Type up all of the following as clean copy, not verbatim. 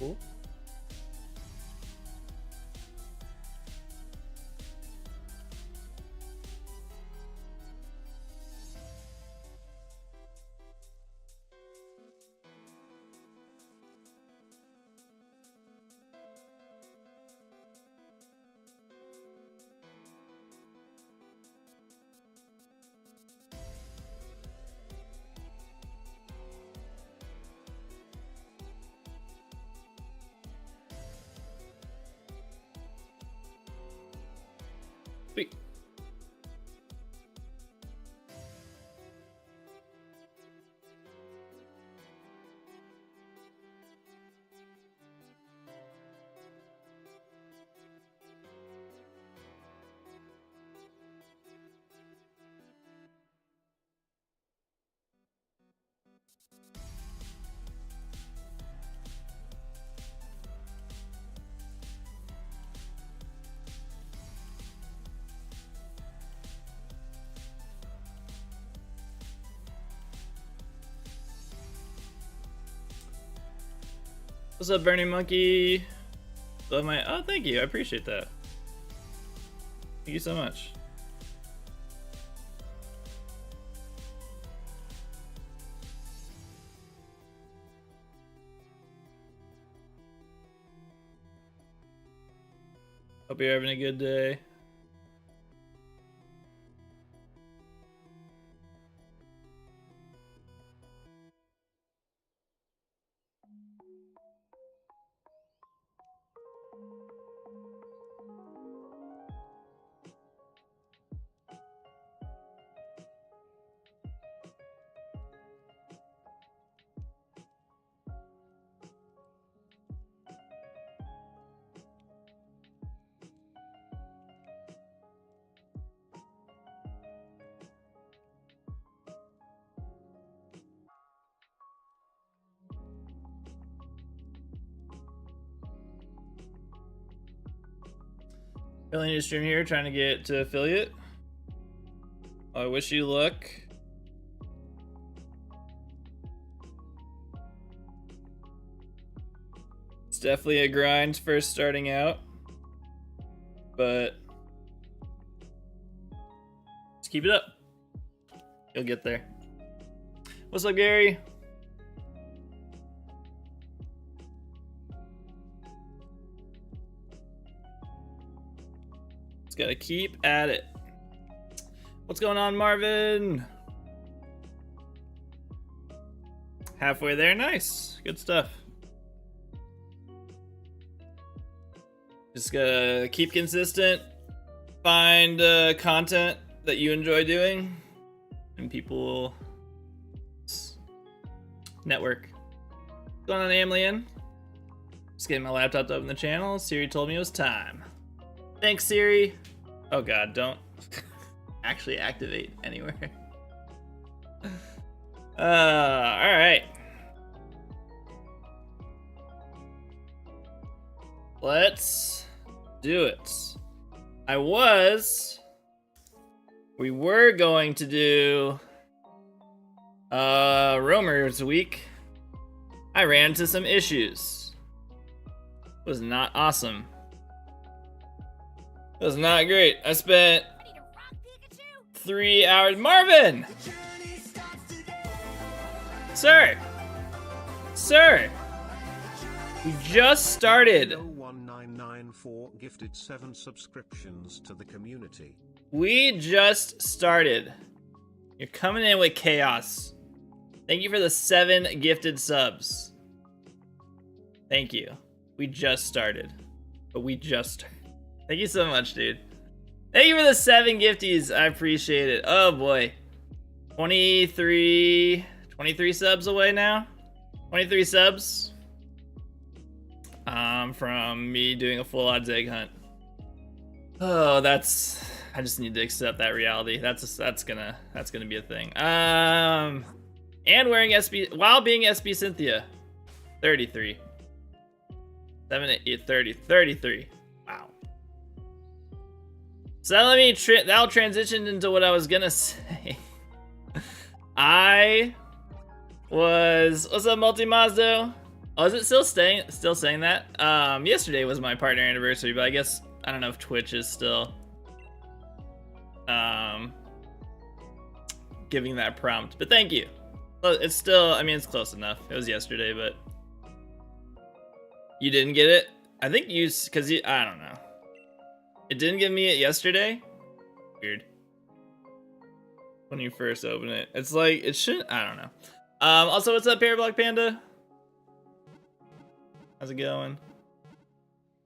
Cool. Sweet. What's up, Burning Monkey? Love my. Oh, thank you. I appreciate that. Thank you so much. Hope you're having a good day. Filling your stream here, trying to get to affiliate. I wish you luck. It's definitely a grind first starting out, but just keep it up. You'll get there. What's up, Gary? Just gotta keep at it. What's going on, Marvin? Halfway there, nice. Good stuff. Just gotta keep consistent. Find content that you enjoy doing, and people will network. What's going on, Amlian? Just getting my laptop to open the channel. Siri told me it was time. Thanks, Siri. Oh god, don't actually activate anywhere. Alright. Let's do it. We were going to do Roamers Week. I ran into some issues. It was not awesome. It was not great. I spent 3 hours. Marvin! Sir! Sir! We just started. 1994 gifted 7 subscriptions to the community. We just started. You're coming in with chaos. Thank you for the 7 gifted subs. Thank you. We just started. But we just started. Thank you so much, dude. Thank you for the 7 gifties. I appreciate it. Oh boy. 23 subs away now. 23 subs. From me doing a full odds egg hunt. Oh, I just need to accept that reality. That's gonna be a thing. And wearing SB while being SB Cynthia. 33. 7, 8, 30, 33. Wow. So that'll transition into what I was gonna say. What's up, Multi Mazdo? Oh, is it still saying that? Yesterday was my partner anniversary, but I guess I don't know if Twitch is still giving that prompt. But thank you. It's still, I mean, it's close enough. It was yesterday, but you didn't get it. I think because I don't know. It didn't give me it yesterday. Weird. When you first open it, it's like it shouldn't. I don't know. Also, what's up, Parablock Panda? How's it going?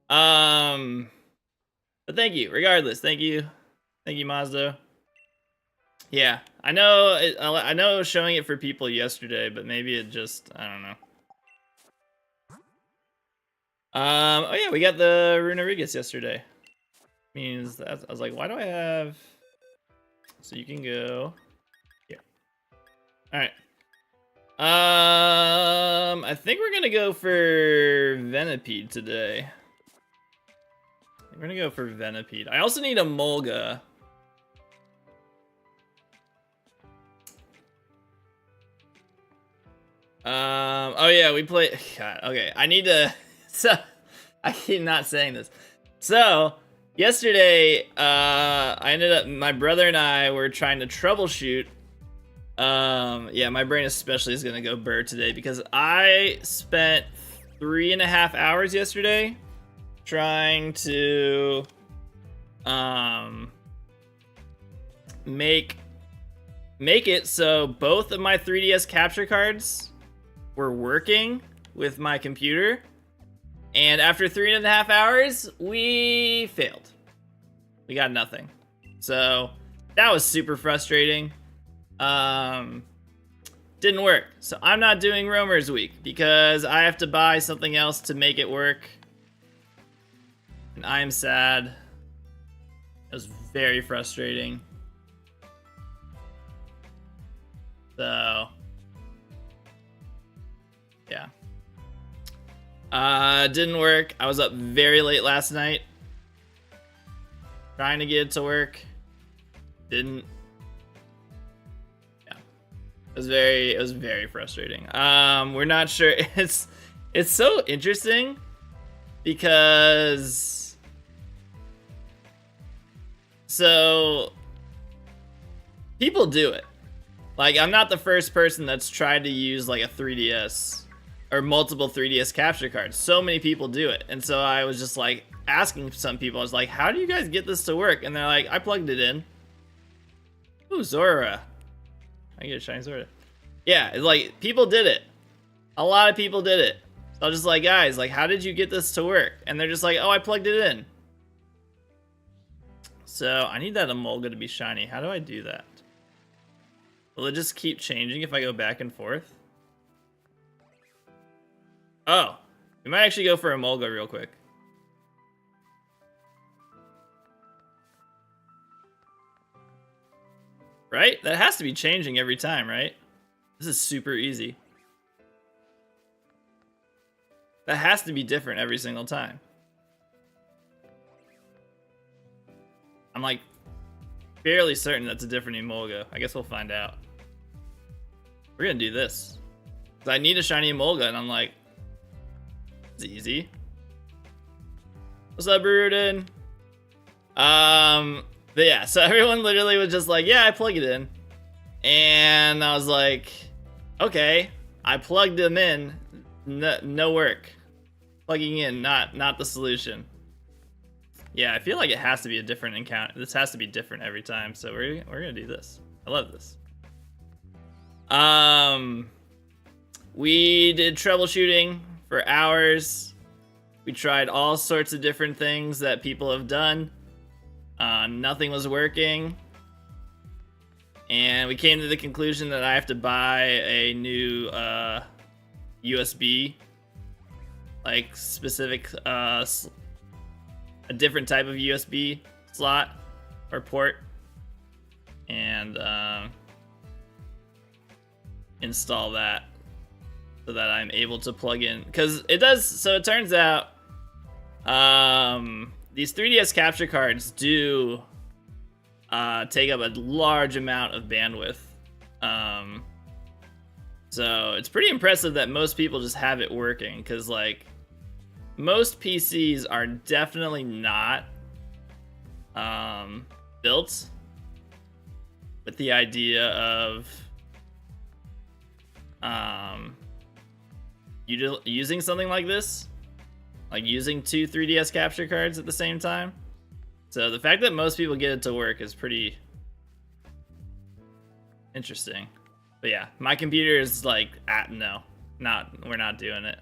But thank you. Regardless, thank you, Mazda. Yeah, I know. I know I was showing it for people yesterday, but maybe it just, I don't know. Oh yeah, we got the Runarigas yesterday. Means that I was like, why do I have? So you can go here. All right. I think we're gonna go for Venipede today. We're gonna go for Venipede. I also need a Molga. Oh yeah, we play. God, okay, I need to. So I keep not saying this. So yesterday, I ended up. My brother and I were trying to troubleshoot. Yeah, my brain especially is gonna go burr today because I spent 3.5 hours yesterday trying to make it so both of my 3DS capture cards were working with my computer, and after 3.5 hours we failed. We got nothing, so that was super frustrating. Didn't work, so I'm not doing Roamers Week because I have to buy something else to make it work, and I am sad. It was very frustrating. So yeah, didn't work. I was up very late last night trying to get it to work. Didn't. It was very frustrating. We're not sure. It's so interesting because so people do it. Like, I'm not the first person that's tried to use like a 3DS or multiple 3DS capture cards. So many people do it. And so I was just like asking some people, I was like, how do you guys get this to work? And they're like, I plugged it in. Ooh, Zora. I get a shiny Zora. Yeah, it's like, people did it. A lot of people did it. So I was just like, guys, like, how did you get this to work? And they're just like, oh, I plugged it in. So I need that Emolga to be shiny. How do I do that? Will it just keep changing if I go back and forth? Oh, we might actually go for Emolga real quick. Right? That has to be changing every time, right? This is super easy. That has to be different every single time. I'm like fairly certain that's a different Emolga. I guess we'll find out. We're gonna do this. 'Cause I need a shiny Emolga, and I'm like, it's easy. What's up, Bruden? But yeah, so everyone literally was just like, yeah, I plug it in. And I was like, okay, I plugged them in, no work. Plugging in, not the solution. Yeah, I feel like it has to be a different encounter. This has to be different every time, so we're gonna do this. I love this. We did troubleshooting for hours. We tried all sorts of different things that people have done. Nothing was working. And we came to the conclusion that I have to buy a new USB, like specific, a different type of USB slot or port, and install that so that I'm able to plug in, because it does. So it turns out these 3DS capture cards do take up a large amount of bandwidth. So it's pretty impressive that most people just have it working, because like most PCs are definitely not built with the idea of using something like this, like using two 3DS capture cards at the same time. So the fact that most people get it to work is pretty interesting. But yeah, my computer is like, no, we're not doing it.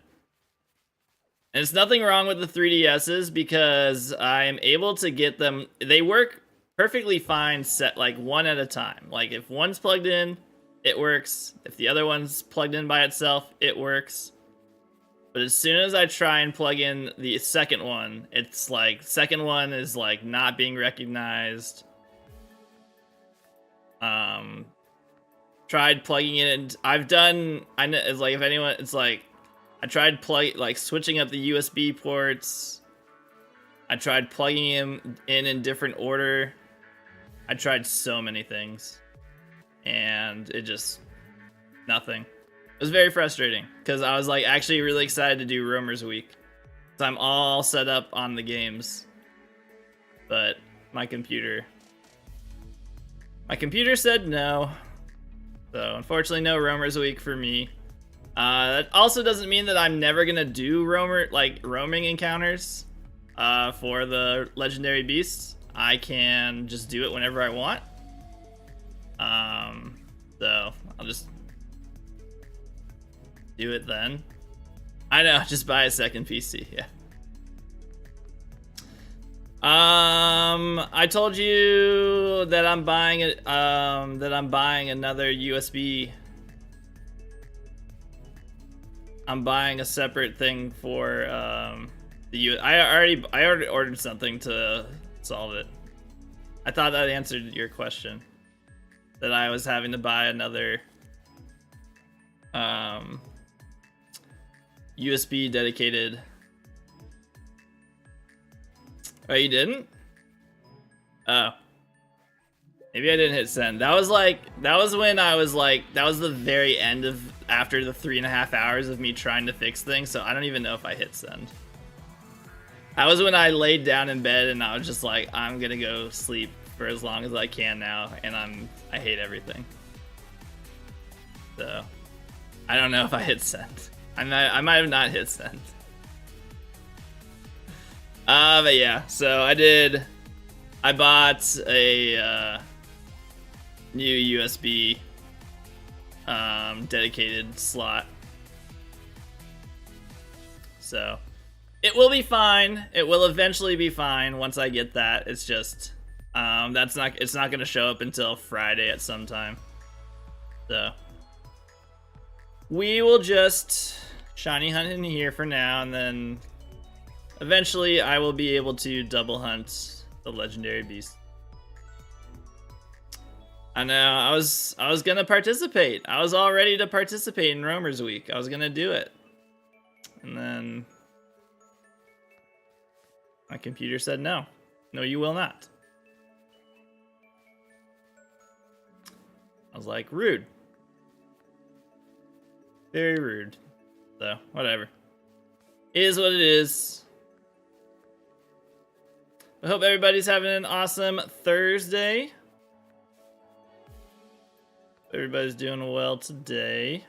And it's nothing wrong with the 3DSs, because I am able to get them. They work perfectly fine, set like one at a time. Like if one's plugged in, it works. If the other one's plugged in by itself, it works. But as soon as I try and plug in the second one, it's like second one is like not being recognized. Tried plugging it in. I know it's like, if anyone, it's like I tried switching up the USB ports. I tried plugging him in different order. I tried so many things, and it just nothing. It was very frustrating, because I was like actually really excited to do Roamers Week, so I'm all set up on the games, but my computer said no. So unfortunately, no Roamers Week for me. That also doesn't mean that I'm never gonna do roaming encounters for the legendary beasts. I can just do it whenever I want. So I'll just do it then. I know, just buy a second PC. Yeah. I told you that I'm buying it. That I'm buying another USB. I'm buying a separate thing for I already ordered something to solve it. I thought that answered your question. That I was having to buy another USB dedicated. Oh, you didn't? Oh. Maybe I didn't hit send. That was when I was like, that was the very end of, after the 3.5 hours of me trying to fix things, so I don't even know if I hit send. That was when I laid down in bed and I was just like, I'm gonna go sleep for as long as I can now, and I hate everything. So, I don't know if I hit send. I might have not hit send. But yeah, so I bought a new USB dedicated slot. So it will be fine. It will eventually be fine once I get that. It's just it's not gonna show up until Friday at some time. So we will just shiny hunt in here for now, and then eventually I will be able to double hunt the legendary beast. I know, I was gonna participate. I was all ready to participate in Roamers Week. I was gonna do it. And then my computer said no. No, you will not. I was like, rude. Very rude. So, whatever. It is what it is. I hope everybody's having an awesome Thursday. Everybody's doing well today.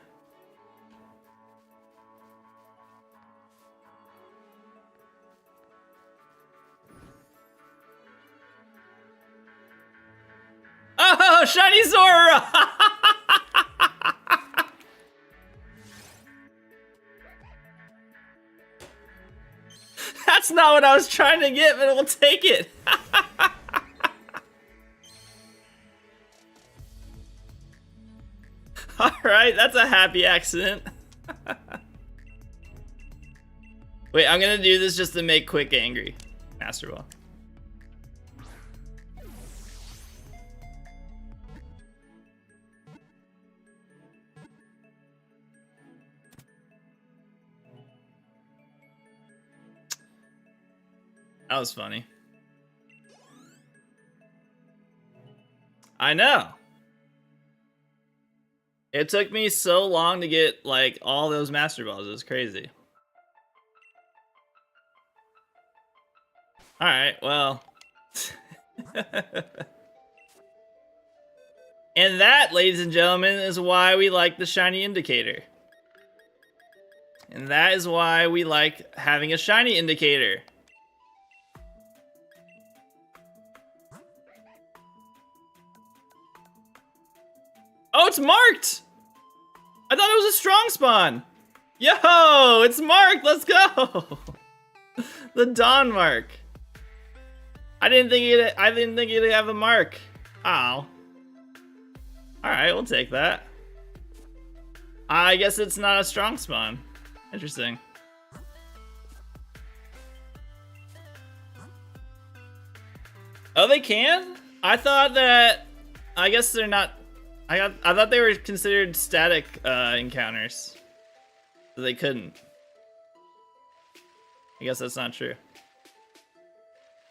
Oh, shiny Zora! That's not what I was trying to get, but we'll take it. Alright, that's a happy accident. Wait, I'm gonna do this just to make Quick angry. Master Ball. That was funny. I know. It took me so long to get, like, all those Master Balls. It was crazy. Alright, well. And that, ladies and gentlemen, is why we like the shiny indicator. And that is why we like having a shiny indicator. Oh, it's marked! I thought it was a strong spawn. Yo, it's marked. Let's go. The Dawn mark. I didn't think it'd have a mark. Oh. All right, we'll take that. I guess it's not a strong spawn. Interesting. Oh, they can? I thought that. I guess they're not. I thought they were considered static encounters. So they couldn't. I guess that's not true.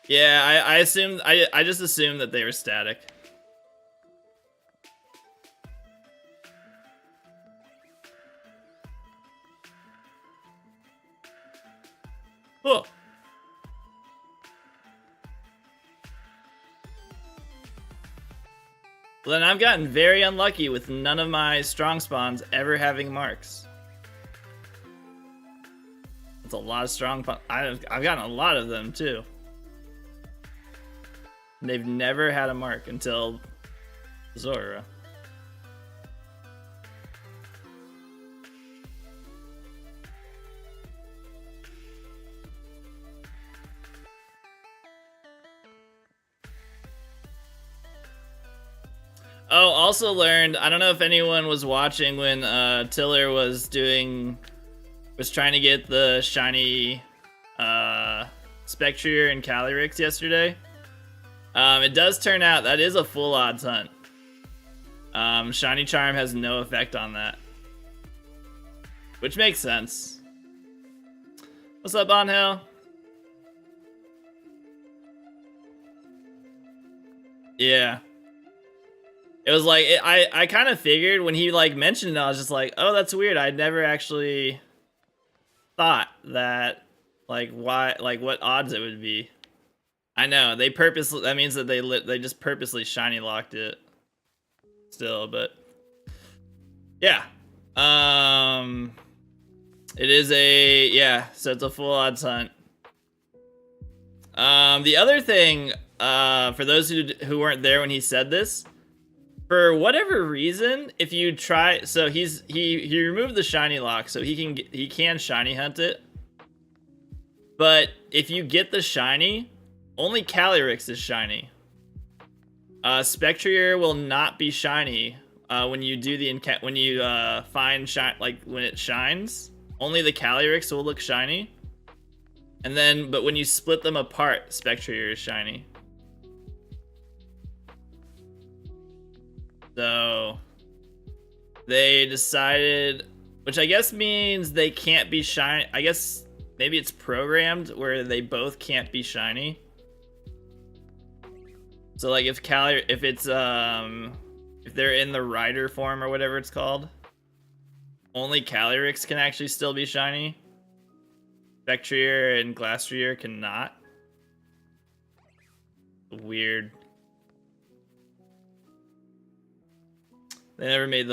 Yeah, I assumed. I just assumed that they were static. Cool. Well, then I've gotten very unlucky with none of my strong spawns ever having marks. That's a lot of strong. I've gotten a lot of them too. And they've never had a mark until Zora. Oh, also learned, I don't know if anyone was watching when Tiller was trying to get the shiny Spectrier and Calyrex yesterday. It does turn out that is a full odds hunt. Shiny Charm has no effect on that. Which makes sense. What's up, On Hill? Yeah. It was like, I kind of figured when he like mentioned it, I was just like, oh, that's weird. I never actually thought that, like, why, like, what odds it would be. I know, they purposely, that means that they just purposely shiny locked it still, but yeah. It is so it's a full odds hunt. The other thing, for those who weren't there when he said this, for whatever reason, if you try, so he removed the shiny lock, so he can shiny hunt it. But if you get the shiny, only Calyrex is shiny. Spectrier will not be shiny when you do find shine, like when it shines. Only the Calyrex will look shiny. And then, but when you split them apart, Spectrier is shiny. So they decided, which I guess means they can't be shiny. I guess maybe it's programmed where they both can't be shiny. So like if they're in the rider form or whatever it's called, only Calyrex can actually still be shiny. Spectrier and Glastrier cannot. Weird. They never made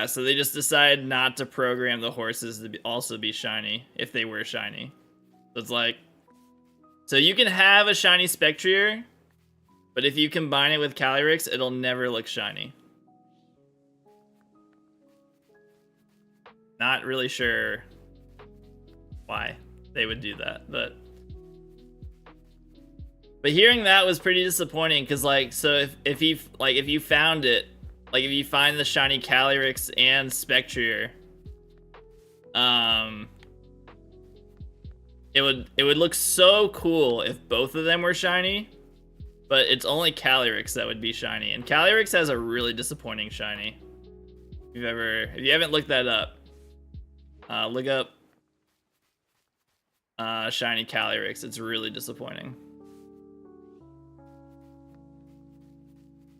so they just decided not to program the horses to also be shiny if they were shiny. So it's like, so you can have a shiny Spectrier, but if you combine it with Calyrex, it'll never look shiny. Not really sure why they would do that, but hearing that was pretty disappointing, because like, so if you found it, like if you find the shiny Calyrex and Spectrier, it would look so cool if both of them were shiny, but it's only Calyrex that would be shiny, and Calyrex has a really disappointing shiny. If you haven't looked that up, look up shiny Calyrex. It's really disappointing.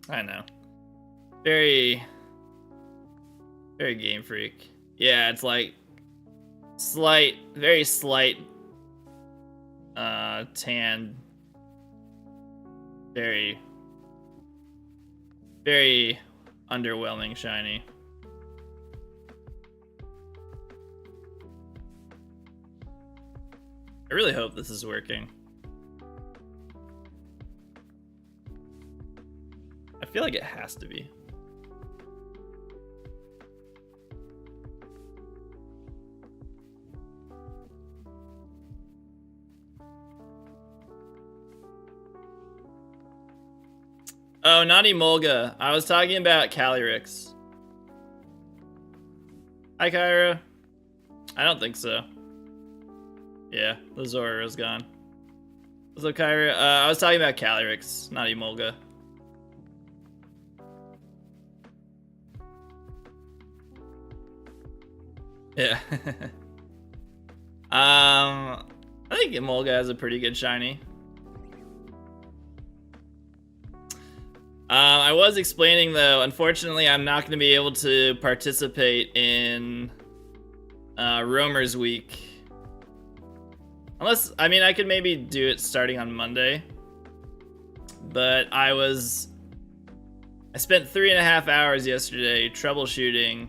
I know. Very Very Game Freak. Yeah, it's like slight, very slight tan. Very, very underwhelming shiny. I really hope this is working. I feel like it has to be. Oh, not Emolga. I was talking about Calyrex. Hi, Kyra. I don't think so. Yeah, the Zoro's gone. What's up, Kyra? I was talking about Calyrex, not Emolga. Yeah. I think Emolga has a pretty good shiny. I was explaining though, unfortunately I'm not going to be able to participate in Roamer's Week. Unless, I mean, I could maybe do it starting on Monday. But I spent 3.5 hours yesterday troubleshooting,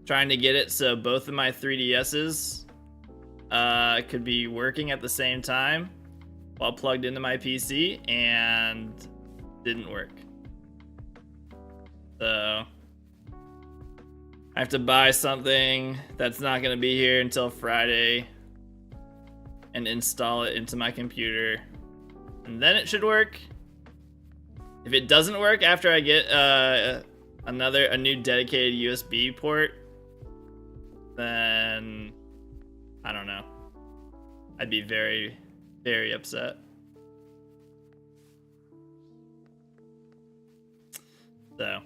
trying to get it so both of my 3DSs could be working at the same time while plugged into my PC, and didn't work. So I have to buy something that's not going to be here until Friday and install it into my computer, and then it should work. If it doesn't work after I get a new dedicated USB port, then I don't know. I'd be very, very upset. So,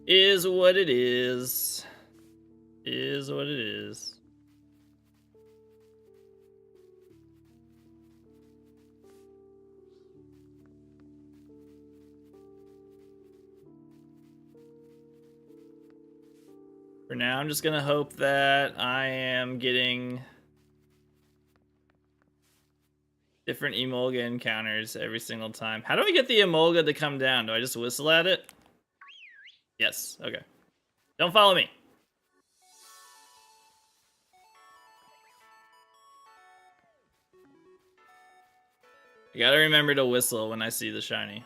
is what it is. Is what it is. For now, I'm just gonna hope that I am getting different Emolga encounters every single time. How do I get the Emolga to come down? Do I just whistle at it? Yes, okay. Don't follow me. I gotta remember to whistle when I see the shiny.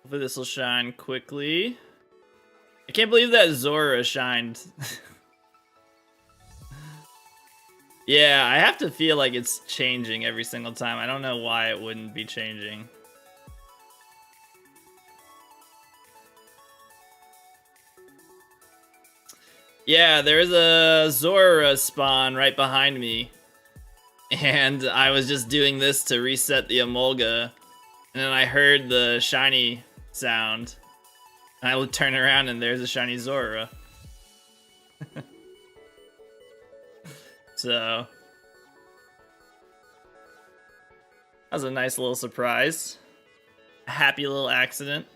Hopefully this will shine quickly. I can't believe that Zora shined. Yeah, I have to feel like it's changing every single time. I don't know why it wouldn't be changing. Yeah, there's a Zora spawn right behind me. And I was just doing this to reset the Emolga. And then I heard the shiny sound. And I would turn around and there's a shiny Zora. So that was a nice little surprise. A happy little accident.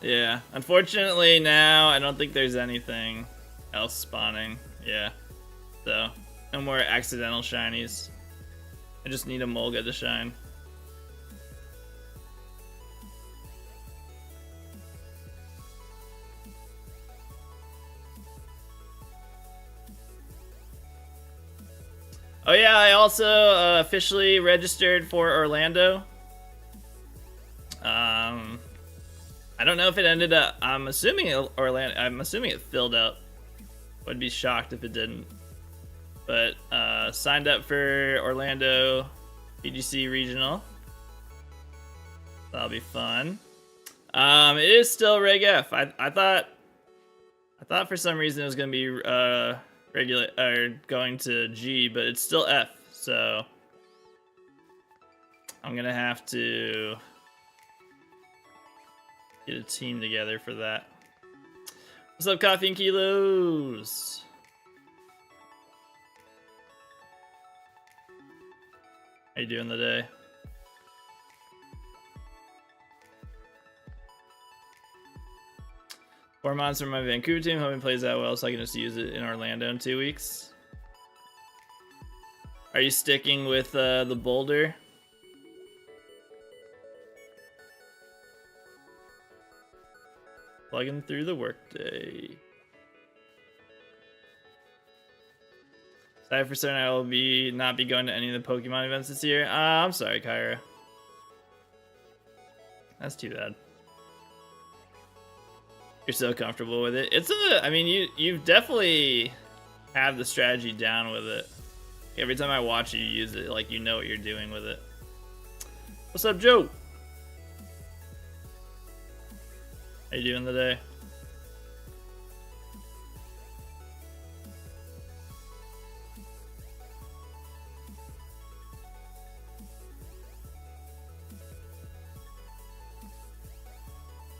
Yeah, unfortunately now I don't think there's anything else spawning. Yeah, so no more accidental shinies. I just need a Molga to shine. Oh yeah, I also officially registered for Orlando. I don't know if it ended up. I'm assuming Orlando. I'm assuming it filled up. Would be shocked if it didn't. But signed up for Orlando PGC regional. That'll be fun. It is still Reg F. I thought for some reason it was gonna be regular or going to G, but it's still F. So I'm gonna have to get a team together for that. What's up, Coffee and Kilos? How you doing today? Four months from my Vancouver team. Hoping it plays out well so I can just use it in Orlando in 2 weeks. Are you sticking with the Boulder? Plugging through the workday. Sorry for certain I will not be going to any of the Pokemon events this year. I'm sorry, Kyra. That's too bad. You're so comfortable with it. I mean, you definitely have the strategy down with it. Every time I watch you use it, like, you know what you're doing with it. What's up, Joe? How you doing today?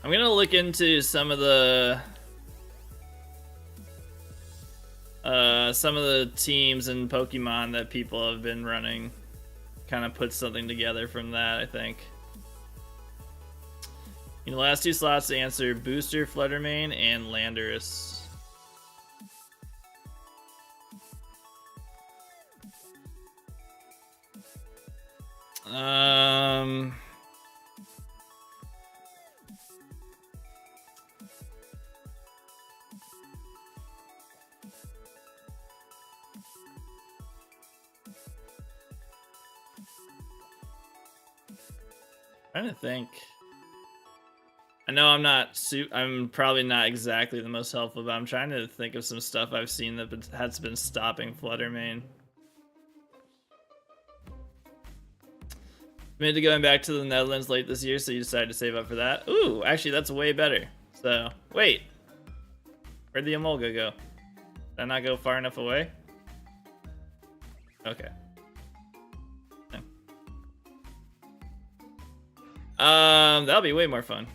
I'm gonna look into some of the teams and Pokemon that people have been running. Kind of put something together from that, I think. In the last 2 slots to answer Booster, Fluttermane, and Landorus. Trying to think. I know I'm probably not exactly the most helpful, but I'm trying to think of some stuff I've seen that has been stopping Fluttermane. Committed to going back to the Netherlands late this year, so you decided to save up for that. Ooh, actually, that's way better. So, wait. Where'd the Emolga go? Did I not go far enough away? Okay. That'll be way more fun.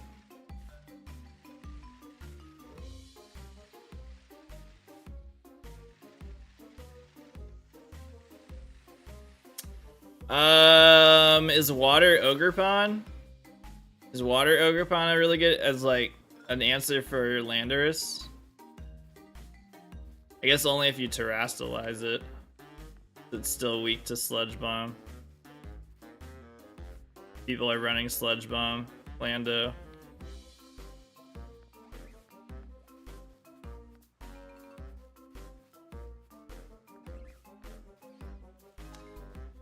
Is Water Ogerpon? Is Water Ogerpon really good as like an answer for Landorus? I guess only if you terrastalize it. It's still weak to Sludge Bomb. People are running Sludge Bomb, Lando.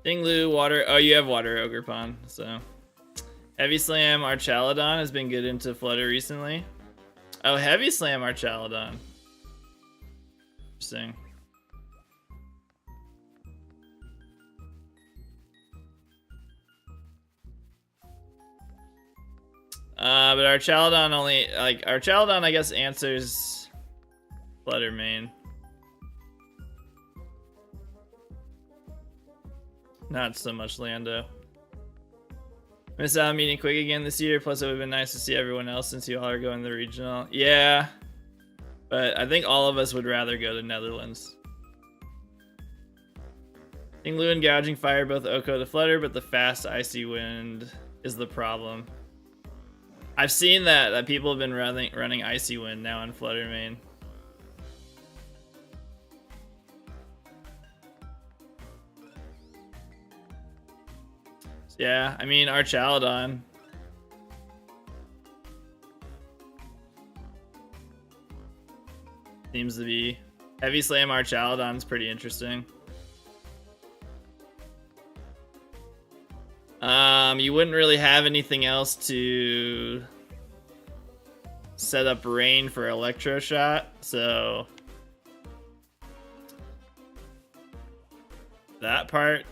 Dinglu, Water. Oh, you have Water Ogerpon, so. Heavy Slam Archaladon has been good into Flutter recently. Oh, Heavy Slam Archaladon. Interesting. But Archaladon only, like, Archaladon, I guess, answers Fluttermane. Not so much Lando. Miss out on meeting Quick again this year, plus it would have been nice to see everyone else since you all are going to the regional. Yeah, but I think all of us would rather go to Netherlands. Dinglu and Gouging Fire both Oko to Flutter, but the fast Icy Wind is the problem. I've seen that people have been running Icy Wind now in Fluttermane. Yeah, I mean, Archaladon. Seems to be. Heavy Slam Archaladon's pretty interesting. You wouldn't really have anything else to set up Rain for Electro Shot, so that part.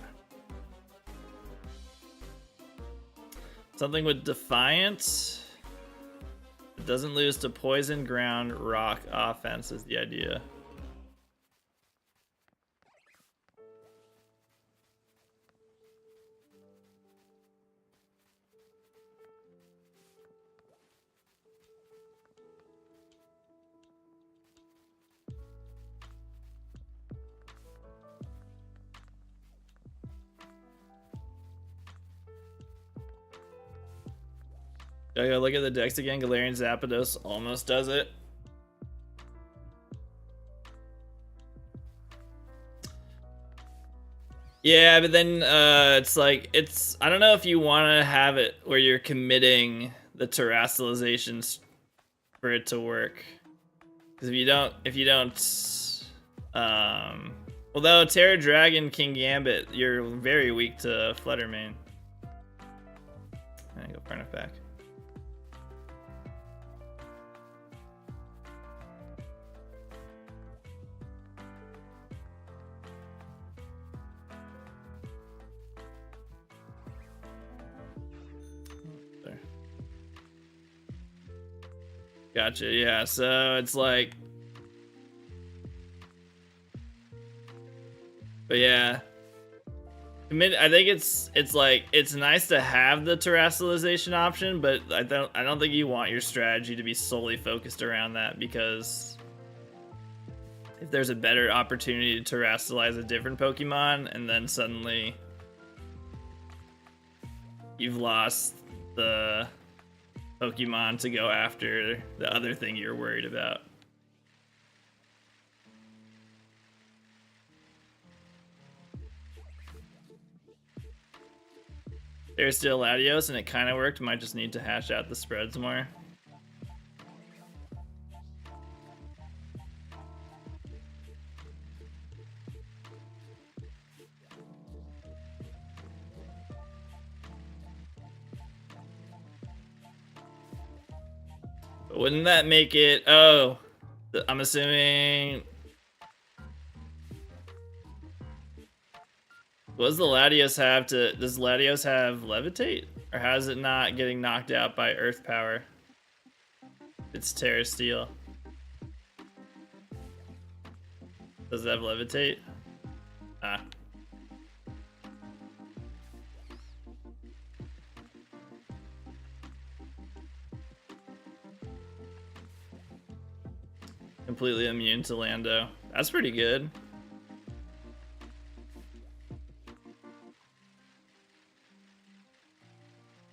Something with Defiant. It doesn't lose to Poison, Ground, Rock offense is the idea. Gotta go look at the decks again. Galarian Zapdos almost does it. Yeah, but then it's like I don't know if you want to have it where you're committing the terrestrializations for it to work. Because if you don't, although Terra Dragon, King Gambit, you're very weak to Fluttermane. I go far enough back. Gotcha, yeah, so it's like... But yeah. I think it's like, it's nice to have the terrestrialization option, but I don't think you want your strategy to be solely focused around that, because if there's a better opportunity to terrestrialize a different Pokemon, and then suddenly you've lost the Pokemon to go after the other thing you're worried about. There's still Latios, and it kind of worked. Might just need to hash out the spreads more. But wouldn't that make it... Oh, I'm assuming... What does the Latios have to... Does Latios have Levitate? Or how is it not getting knocked out by Earth Power? It's Terra Steel. Does it have Levitate? Ah. Completely immune to Lando. That's pretty good.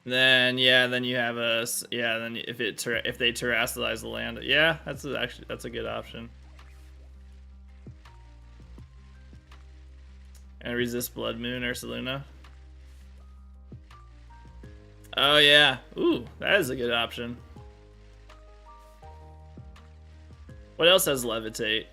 Then yeah, then you have a then if they terrestrialize the land, yeah, that's a good option. And resist Blood Moon or Ursaluna. Oh yeah, ooh, that is a good option. What else has Levitate?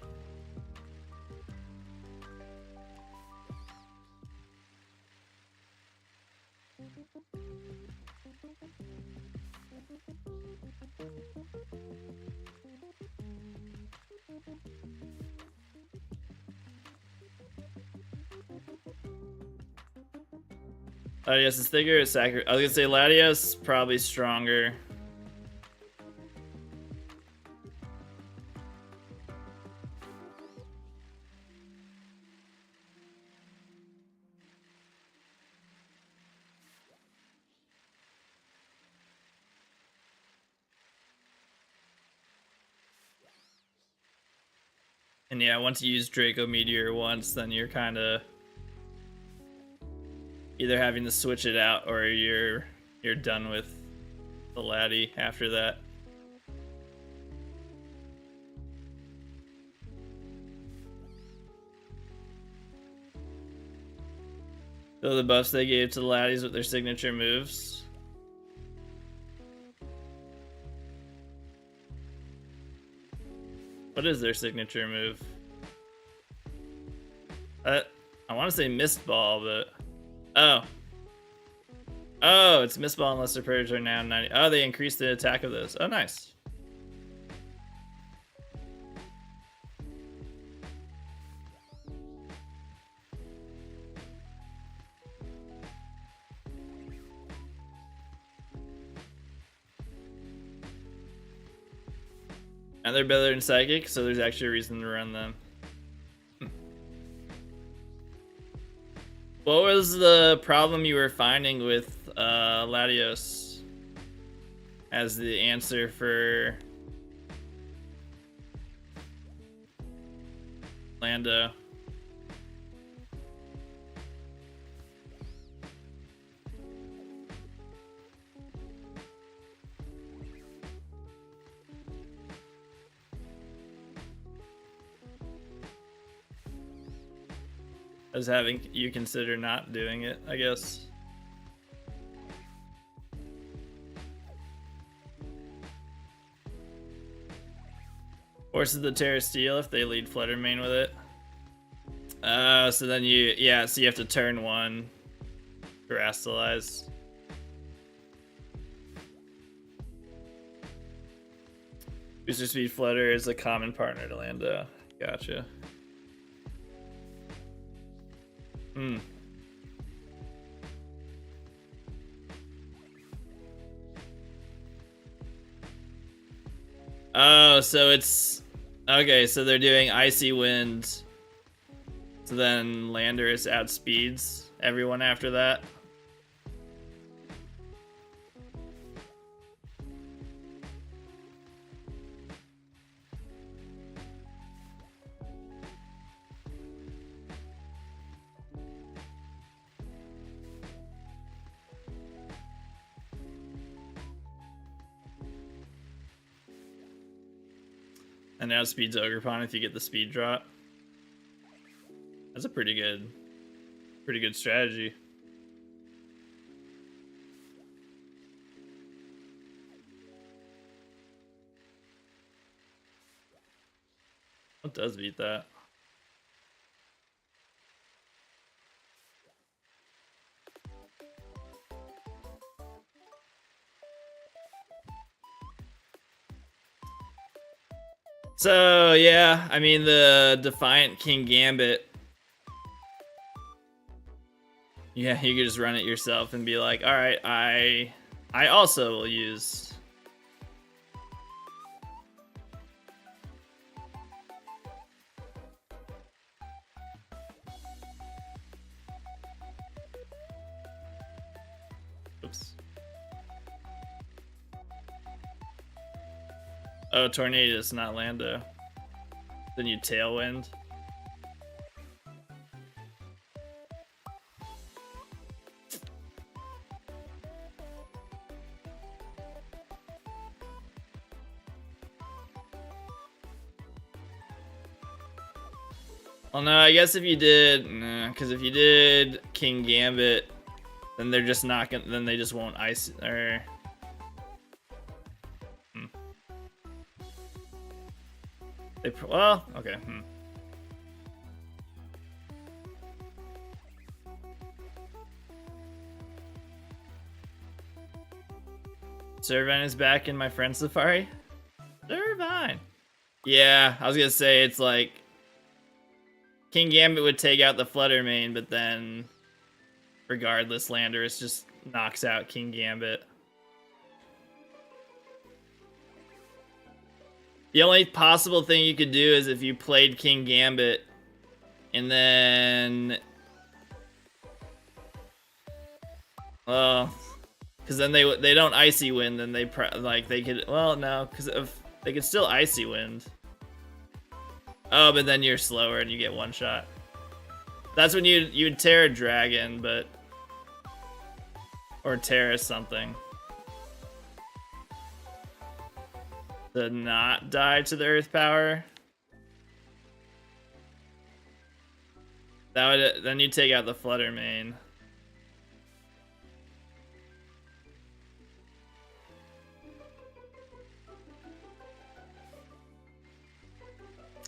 Latios is thicker or sacred? I was gonna say Latios probably stronger. And yeah, once you use Draco Meteor once, then you're kind of either having to switch it out or you're done with the Laddie after that. So the buffs they gave to the Laddies with their signature moves. What is their signature move? I want to say Mist Ball, but... Oh. Oh, it's Mist Ball unless their parries are now 90. Oh, they increased the attack of those. Oh, nice. And they're better than Psychic, so there's actually a reason to run them. What was the problem you were finding with Latios as the answer for Lando? As having you consider not doing it, I guess. Forces the Terra Steel if they lead Flutter Main with it. So then so you have to turn one, Terrastalize. Booster Speed Flutter is a common partner to Lando. Gotcha. Oh, so it's okay. So they're doing Icy Wind. So then Landorus outspeeds everyone after that. And now speeds Ogerpon if you get the speed drop. That's a pretty good strategy. What does beat that? So yeah, I mean the Defiant King Gambit. Yeah, you could just run it yourself and be like, all right, I also will use. Oops. Oh, Tornadus, not Lando. Then you Tailwind. Well, no, I guess if you did, because if you did King Gambit, then they're just not gonna. Then they just won't ice or. Well, okay. Servine is back in my friend Safari. Servine. Yeah, I was gonna say it's like King Gambit would take out the Flutter Main, but then regardless, Landorus just knocks out King Gambit. The only possible thing you could do is if you played King Gambit and then, well, because then they don't Icy Wind, then they they could, well, no, because if they could still Icy Wind. Oh, but then you're slower and you get one shot. That's when you'd Terra Dragon, but or Terra something. To not die to the Earth Power. That would then you take out the Flutter Main.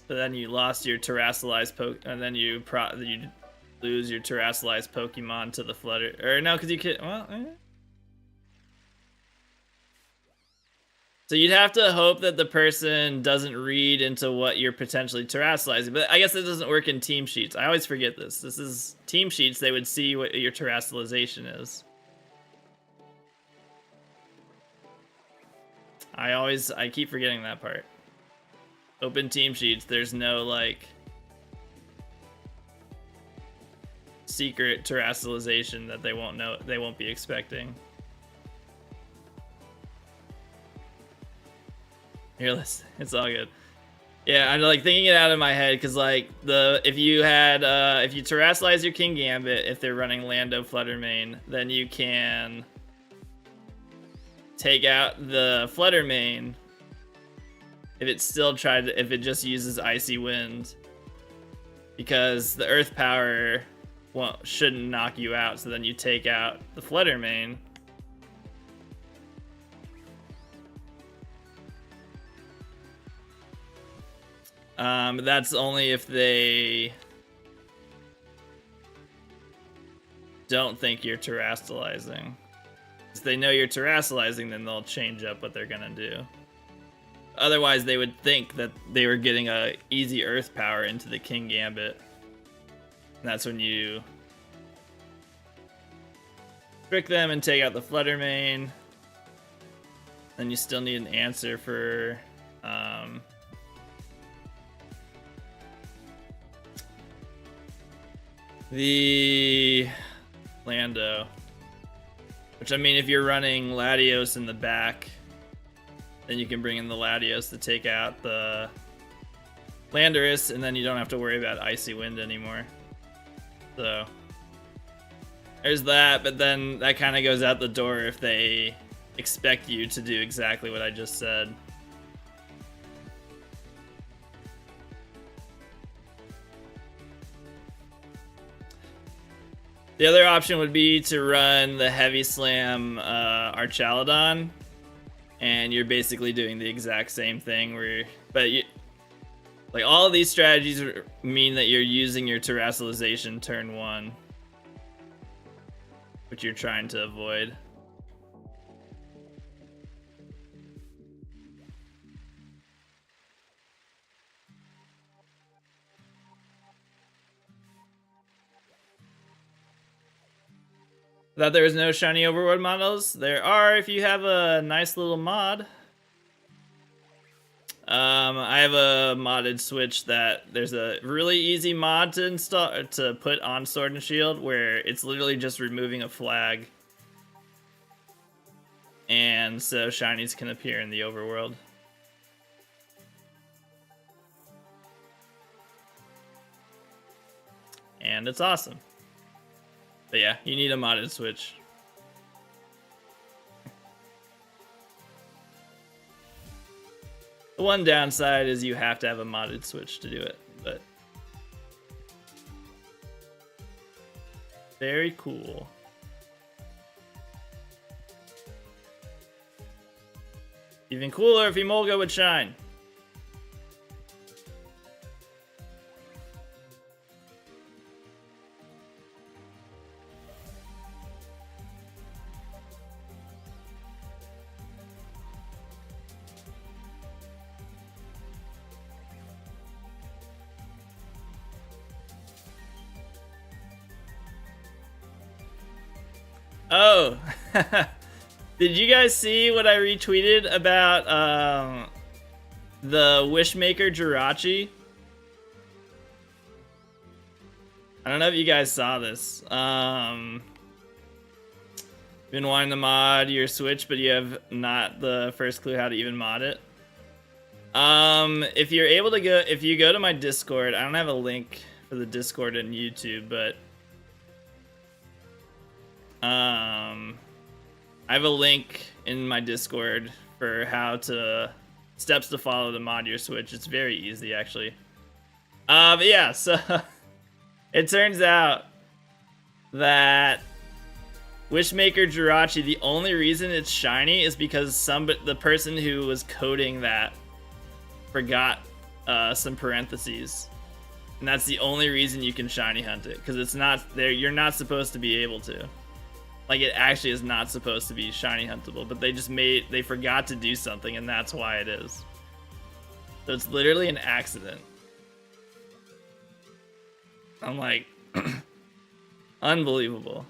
But then you lost your Terrastalized and then you lose your Terrastalized Pokemon to the Flutter. Or no, because you could. Well. So you'd have to hope that the person doesn't read into what you're potentially terrestrializing. But I guess it doesn't work in team sheets. I always forget this. This is team sheets. They would see what your terrestrialization is. I keep forgetting that part. Open team sheets. There's no like secret terrestrialization that they won't know. They won't be expecting. Here, listen. It's all good. Yeah, I'm like thinking it out in my head because like if you terrestrialize your King Gambit, if they're running Lando Fluttermane, then you can take out the Fluttermane if it just uses Icy Wind, because the Earth power shouldn't knock you out. So then you take out the Fluttermane. That's only if they don't think you're terrestrializing. If they know you're terrestrializing, then they'll change up what they're gonna do. Otherwise, they would think that they were getting a easy Earth power into the King Gambit. And that's when you trick them and take out the Fluttermane. Then you still need an answer for the Lando. Which, I mean, if you're running Latios in the back, then you can bring in the Latios to take out the Landorus, and then you don't have to worry about Icy Wind anymore. So there's that, but then that kind of goes out the door if they expect you to do exactly what I just said. The other option would be to run the Heavy Slam Archaludon, and you're basically doing the exact same thing like all of these strategies mean that you're using your terrestrialization turn 1, which you're trying to avoid. Thought there was no shiny Overworld models. There are if you have a nice little mod. I have a modded Switch that there's a really easy mod to install to put on Sword and Shield where it's literally just removing a flag. And so shinies can appear in the Overworld. And it's awesome. But yeah, you need a modded Switch. The one downside is you have to have a modded Switch to do it, but very cool. Even cooler if Emolga would shine. Oh, did you guys see what I retweeted about the Wishmaker Jirachi? I don't know if you guys saw this. Been wanting to mod your Switch, but you have not the first clue how to even mod it. If you're able to if you go to my Discord, I don't have a link for the Discord and YouTube, but I have a link in my Discord for steps to follow to mod your Switch. It's very easy, actually. But yeah, so it turns out that Wishmaker Jirachi, the only reason it's shiny is because the person who was coding that forgot some parentheses. And that's the only reason you can shiny hunt it, because it's not there. You're not supposed to be able to. Like, it actually is not supposed to be shiny huntable, but they forgot to do something, and that's why it is. So it's literally an accident. I'm like, unbelievable.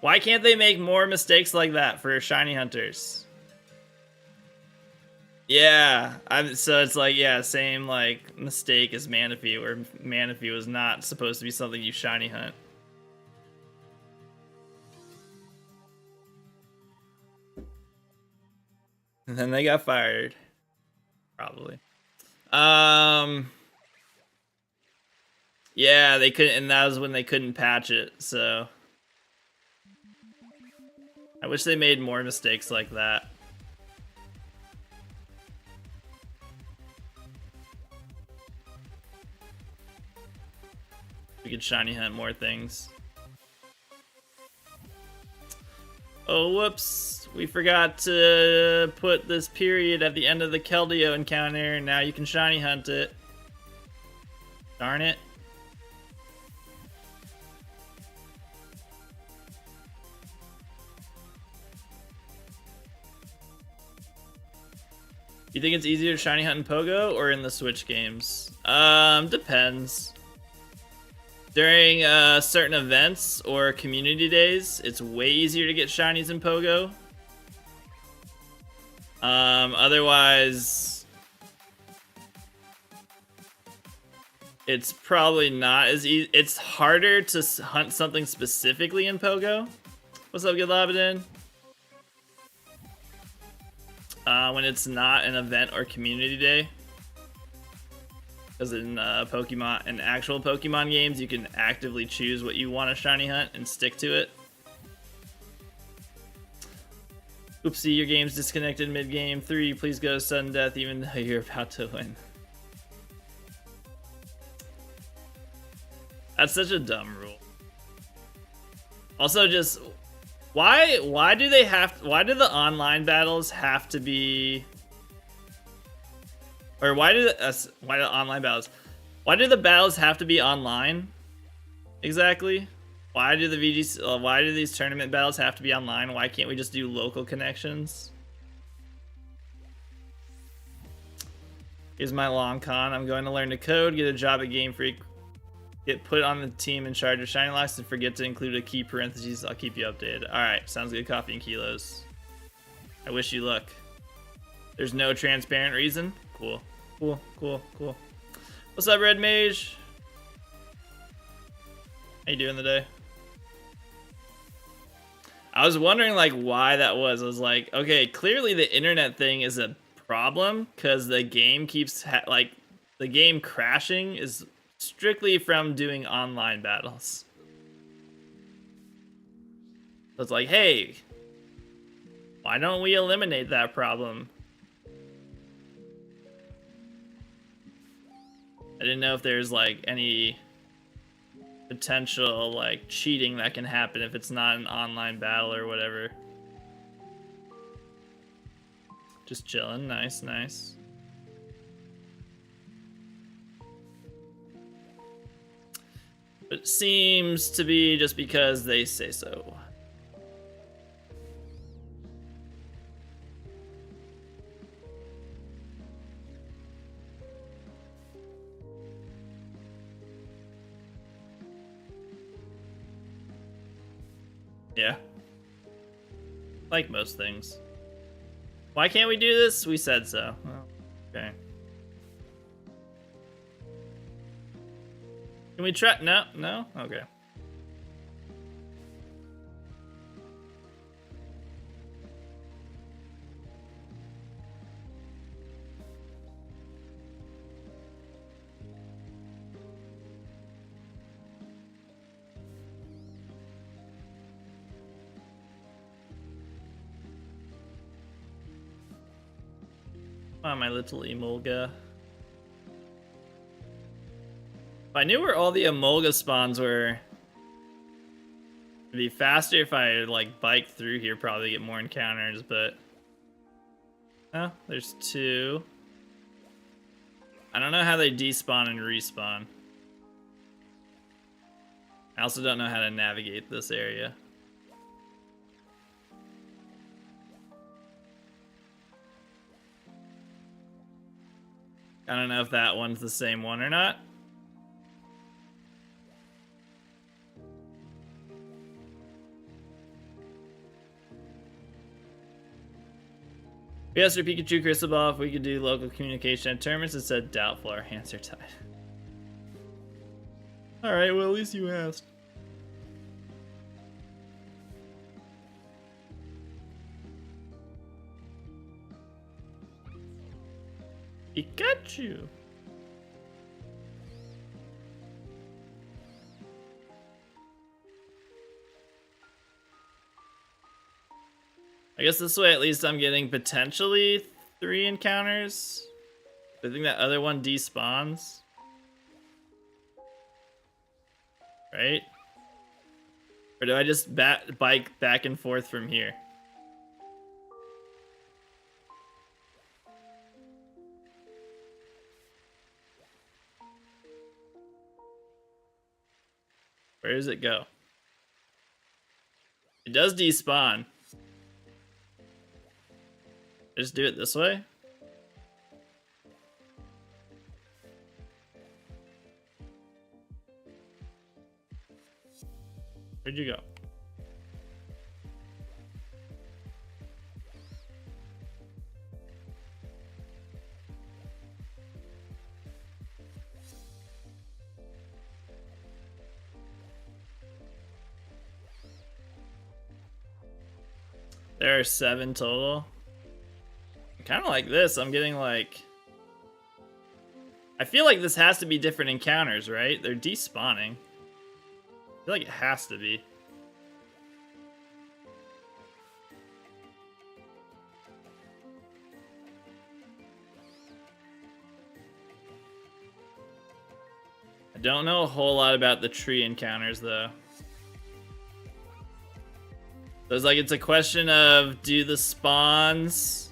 Why can't they make more mistakes like that for shiny hunters? Yeah, so it's like, yeah, same like mistake as Manaphy, where Manaphy was not supposed to be something you shiny hunt. And then they got fired. Probably. Yeah, they couldn't, and that was when they couldn't patch it, so I wish they made more mistakes like that. We could shiny hunt more things. Oh, whoops. We forgot to put this period at the end of the Keldeo encounter. Now you can shiny hunt it. Darn it. You think it's easier to shiny hunt in Pogo or in the Switch games? Depends. During certain events or community days, it's way easier to get shinies in Pogo. Otherwise, it's probably not as easy. It's harder to hunt something specifically in Pogo. What's up, good Labadin? When it's not an event or community day. Because in actual Pokemon games, you can actively choose what you want to shiny hunt and stick to it. Oopsie, your game's disconnected mid-game. 3, please go to sudden death even though you're about to win. That's such a dumb rule. Also, just why do the online battles have to be, or why do the battles have to be online? Exactly. Why do these tournament battles have to be online? Why can't we just do local connections? Here's my long con. I'm going to learn to code, get a job at Game Freak, get put on the team in charge of Shiny Locks, and forget to include a key parentheses. I'll keep you updated. Alright, sounds good. Coffee and kilos. I wish you luck. There's no transparent reason? Cool. Cool, cool, cool. What's up, Red Mage? How you doing today? I was wondering like why that was. I was like, okay, clearly the internet thing is a problem because the game keeps the game crashing is strictly from doing online battles. So it's like, hey, why don't we eliminate that problem? I didn't know if there's like any potential like cheating that can happen if it's not an online battle or whatever. Just chilling. Nice, nice. But it seems to be just because they say so. Yeah. Like most things. Why can't we do this? We said so. Well, okay. Can we try? No? No? Okay. Wow, my little Emolga. If I knew where all the Emolga spawns were, it'd be faster if I like biked through here, probably get more encounters, but oh, there's 2. I don't know how they despawn and respawn. I also don't know how to navigate this area. I don't know if that one's the same one or not. We asked our Pikachu Crystal Ball if we could do local communication at tournaments. It said doubtful. Our hands are tied. Alright, well, at least you asked. Pikachu! I guess this way at least I'm getting potentially 3 encounters. I think that other one despawns. Right? Or do I just bike back and forth from here? Where does it go? It does despawn. Just do it this way? Where'd you go? There are 7 total. Kind of like this. I'm getting like... I feel like this has to be different encounters, right? They're despawning. I feel like it has to be. I don't know a whole lot about the tree encounters, though. So it's like it's a question of, do the spawns...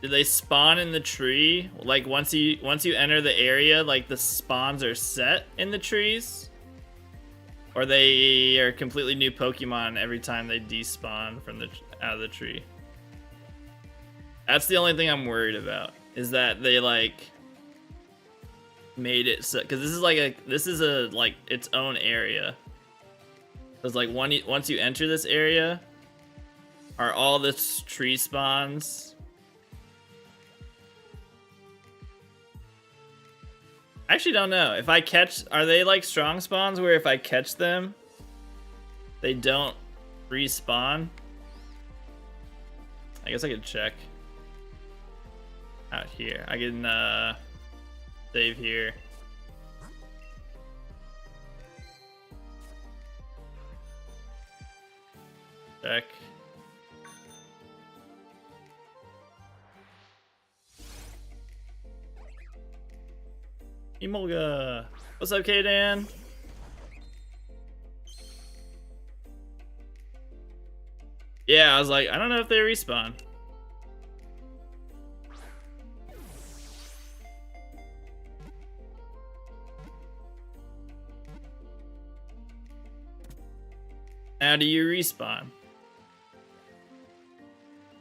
Do they spawn in the tree? Like once you enter the area, like the spawns are set in the trees? Or they are completely new Pokemon every time they despawn from out of the tree? That's the only thing I'm worried about, is that they like made it so, because this is a like its own area. So it's like once you enter this area, are all the tree spawns? I actually don't know. If I catch, are they like strong spawns where if I catch them, they don't respawn? I guess I could check out here. I can save here. Check. Emolga. What's up, K-Dan? Yeah, I was like, I don't know if they respawn. How do you respawn?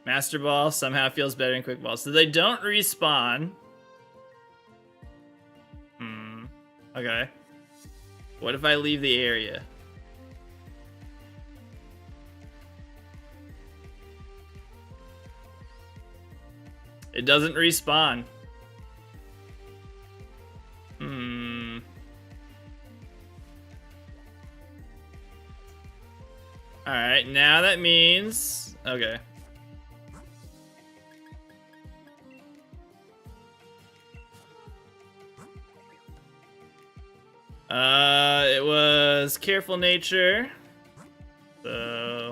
Master Ball somehow feels better than Quick Ball. So they don't respawn. Okay. What if I leave the area? It doesn't respawn. Alright, now that means... Okay. It was Careful Nature. So...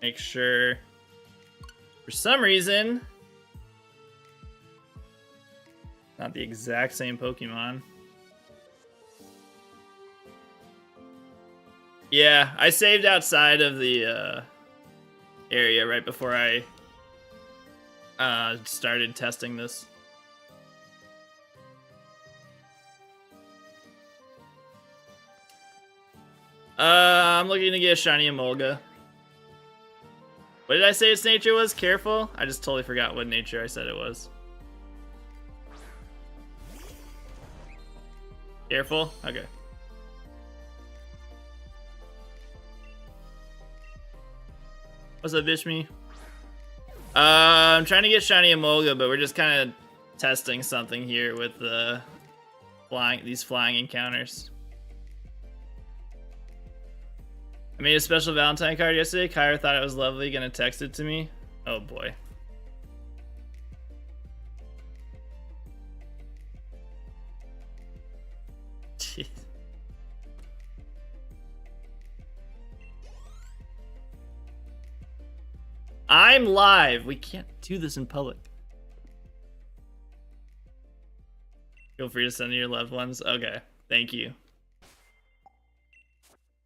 Make sure... For some reason... Not the exact same Pokemon. Yeah, I saved outside of the area right before I started testing this. I'm looking to get a shiny Emolga. What did I say its nature was? Careful? I just totally forgot what nature I said it was. Careful? Okay. What's up, Bishme? I'm trying to get shiny Emolga, but we're just kind of testing something here with the these flying encounters. I made a special Valentine card yesterday. Kyra thought it was lovely. Gonna text it to me. Oh boy. Jeez. I'm live. We can't do this in public. Feel free to send to your loved ones. Okay, thank you.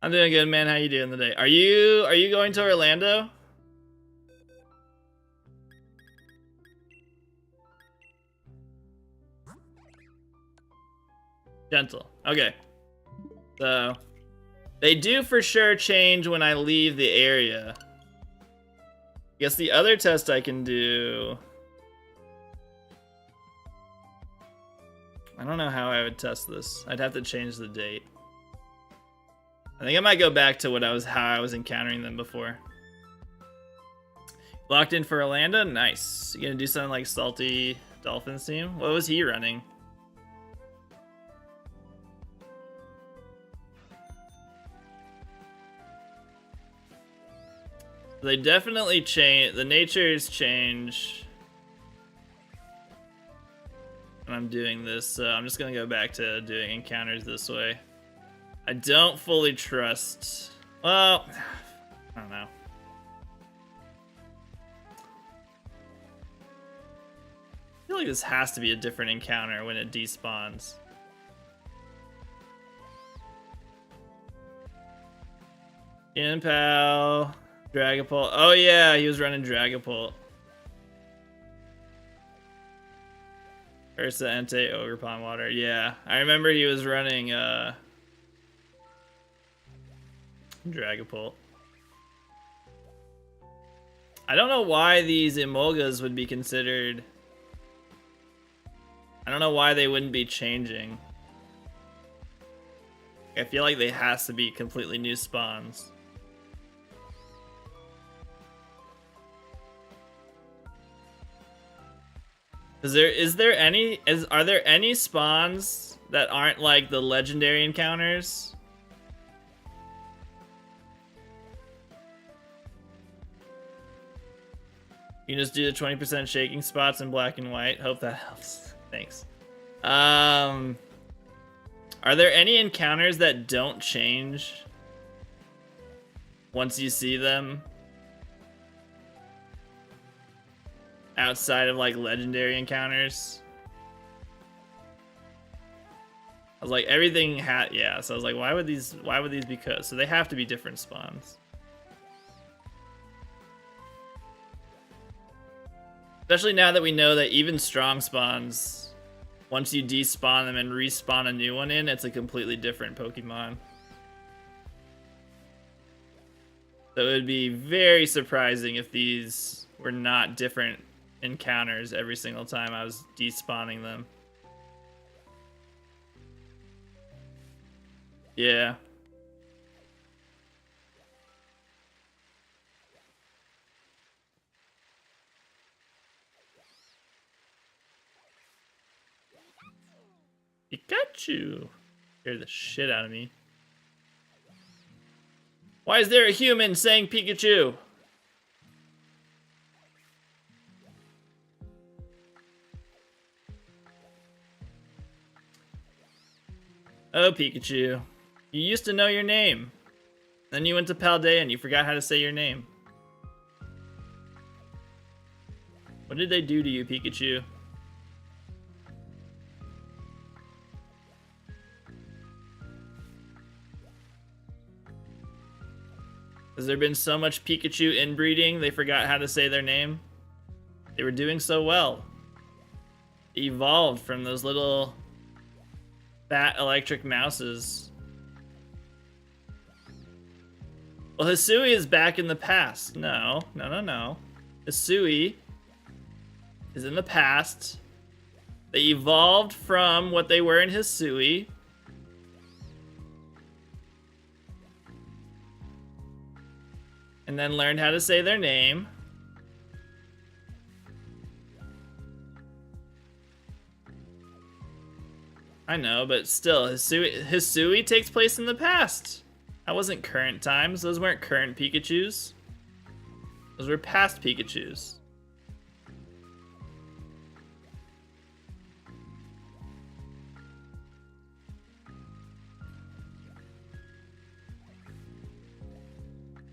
I'm doing good, man. How you doing today? Are you going to Orlando? Gentle. Okay. So they do for sure change when I leave the area. I guess the other test I can do. I don't know how I would test this. I'd have to change the date. I think I might go back to how I was encountering them before. Locked in for Orlando? Nice. You gonna do something like Salty Dolphins team? What was he running? They definitely change. The natures change when I'm doing this, so I'm just gonna go back to doing encounters this way. I don't fully trust. Well, I don't know. I feel like this has to be a different encounter when it despawns. Impal, Dragapult. Oh yeah, he was running Dragapult. Ursa, Entei, Ogre, Pond Water. Yeah, I remember he was running Dragapult. I don't know why these Emolgas would be considered. I don't know why they wouldn't be changing. I feel like they has to be completely new spawns. Are there any spawns that aren't like the legendary encounters? You can just do the 20% shaking spots in black and white. Hope that helps. Thanks. Are there any encounters that don't change once you see them? Outside of like legendary encounters? I was like, everything had, yeah, so I was like, why would these be cut? So they have to be different spawns. Especially now that we know that even strong spawns, once you despawn them and respawn a new one in, it's a completely different Pokemon. So it would be very surprising if these were not different encounters every single time I was despawning them. Yeah. Pikachu! Scared the shit out of me. Why is there a human saying Pikachu? Oh, Pikachu. You used to know your name. Then you went to Paldea and you forgot how to say your name. What did they do to you, Pikachu? Has there been so much Pikachu inbreeding they forgot how to say their name? They were doing so well. They evolved from those little fat electric mouses. Well, Hisui is back in the past. No. Hisui is in the past. They evolved from what they were in Hisui. And then learned how to say their name. I know, but still, Hisui takes place in the past. That wasn't current times. Those weren't current Pikachus. Those were past Pikachus.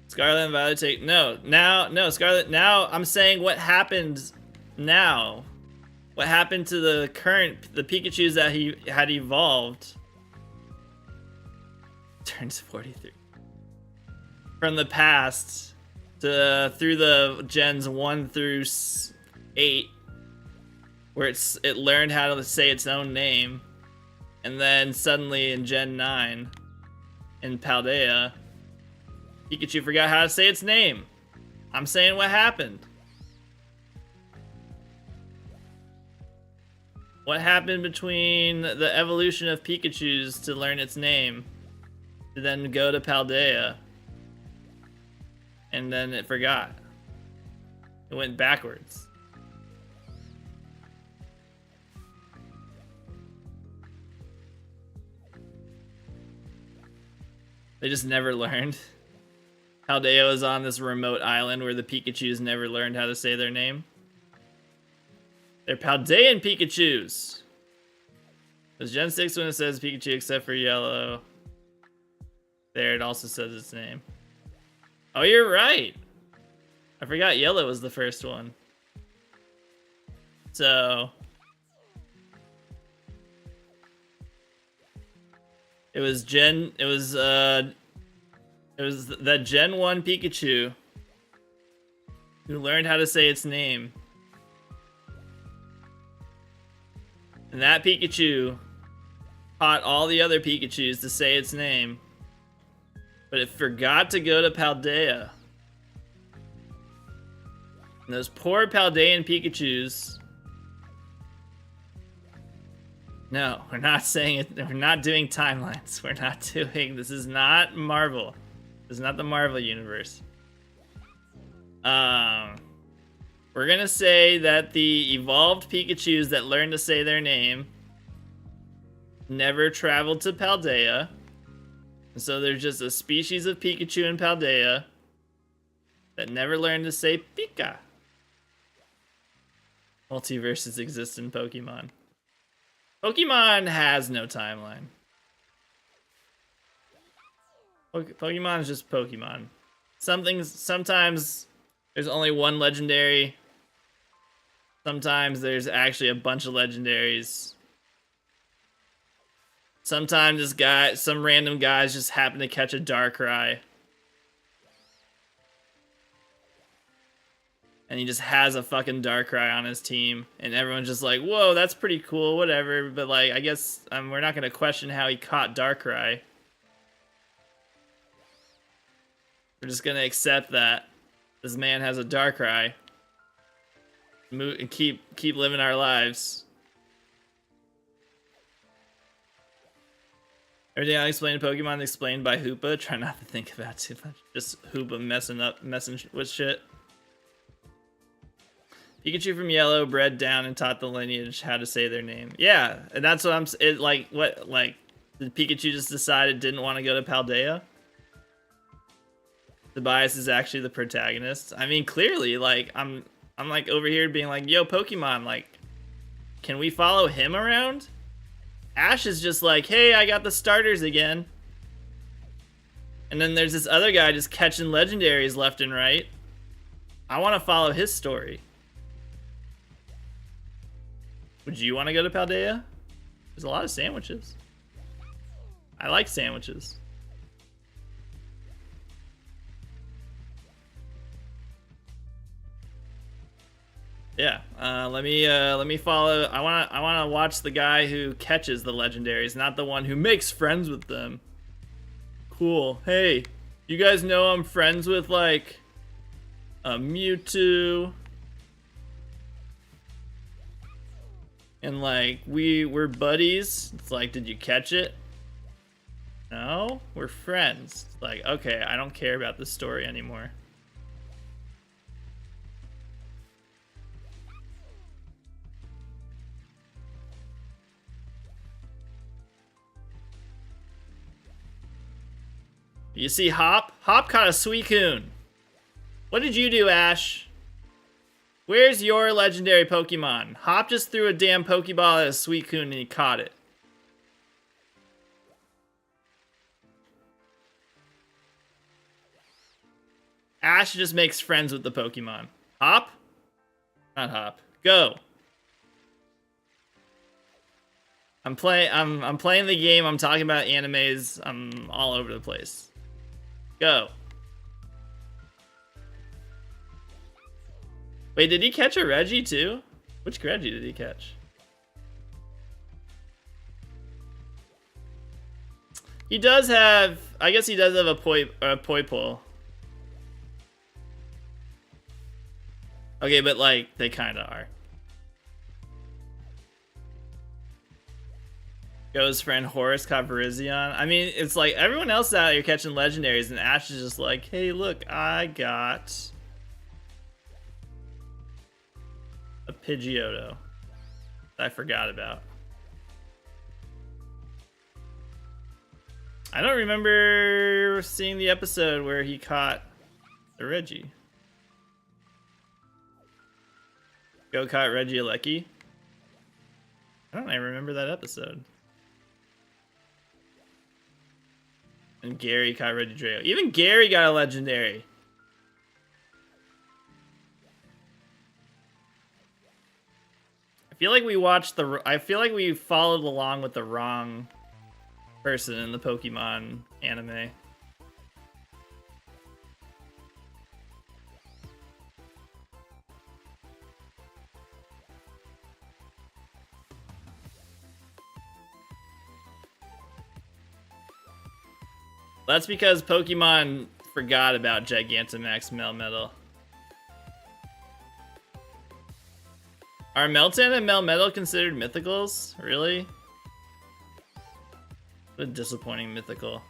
Scarlet and Violet take no Scarlet. Now I'm saying what happened now. What happened to the Pikachus that he had evolved? Turns 43. From the past to through the gens 1 through 8, where it learned how to say its own name, and then suddenly in Gen 9 in Paldea, Pikachu forgot how to say its name. I'm saying what happened. What happened between the evolution of Pikachu's to learn its name, to then go to Paldea, and then it forgot. It went backwards. They just never learned. Paldea was on this remote island where the Pikachus never learned how to say their name. They're Paldean Pikachus. It was Gen 6 when it says Pikachu except for yellow. There, it also says its name. Oh, you're right. I forgot yellow was the first one. So it was the Gen 1 Pikachu who learned how to say its name. And that Pikachu taught all the other Pikachus to say its name. But it forgot to go to Paldea. And those poor Paldean Pikachus. No, we're not saying it. We're not doing timelines. We're not doing. This is not Marvel. This is not the Marvel universe. We're gonna say that the evolved Pikachus that learned to say their name never traveled to Paldea. So there's just a species of Pikachu in Paldea that never learned to say Pika. Multiverses exist in Pokemon. Pokemon has no timeline. Pokemon is just Pokemon. Sometimes there's only one legendary. Sometimes there's actually a bunch of legendaries. Sometimes some random guys just happen to catch a Darkrai. And he just has a fucking Darkrai on his team. And everyone's just like, whoa, that's pretty cool, whatever. But like, I guess we're not going to question how he caught Darkrai. We're just going to accept that this man has a Darkrai. And keep living our lives. Everything I explained in Pokemon is explained by Hoopa. Try not to think about too much. Just Hoopa messing with shit. Pikachu from Yellow bred down and taught the lineage how to say their name. Yeah, and that's what did Pikachu just decide it didn't want to go to Paldea? Tobias is actually the protagonist. I mean, clearly, like, I'm like over here being like, yo, Pokemon, like, can we follow him around? Ash is just like, hey, I got the starters again. And then there's this other guy just catching legendaries left and right. I want to follow his story. Would you want to go to Paldea? There's a lot of sandwiches. I like sandwiches. Yeah, let me follow. I wanna watch the guy who catches the legendaries, not the one who makes friends with them. Cool. Hey, you guys know I'm friends with like a Mewtwo, and like we're buddies. It's like, did you catch it? No, we're friends. It's like, okay, I don't care about this story anymore. You see Hop? Hop caught a Suicune. What did you do, Ash? Where's your legendary Pokemon? Hop just threw a damn Pokeball at a Suicune and he caught it. Ash just makes friends with the Pokemon. Hop? Not Hop. Go. I'm playing the game. I'm talking about animes. I'm all over the place. Go. Wait, did he catch a Reggie too? Which Reggie did he catch? He does have, I guess he does have a Poipole. Okay, but like, they kinda are. Go's friend Horace caught Virizion. I mean, it's like everyone else out here catching legendaries, and Ash is just like, hey, look, I got a Pidgeotto that I forgot about. I don't remember seeing the episode where he caught the Reggie. Go caught Regieleki. I don't even remember that episode. And Gary caught Regidrago. Even Gary got a legendary. I feel like we watched the. I feel like we followed along with the wrong person in the Pokemon anime. That's because Pokemon forgot about Gigantamax Melmetal. Are Meltan and Melmetal considered mythicals? Really? What a disappointing mythical.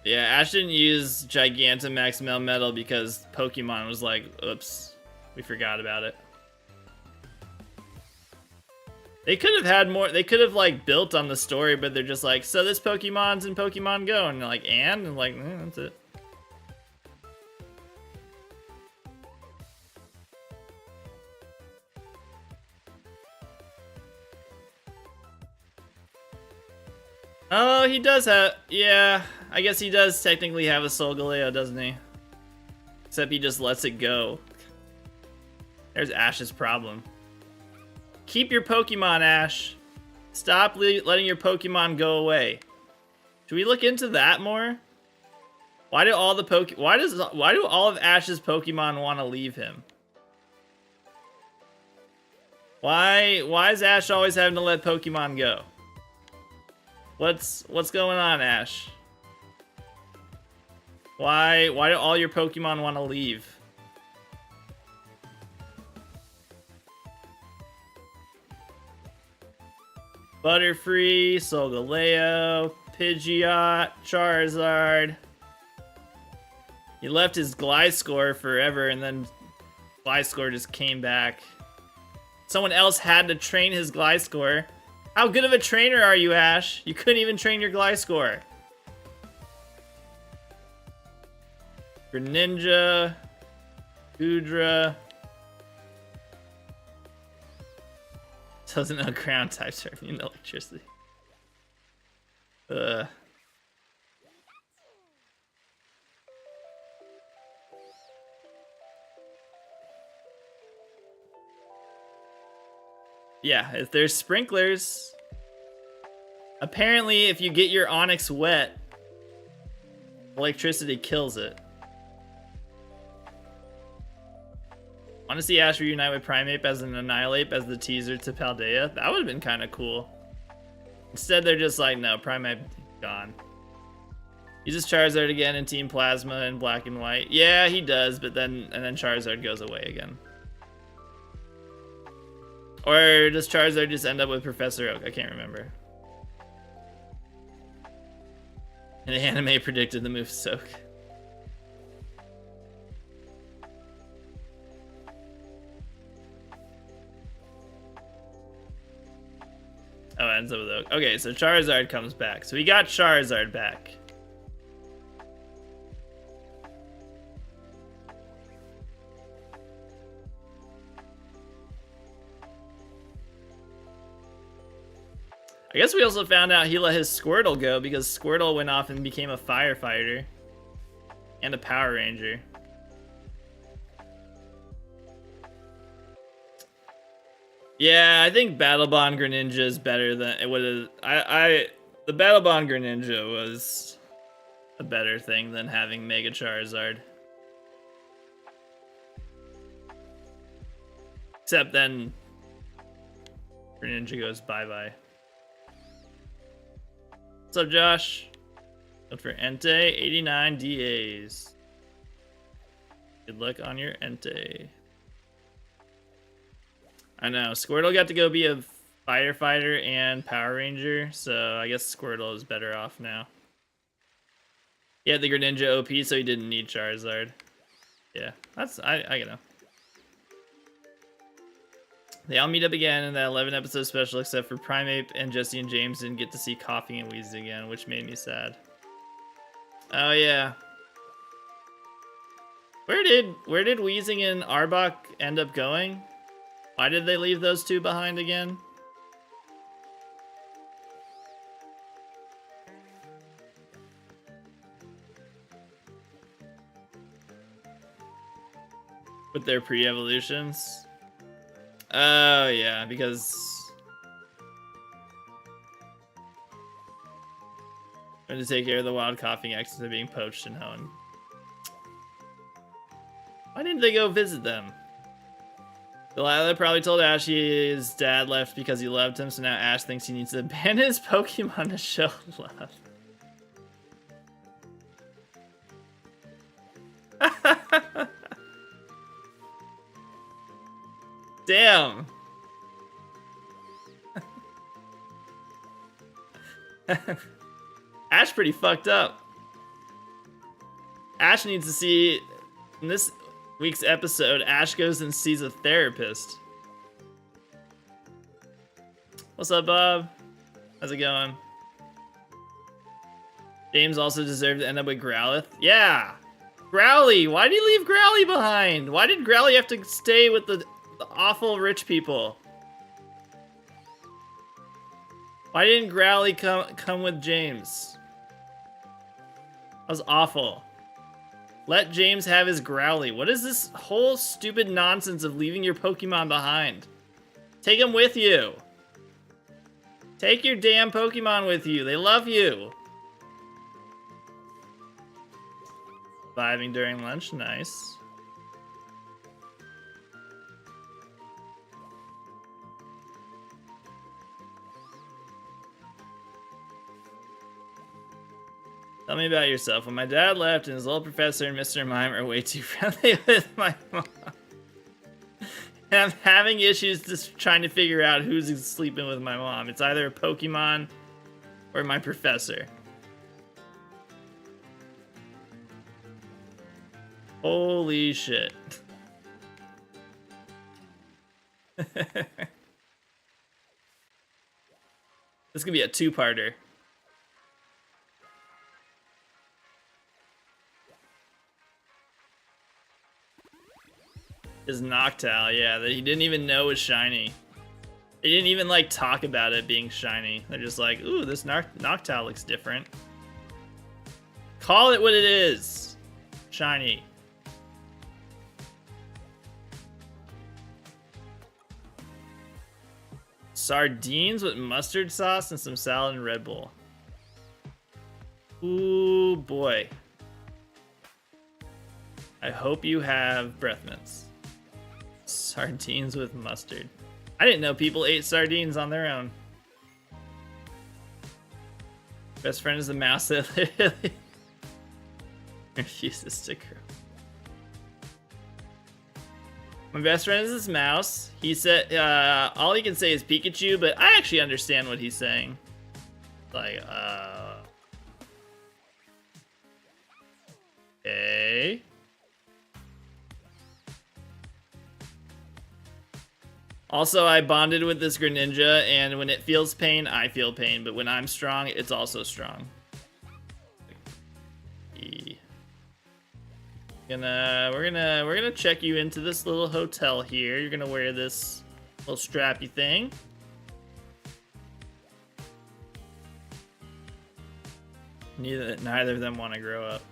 Yeah, Ash didn't use Gigantamax Melmetal because Pokemon was like, oops, we forgot about it. They could have had more, they could have like built on the story, but they're just like, so this Pokemon's in Pokemon Go, and like, and like, that's it. Oh, he does have, yeah, I guess he does technically have a Solgaleo, doesn't he? Except he just lets it go. There's Ash's problem. Keep your Pokemon, Ash. Stop letting your Pokemon go away. Should we look into that more? Why do all the why do all of Ash's Pokemon want to leave him? Why is Ash always having to let Pokemon go? What's going on, Ash? Why do all your Pokemon want to leave? Butterfree, Solgaleo, Pidgeot, Charizard. He left his Gliscor forever, and then Gliscor just came back. Someone else had to train his Gliscor. How good of a trainer are you, Ash? You couldn't even train your Gliscor. Greninja, Goodra. Doesn't know ground types are immune to electricity. Yeah, if there's sprinklers. Apparently, if you get your Onix wet, electricity kills it. Want to see Ash reunite with Primeape as an Annihilate as the teaser to Paldea? That would have been kind of cool. Instead, they're just like, no, Primeape gone. Uses Charizard again in Team Plasma in Black and White. Yeah, he does, but then Charizard goes away again. Or does Charizard just end up with Professor Oak? I can't remember. And the anime predicted the move Soak. Oh, it ends up with Oak. Okay, so Charizard comes back. So we got Charizard back. I guess we also found out he let his Squirtle go because Squirtle went off and became a firefighter. And a Power Ranger. Yeah, I think Battle Bond Greninja is better than it would have. The Battle Bond Greninja was a better thing than having Mega Charizard. Except then Greninja goes bye-bye. What's up, Josh? Look for Entei, 89 DAs. Good luck on your Entei. I know, Squirtle got to go be a firefighter and Power Ranger, so I guess Squirtle is better off now. He had the Greninja OP, so he didn't need Charizard. Yeah, that's, I get know. They all meet up again in that 11 episode special, except for Primeape and Jesse and James didn't get to see Coughing and Wheezing again, which made me sad. Oh yeah. Where did Wheezing and Arbok end up going? Why did they leave those two behind again? With their pre-evolutions? Oh yeah, because I'm going to take care of the wild Coughing X instead of being poached and honed. Why didn't they go visit them? Delilah probably told Ash his dad left because he loved him, so now Ash thinks he needs to abandon his Pokemon to show love. Damn. Ash pretty fucked up. Ash needs to see in this week's episode, Ash goes and sees a therapist. What's up, Bob? How's it going? James also deserved to end up with Growlithe. Yeah! Growly! Why did he leave Growly behind? Why did Growly have to stay with the awful rich people? Why didn't Growly come with James? That was awful. Let James have his Growly. What is this whole stupid nonsense of leaving your Pokemon behind? Take them with you. Take your damn Pokemon with you. They love you. Surviving during lunch. Nice. Tell me about yourself. When my dad left and his little professor and Mr. Mime are way too friendly with my mom. And I'm having issues just trying to figure out who's sleeping with my mom. It's either a Pokemon or my professor. Holy shit. This could be a two-parter. His Noctowl, yeah, that he didn't even know was shiny. They didn't even, like, talk about it being shiny. They're just like, ooh, this Noctowl looks different. Call it what it is. Shiny. Sardines with mustard sauce and some salad and Red Bull. Ooh, boy. I hope you have breath mints. Sardines with mustard. I didn't know people ate sardines on their own. Best friend is the mouse that literally refuses to grow. My best friend is this mouse. He said, all he can say is Pikachu, but I actually understand what he's saying. Like, okay. Also, I bonded with this Greninja, and when it feels pain, I feel pain. But when I'm strong, it's also strong. We're gonna check you into this little hotel here. You're gonna wear this little strappy thing. Neither of them want to grow up.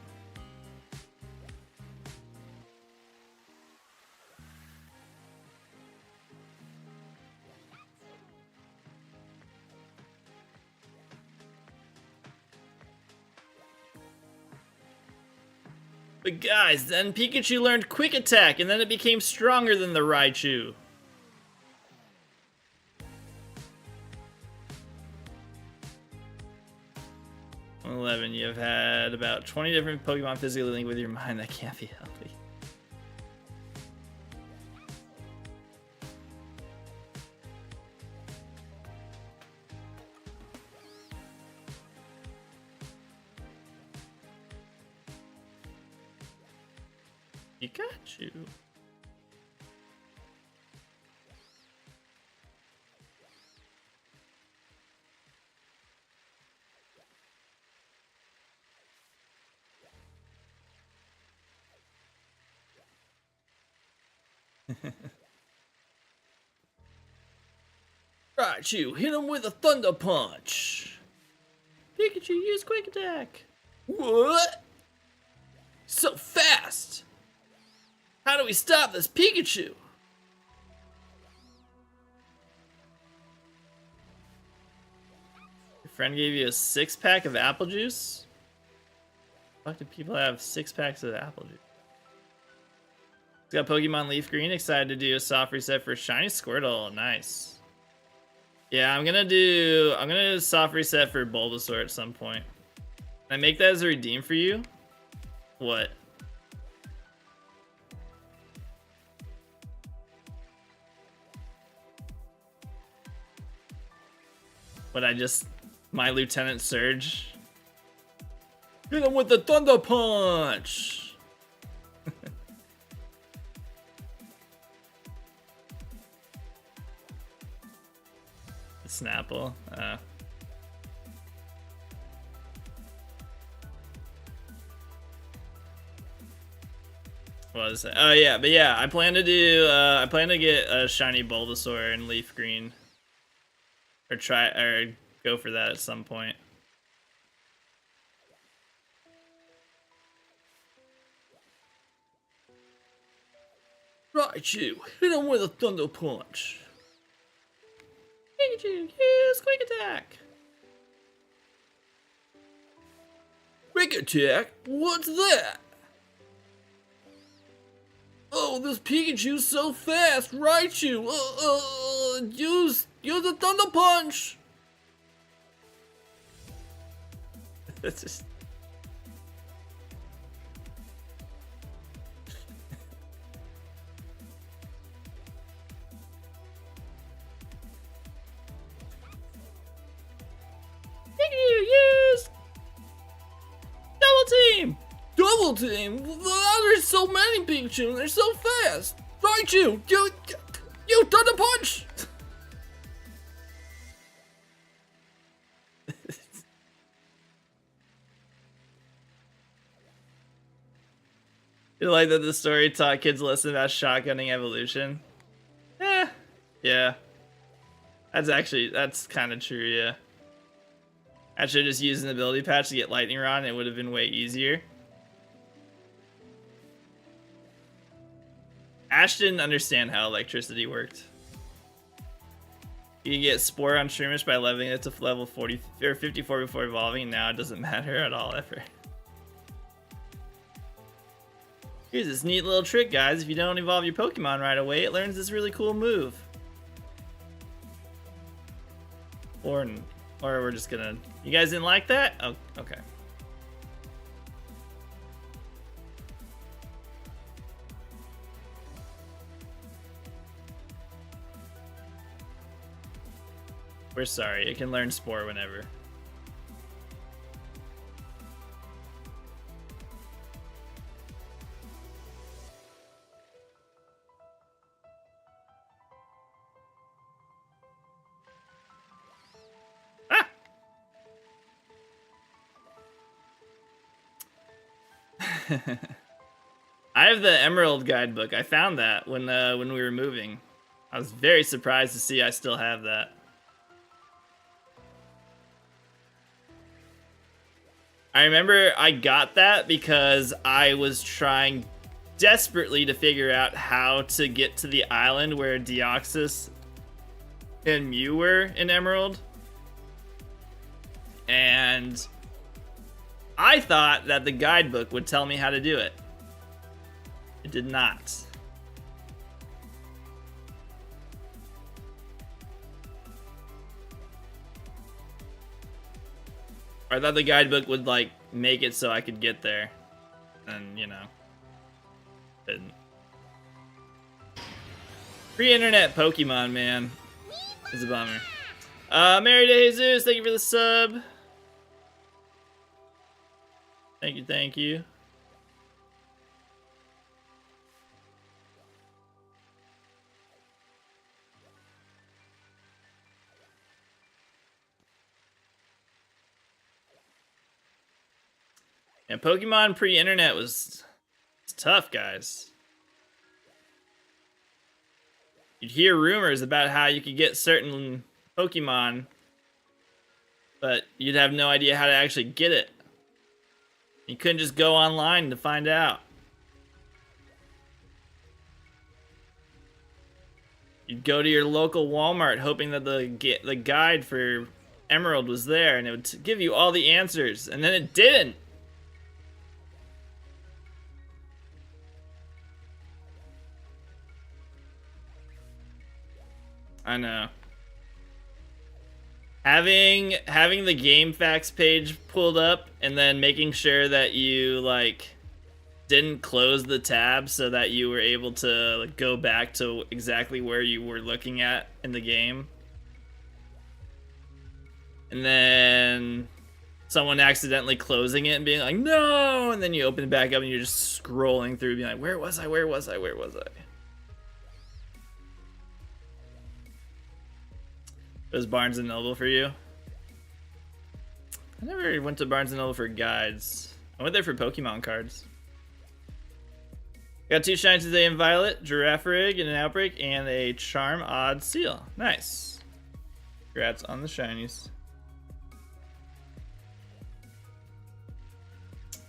But guys, then Pikachu learned Quick Attack, and then it became stronger than the Raichu. "11. You've had about 20 different Pokemon physically link with your mind. That can't be healthy." Pikachu. Raichu, hit him with a Thunder Punch. Pikachu, use Quick Attack. What? So fast. How do we stop this Pikachu? Your friend gave you a 6-pack of apple juice? Why do people have 6 packs of apple juice? It's got Pokemon Leaf Green. Excited to do a soft reset for Shiny Squirtle. Nice. Yeah, I'm gonna do a soft reset for Bulbasaur at some point. Can I make that as a redeem for you? What? What, my Lieutenant Surge? Hit him with the Thunder Punch! Snapple. What was that? Oh yeah, but yeah, I plan to get a shiny Bulbasaur in Leaf Green. Or go for that at some point. Raichu, hit him with a Thunder Punch. Pikachu, use Quick Attack. Quick Attack? What's that? Oh, this Pikachu's so fast. Raichu, use a Thunder Punch. That's just. Use Double Team! Double Team? There's so many Pikachu, they're so fast! Raichu, you Thunder Punch! You like that the story taught kids a lesson about shotgunning evolution? Yeah. That's kind of true, yeah. I should have just used an ability patch to get Lightning Rod and it would have been way easier. Ash didn't understand how electricity worked. You can get Spore on Shroomish by leveling it to level 40 or 54 before evolving, and now it doesn't matter at all ever. Here's this neat little trick, guys. If you don't evolve your Pokemon right away, it learns this really cool move. Or we're just gonna... You guys didn't like that? Oh, okay. We're sorry. It can learn Spore whenever. I have the Emerald guidebook. I found that when we were moving. I was very surprised to see I still have that. I remember I got that because I was trying desperately to figure out how to get to the island where Deoxys and Mew were in Emerald. And I thought that the guidebook would tell me how to do it. It did not. I thought the guidebook would, like, make it so I could get there. And, you know, didn't. Pre-internet Pokemon, man. It's a bummer. Mary De Jesus, thank you for the sub. Thank you, thank you. And Pokemon pre-internet was tough, guys. You'd hear rumors about how you could get certain Pokemon, but you'd have no idea how to actually get it. You couldn't just go online to find out. You'd go to your local Walmart hoping that the guide for Emerald was there and it would give you all the answers, and then it didn't. I know. Having the game facts page pulled up and then making sure that you like didn't close the tab so that you were able to like, go back to exactly where you were looking at in the game. And then someone accidentally closing it and being like, no, and then you open it back up and you're just scrolling through being like, where was I? Where was I? Where was I? It was Barnes & Noble for you? I never went to Barnes & Noble for guides. I went there for Pokemon cards. Got 2 shinies today in Violet, Giraffe Rig in an Outbreak, and a Charm Odd Seal. Nice. Congrats on the shinies.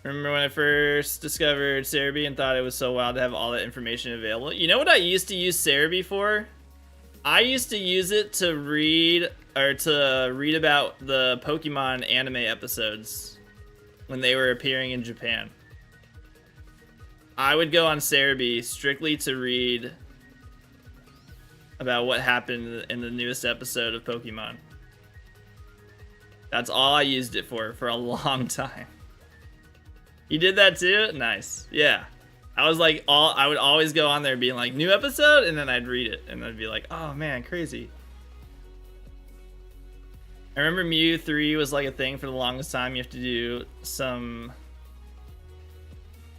Remember when I first discovered Cerebi and thought it was so wild to have all that information available? You know what I used to use Cerebi for? I used to use it to read about the Pokemon anime episodes when they were appearing in Japan. I would go on Cerebi strictly to read about what happened in the newest episode of Pokemon. That's all I used it for a long time. You did that too? Nice. Yeah. I was like, I would always go on there being like, new episode, and then I'd read it, and I'd be like, oh man, crazy. I remember Mew 3 was like a thing for the longest time. You have to do some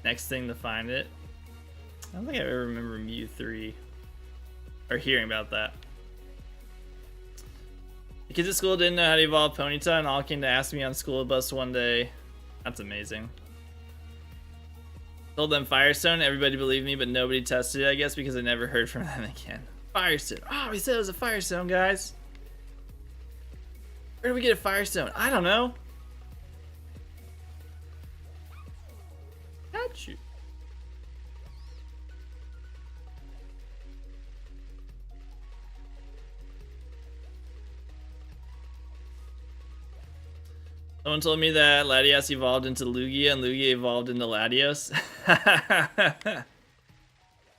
next thing to find it. I don't think I ever remember Mew 3 or hearing about that. The kids at school didn't know how to evolve Ponyta and all came to ask me on school bus one day. That's amazing. Told them Firestone, everybody believed me, but nobody tested it, I guess, because I never heard from them again. Firestone. Oh, we said it was a Firestone, guys. Where did we get a Firestone? I don't know. Got you. Someone told me that Latios evolved into Lugia and Lugia evolved into Latios.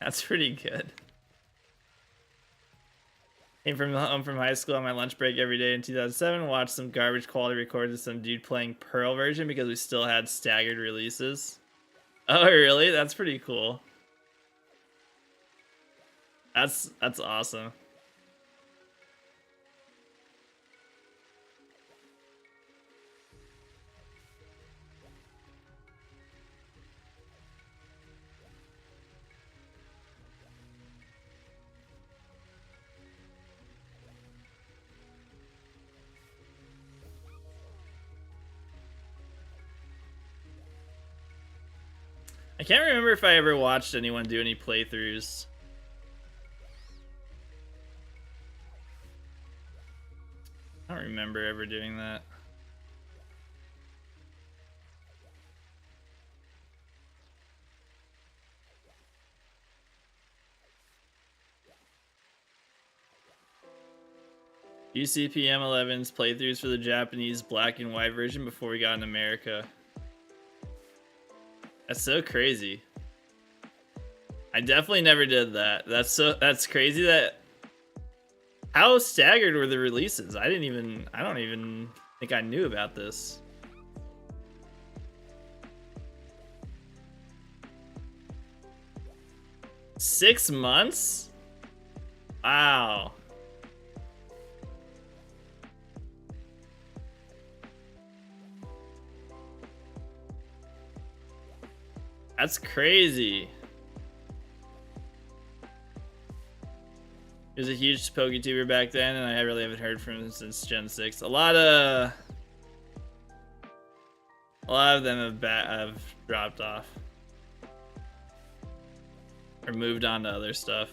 That's pretty good. Came from home from high school on my lunch break every day in 2007. Watched some garbage quality recordings of some dude playing Pearl version because we still had staggered releases. Oh, really? That's pretty cool. That's awesome. I can't remember if I ever watched anyone do any playthroughs. I don't remember ever doing that. UCPM 11's playthroughs for the Japanese black and white version before we got in America. That's so crazy. I definitely never did that. That's crazy. That how staggered were the releases? I don't even think I knew about this. Six months? Wow. That's crazy. He was a huge PokeTuber back then, and I really haven't heard from him since Gen 6. A lot of them have dropped off. Or moved on to other stuff.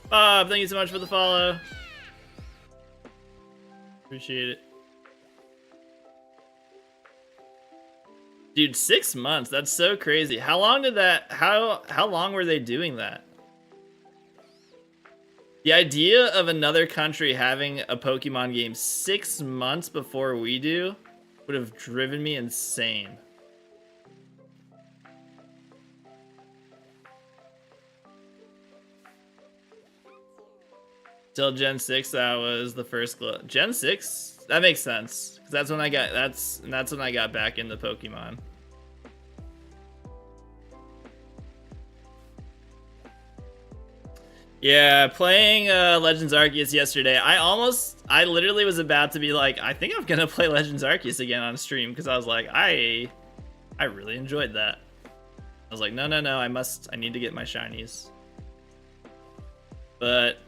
Bob, thank you so much for the follow. Appreciate it. Dude, 6 months. That's so crazy. How long did that... How long were they doing that? The idea of another country having a Pokemon game 6 months before we do would have driven me insane. Till Gen 6, that was the first Gen 6? That makes sense. Cause that's when I got that's when I got back into Pokemon. Yeah, playing Legends Arceus yesterday, I literally was about to be like, I think I'm gonna play Legends Arceus again on stream, because I was like, I really enjoyed that. I was like, no, I need to get my shinies. But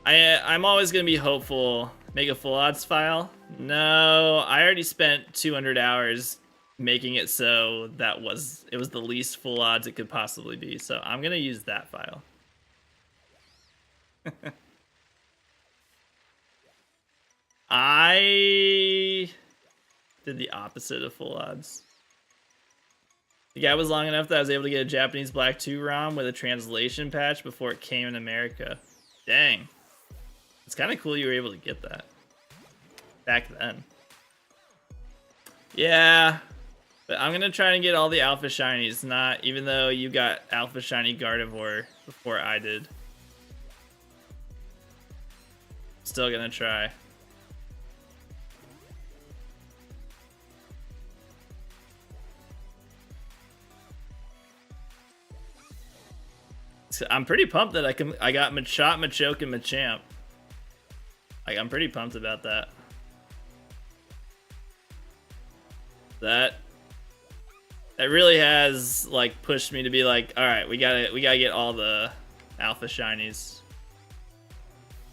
I'm always gonna be hopeful. Make a full odds file? No, I already spent 200 hours making it so it was the least full odds it could possibly be. So I'm gonna use that file. I did the opposite of full odds. The gap was long enough that I was able to get a Japanese Black 2 ROM with a translation patch before it came in America. Dang. It's kind of cool you were able to get that back then. Yeah, but I'm gonna try and get all the Alpha Shinies. Even though you got Alpha Shiny Gardevoir before I did. Still gonna try. I'm pretty pumped that I got Machop, Machoke, and Machamp. Like, I'm pretty pumped about that. That really has like pushed me to be like, all right, we gotta get all the Alpha Shinies.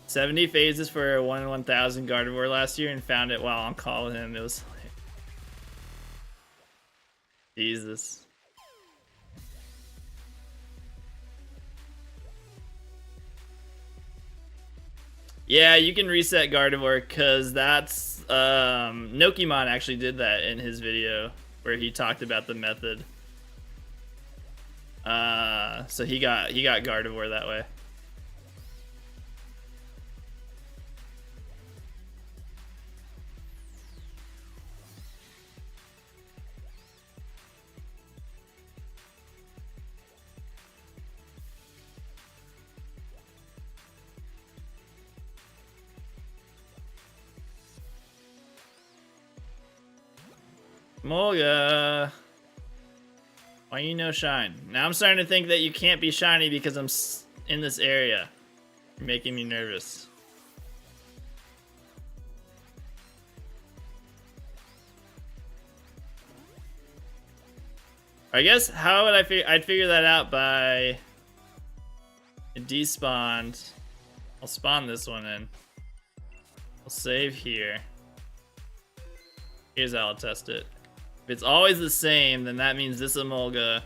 70 phases for a 1 in 1,000 Gardevoir last year, and found it while on call with him. It was like, Jesus. Yeah, you can reset Gardevoir, because that's Nokimon actually did that in his video where he talked about the method. So he got Gardevoir that way. Molga, why you no shine? Now I'm starting to think that you can't be shiny because I'm in this area. You're making me nervous. I guess how would I'd figure that out by it despawned. I'll spawn this one in. save here. Here's how I'll test it. If it's always the same, then that means this Emolga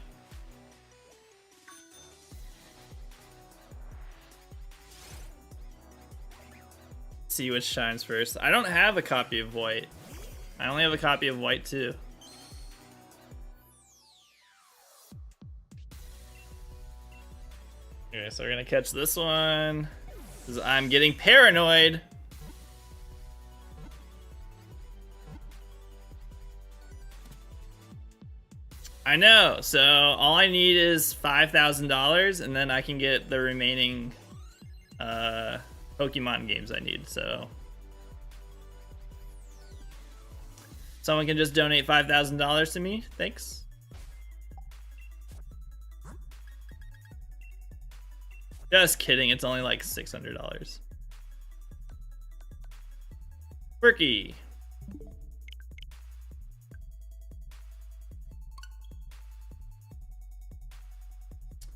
see which shines first. I don't have a copy of white. I only have a copy of white too. Okay, so we're gonna catch this one. Because I'm getting paranoid. I know, so all I need is $5,000 and then I can get the remaining Pokemon games I need, so. Someone can just donate $5,000 to me, thanks. Just kidding, it's only like $600. Quirky.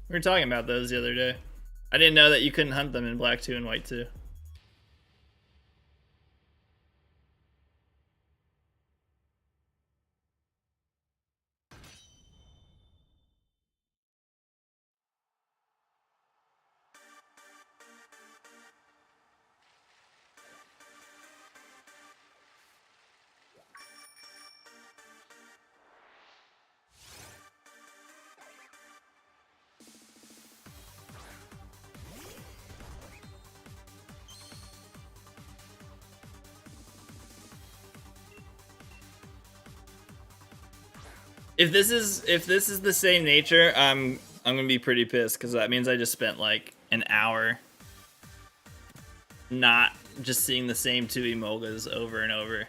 We were talking about those the other day. I didn't know that you couldn't hunt them in black 2 and white 2. If this is the same nature, I'm gonna be pretty pissed because that means I just spent like an hour not just seeing the same 2 Emolgas over and over.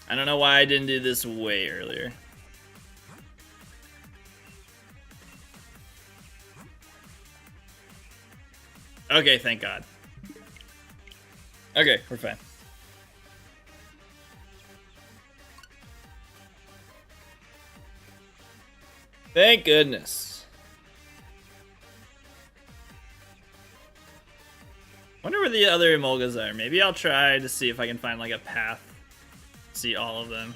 I don't know why I didn't do this way earlier. Okay, thank God. Okay, we're fine. Thank goodness. Wonder where the other Emolgas are. Maybe I'll try to see if I can find like a path to see all of them.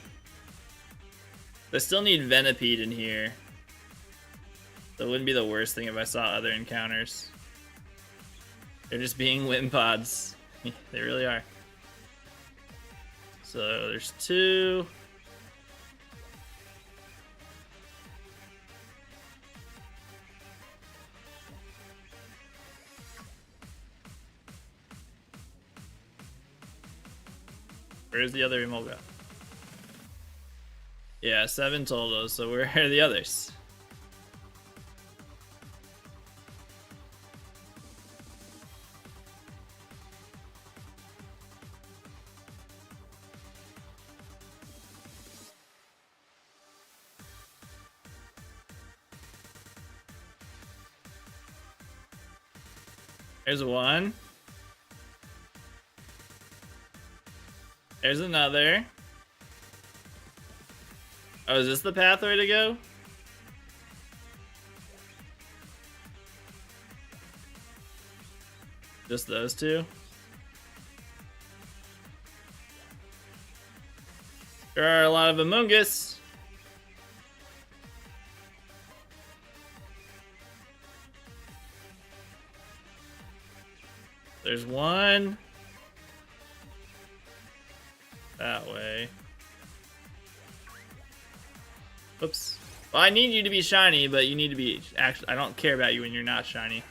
I still need Venipede in here. So it wouldn't be the worst thing if I saw other encounters. They're just being Wimpods. They really are. So there's 2. Where's the other Emolga? Yeah, 7 told us, so where are the others? There's one. There's another. Oh, is this the pathway to go? Just those 2? There are a lot of Amoonguss. There's one. That way. Oops. Well, I need you to be shiny, but you need to be... Actually, I don't care about you when you're not shiny.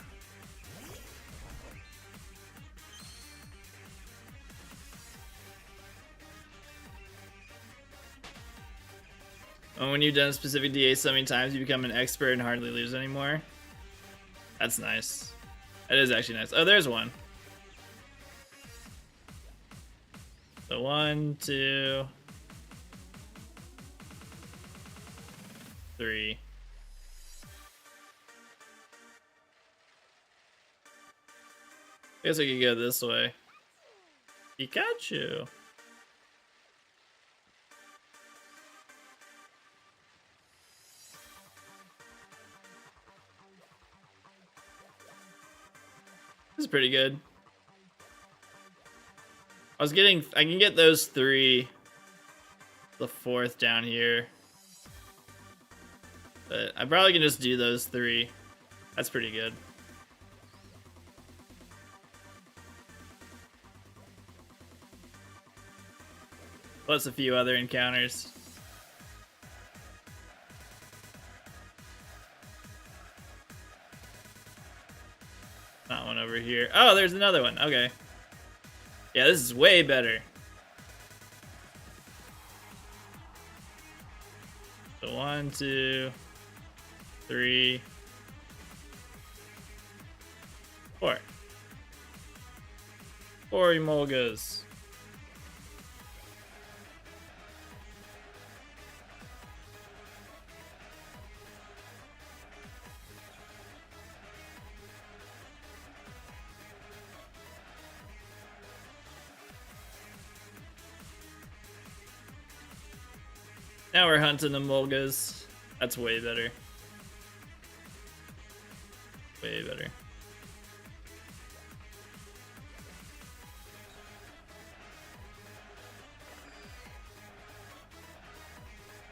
And when you've done a specific DA so many times, you become an expert and hardly lose anymore. That's nice. That is actually nice. Oh, there's one. So 1, 2, 3. I guess we could go this way. Pikachu. This is pretty good. I can get those 3. The 4th down here. But I probably can just do those 3. That's pretty good. Plus a few other encounters. Not one over here. Oh, there's another one. Okay. Yeah, this is way better. So 1, 2, 3, 4. 4 Emolgas. Now we're hunting the Mulgas. That's way better. Way better.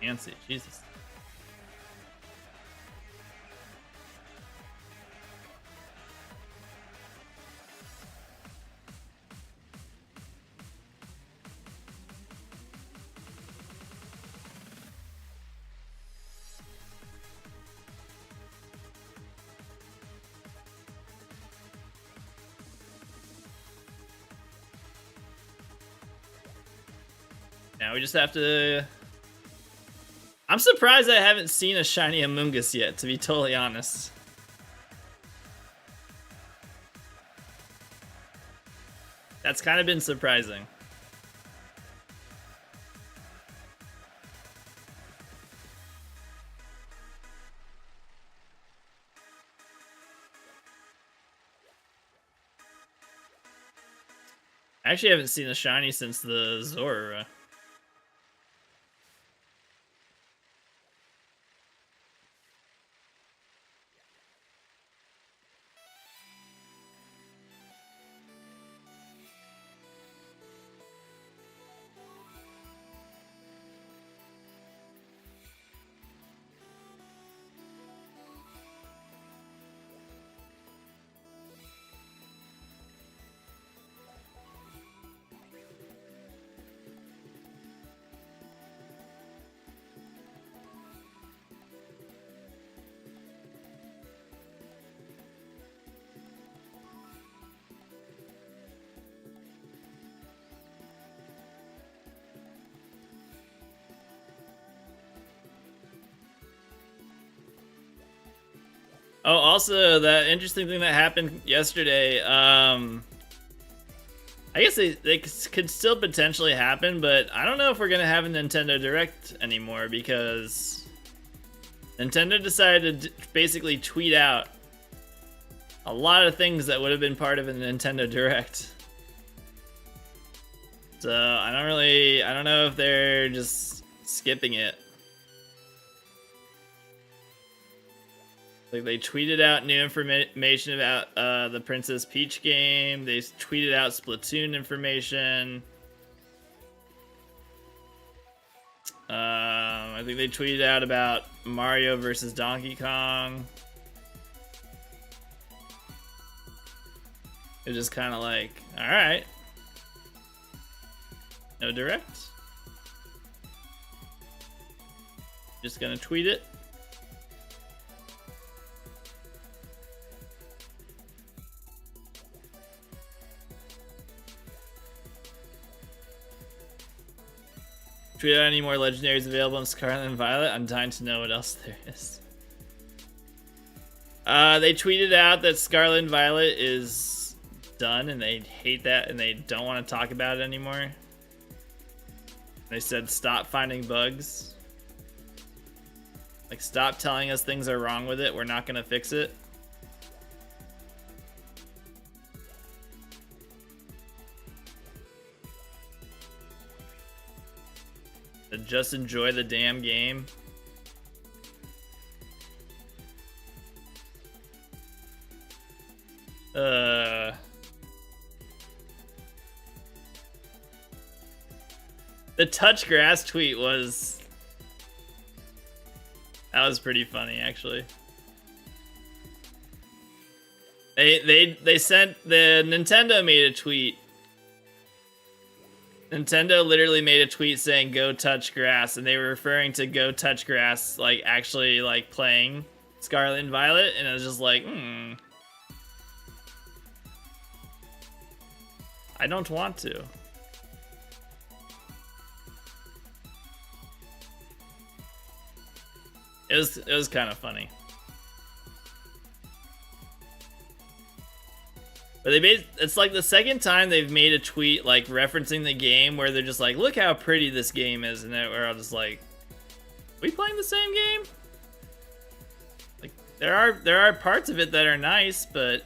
Fancy, Jesus. Now we just have to... I'm surprised I haven't seen a shiny Amoonguss yet, to be totally honest. That's kind of been surprising. I actually haven't seen a shiny since the Zorora. Oh, also, that interesting thing that happened yesterday, I guess they could still potentially happen, but I don't know if we're going to have a Nintendo Direct anymore, because Nintendo decided to basically tweet out a lot of things that would have been part of a Nintendo Direct. So, I don't know if they're just skipping it. Like, they tweeted out new information about the Princess Peach game. They tweeted out Splatoon information. I think they tweeted out about Mario versus Donkey Kong. It's just kind of like, alright. No Direct. Just gonna tweet it. Tweet out any more legendaries available in Scarlet and Violet. I'm dying to know what else there is. They tweeted out that Scarlet and Violet is done and they hate that and they don't want to talk about it anymore. They said stop finding bugs. Like, stop telling us things are wrong with it. We're not gonna fix it. Just enjoy the damn game. The touch grass tweet was... That was pretty funny, actually. They sent... The Nintendo made a tweet. Nintendo literally made a tweet saying, go touch grass, and they were referring to go touch grass, like, actually, like, playing Scarlet and Violet, and I was just like, I don't want to. It was kind of funny. But it's like the second time they've made a tweet like referencing the game where they're just like, look how pretty this game is, and we're all just like, we playing the same game? Like there are parts of it that are nice, but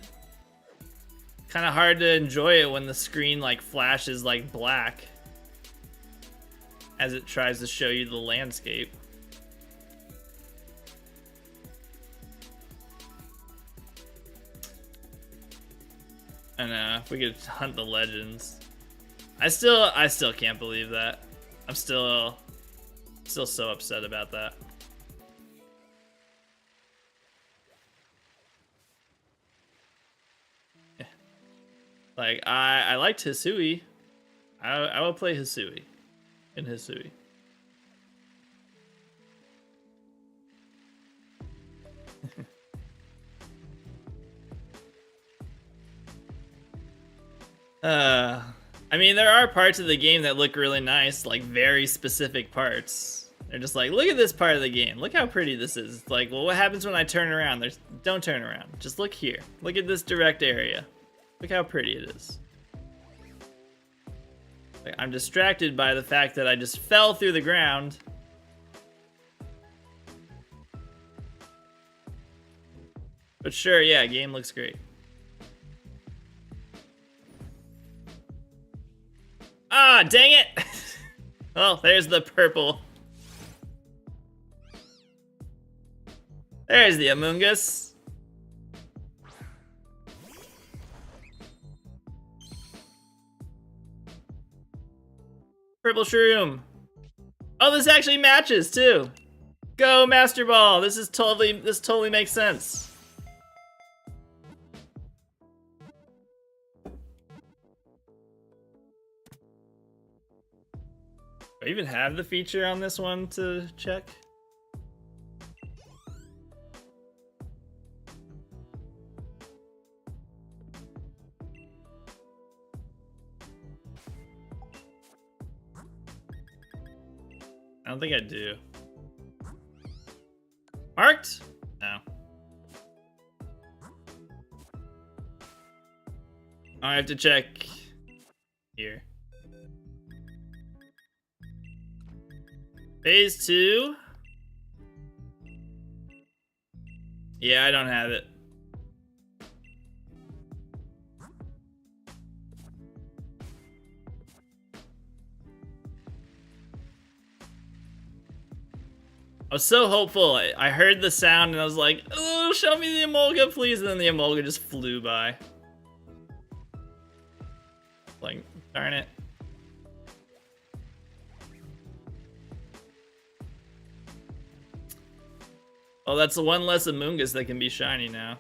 kind of hard to enjoy it when the screen like flashes like black as it tries to show you the landscape. I know, if we could hunt the legends. I still can't believe that. I'm still so upset about that. Like, I liked Hisui. I will play Hisui in Hisui. I mean, there are parts of the game that look really nice, like very specific parts. They're just like, look at this part of the game. Look how pretty this is. It's like, well, what happens when I turn around? Don't turn around. Just look here. Look at this direct area. Look how pretty it is. Like, I'm distracted by the fact that I just fell through the ground. But sure, yeah, game looks great. Ah, dang it! Well, there's the purple. There's the Among Us. Purple shroom. Oh, this actually matches too. Go Master Ball. This totally makes sense. Do I even have the feature on this one to check? I don't think I do. Marked? No. I have to check here. Phase 2? Yeah, I don't have it. I was so hopeful. I heard the sound and I was like, oh, show me the Emolga, please. And then the Emolga just flew by. Like, darn it. Oh, that's the one less Among Us that can be shiny now.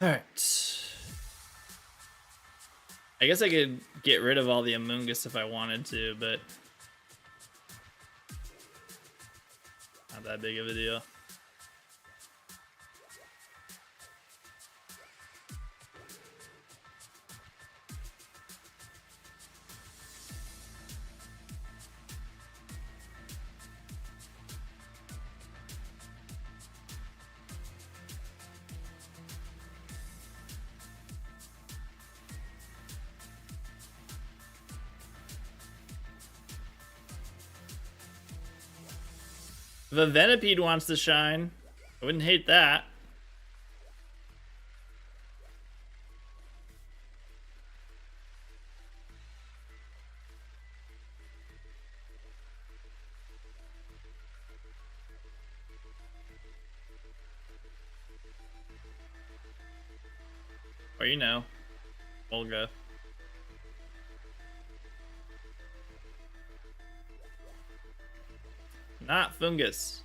Alright. I guess I could get rid of all the Among Us if I wanted to, but not that big of a deal. If a Venipede wants to shine, I wouldn't hate that. Or you know, Olga. Not Fungus.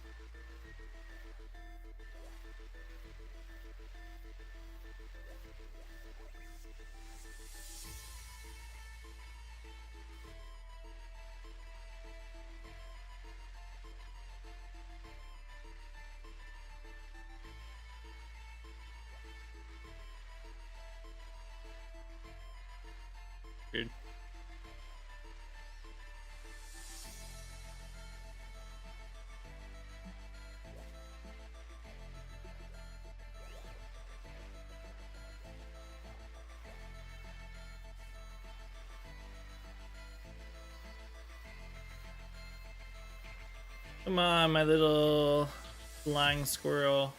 Weird. Come on, my little flying squirrel.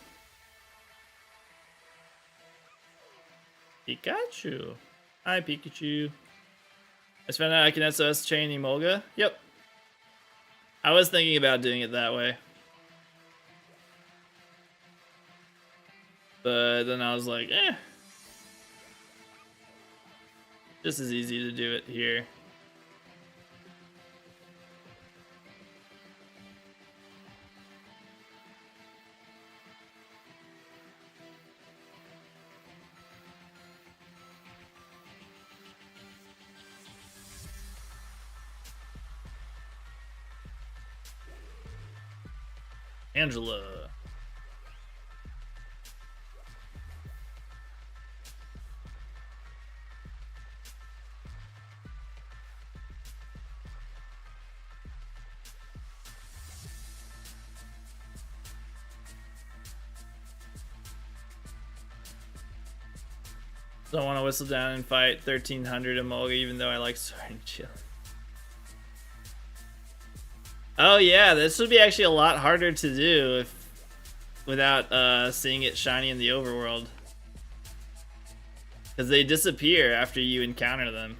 Pikachu. Hi, Pikachu. I just found out I can SOS chain Emolga. Yep. I was thinking about doing it that way. But then I was like, eh. Just as easy to do it here. Angela. Don't want to whistle down and fight 1300 Emolga, even though I like Sword and Shield. Oh yeah, this would be actually a lot harder to do if without seeing it shiny in the overworld. Because they disappear after you encounter them.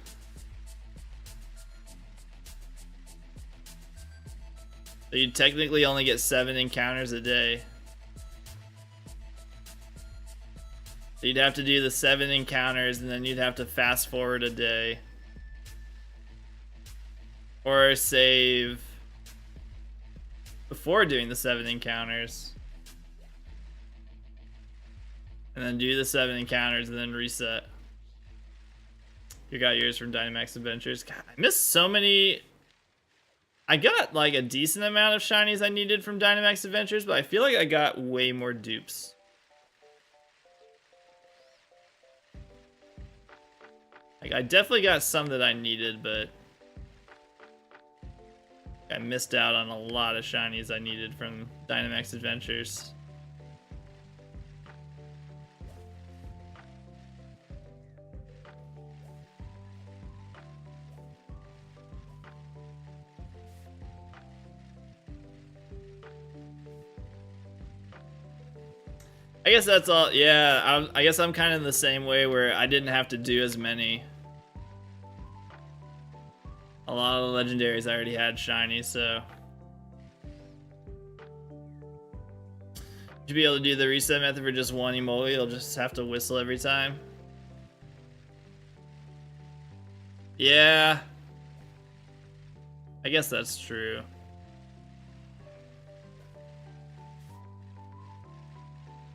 So you technically only get 7 encounters a day. So you'd have to do the 7 encounters and then you'd have to fast forward a day. Or save before doing the 7 encounters. And then do the 7 encounters and then reset. You got yours from Dynamax Adventures. God, I missed so many. I got like a decent amount of shinies I needed from Dynamax Adventures, but I feel like I got way more dupes. Like, I definitely got some that I needed, but I missed out on a lot of shinies I needed from Dynamax Adventures. I guess that's all. Yeah, I guess I'm kind of the same way where I didn't have to do as many. A lot of the legendaries I already had shiny, so. To be able to do the reset method for just one Emolga, you'll just have to whistle every time. Yeah. I guess that's true.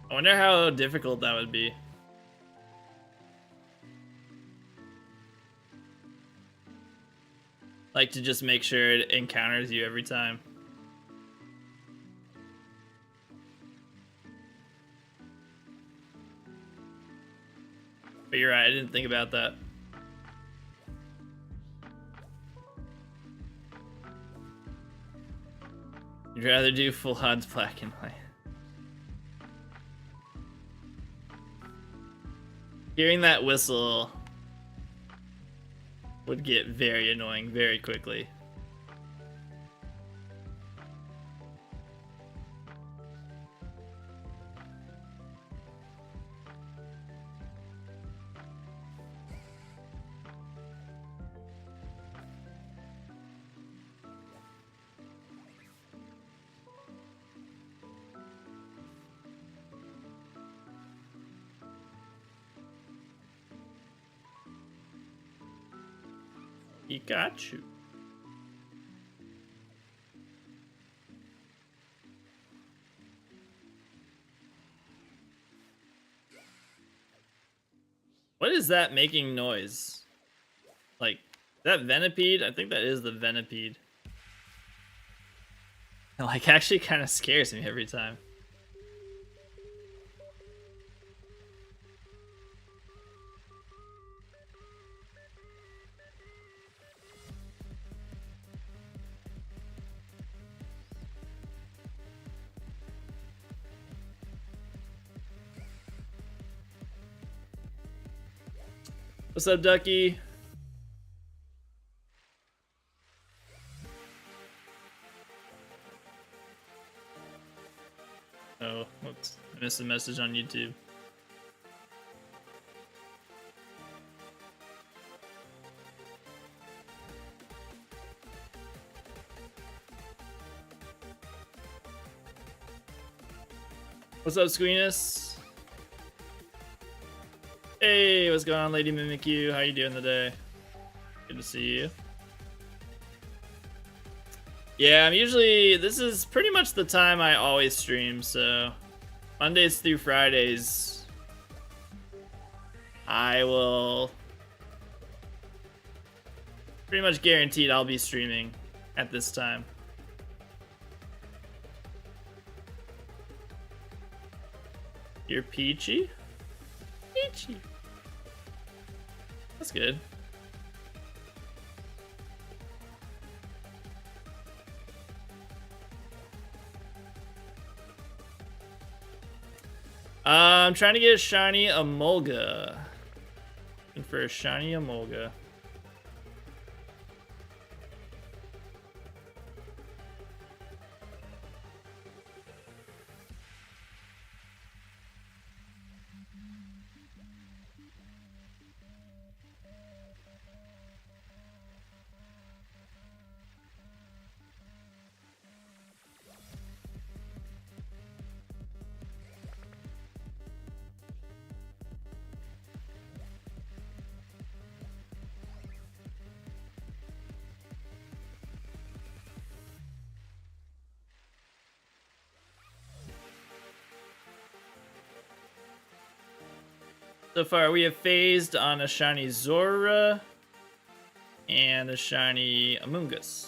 I wonder how difficult that would be. Like, to just make sure it encounters you every time. But you're right, I didn't think about that. You'd rather do full odds black and white. Hearing that whistle would get very annoying very quickly. Pikachu. What is that making noise? Like, is that Venipede? I think that is the Venipede. It, like, actually kind of scares me every time. What's up, Ducky? Oh, whoops. I missed a message on YouTube. What's up, Squeenus? Hey, what's going on, Lady Mimikyu? How you doing today? Good to see you. Yeah, this is pretty much the time I always stream, so Mondays through Fridays, I will pretty much guaranteed I'll be streaming at this time. You're Peachy? Peachy. That's good. I'm trying to get a shiny Emolga. Looking for a shiny Emolga. So far, we have phased on a shiny Zora and a shiny Amoonguss.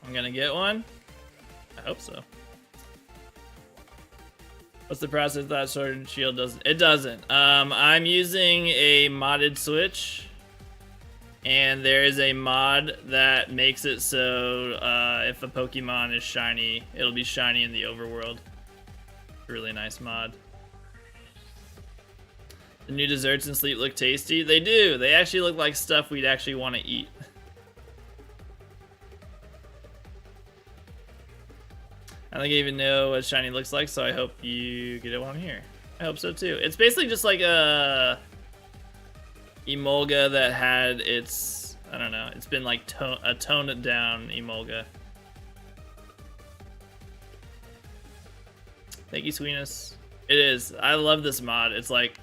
I'm gonna get one. I hope so. What's the process that Sword and Shield doesn't? It doesn't. I'm using a modded Switch. And there is a mod that makes it so if a Pokemon is shiny, it'll be shiny in the overworld. Really nice mod. The new desserts in Sleep look tasty. They do. They actually look like stuff we'd actually want to eat. I don't think I even know what shiny looks like, so I hope you get it while I'm here. I hope so too. It's basically just like a Emolga that had its, I don't know, it's been like a toned down Emolga. Thank you, Sweetness. It is. I love this mod. It's like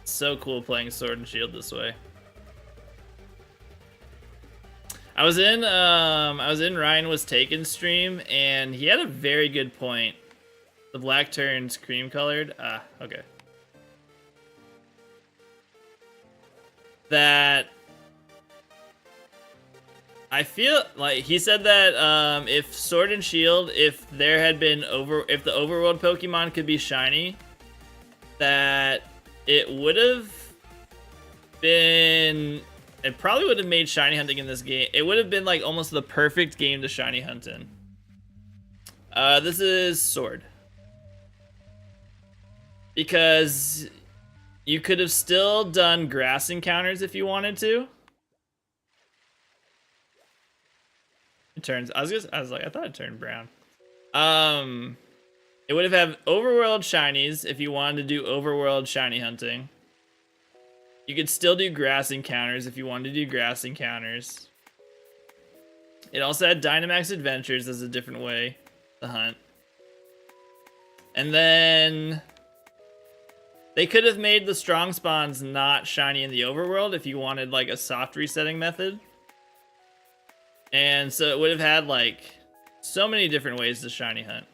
so cool playing Sword and Shield this way. I was in Ryan Was Taken stream, and he had a very good point. The black turns cream colored. Ah, okay. That I feel like he said that if Sword and Shield, if there had been if the overworld Pokemon could be shiny, that it would have been, it probably would have made shiny hunting in this game. It would have been like almost the perfect game to shiny hunt in. This is Sword. Because you could have still done grass encounters if you wanted to. It turns, I thought it turned brown. It would have had overworld shinies if you wanted to do overworld shiny hunting. You could still do grass encounters if you wanted to do grass encounters. It also had Dynamax Adventures as a different way to hunt. And then they could have made the strong spawns not shiny in the overworld if you wanted like a soft resetting method. And so it would have had like so many different ways to shiny hunt.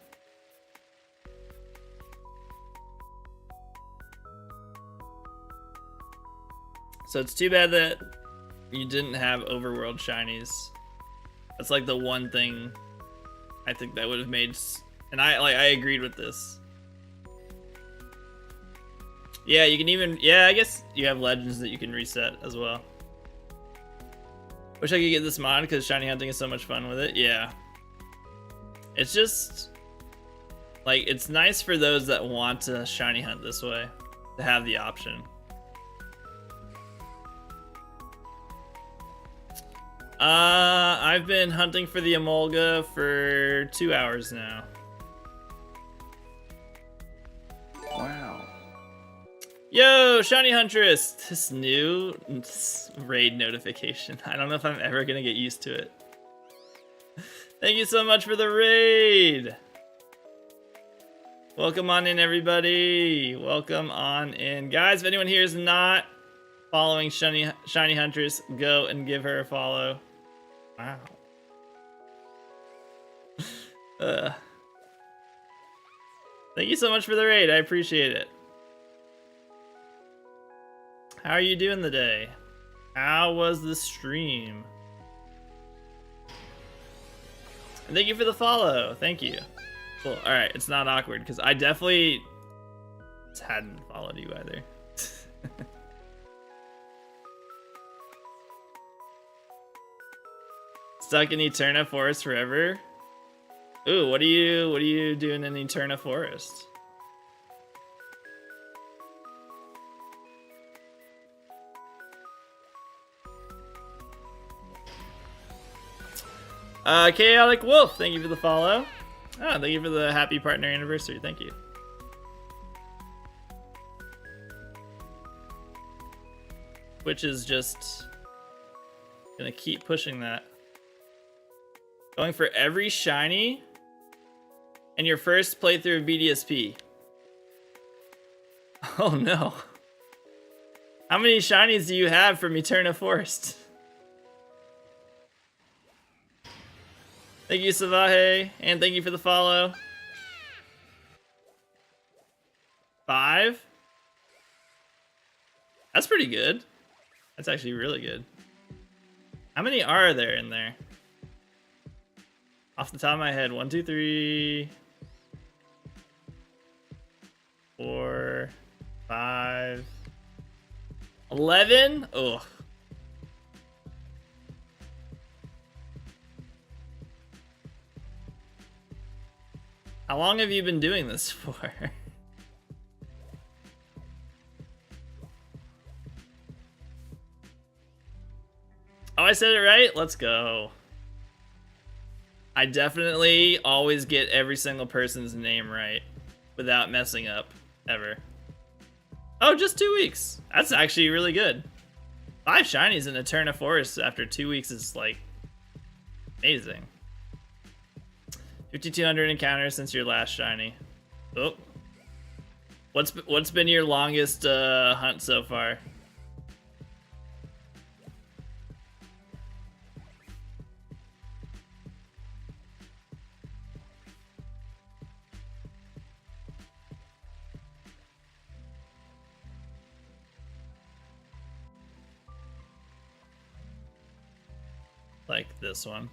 So it's too bad that you didn't have overworld shinies. That's like the one thing I think that would have made, and I agreed with this. Yeah, you can even, yeah, I guess you have legends that you can reset as well. Wish I could get this mod because shiny hunting is so much fun with it. Yeah. It's just, like, it's nice for those that want to shiny hunt this way to have the option. I've been hunting for the Emolga for 2 hours now. Wow. Yo, Shiny Huntress! This new raid notification. I don't know if I'm ever gonna get used to it. Thank you so much for the raid! Welcome on in, everybody. Welcome on in. Guys, if anyone here is not following Shiny Huntress, go and give her a follow. Wow. Thank you so much for the raid. I appreciate it. How are you doing today? How was the stream? And thank you for the follow. Thank you. Cool. All right, it's not awkward because I definitely hadn't followed you either. Stuck in Eterna Forest forever? Ooh, what are you doing in Eterna Forest? Chaotic Wolf, thank you for the follow. Oh, thank you for the happy partner anniversary. Thank you. Which is just gonna keep pushing that. Going for every shiny and your first playthrough of BDSP. Oh no. How many shinies do you have from Eterna Forest? Thank you, Savahe, and thank you for the follow. 5? That's pretty good. That's actually really good. How many are there in there? Off the top of my head, 1, 2, 3, 4, 5, 11? Ugh. How long have you been doing this for? Oh, I said it right? Let's go. I definitely always get every single person's name right without messing up, ever. Oh, just 2 weeks. That's actually really good. 5 shinies in Eterna Forest after 2 weeks is, like, amazing. 5,200 encounters since your last shiny. Oh. What's been your longest hunt so far? Like this one.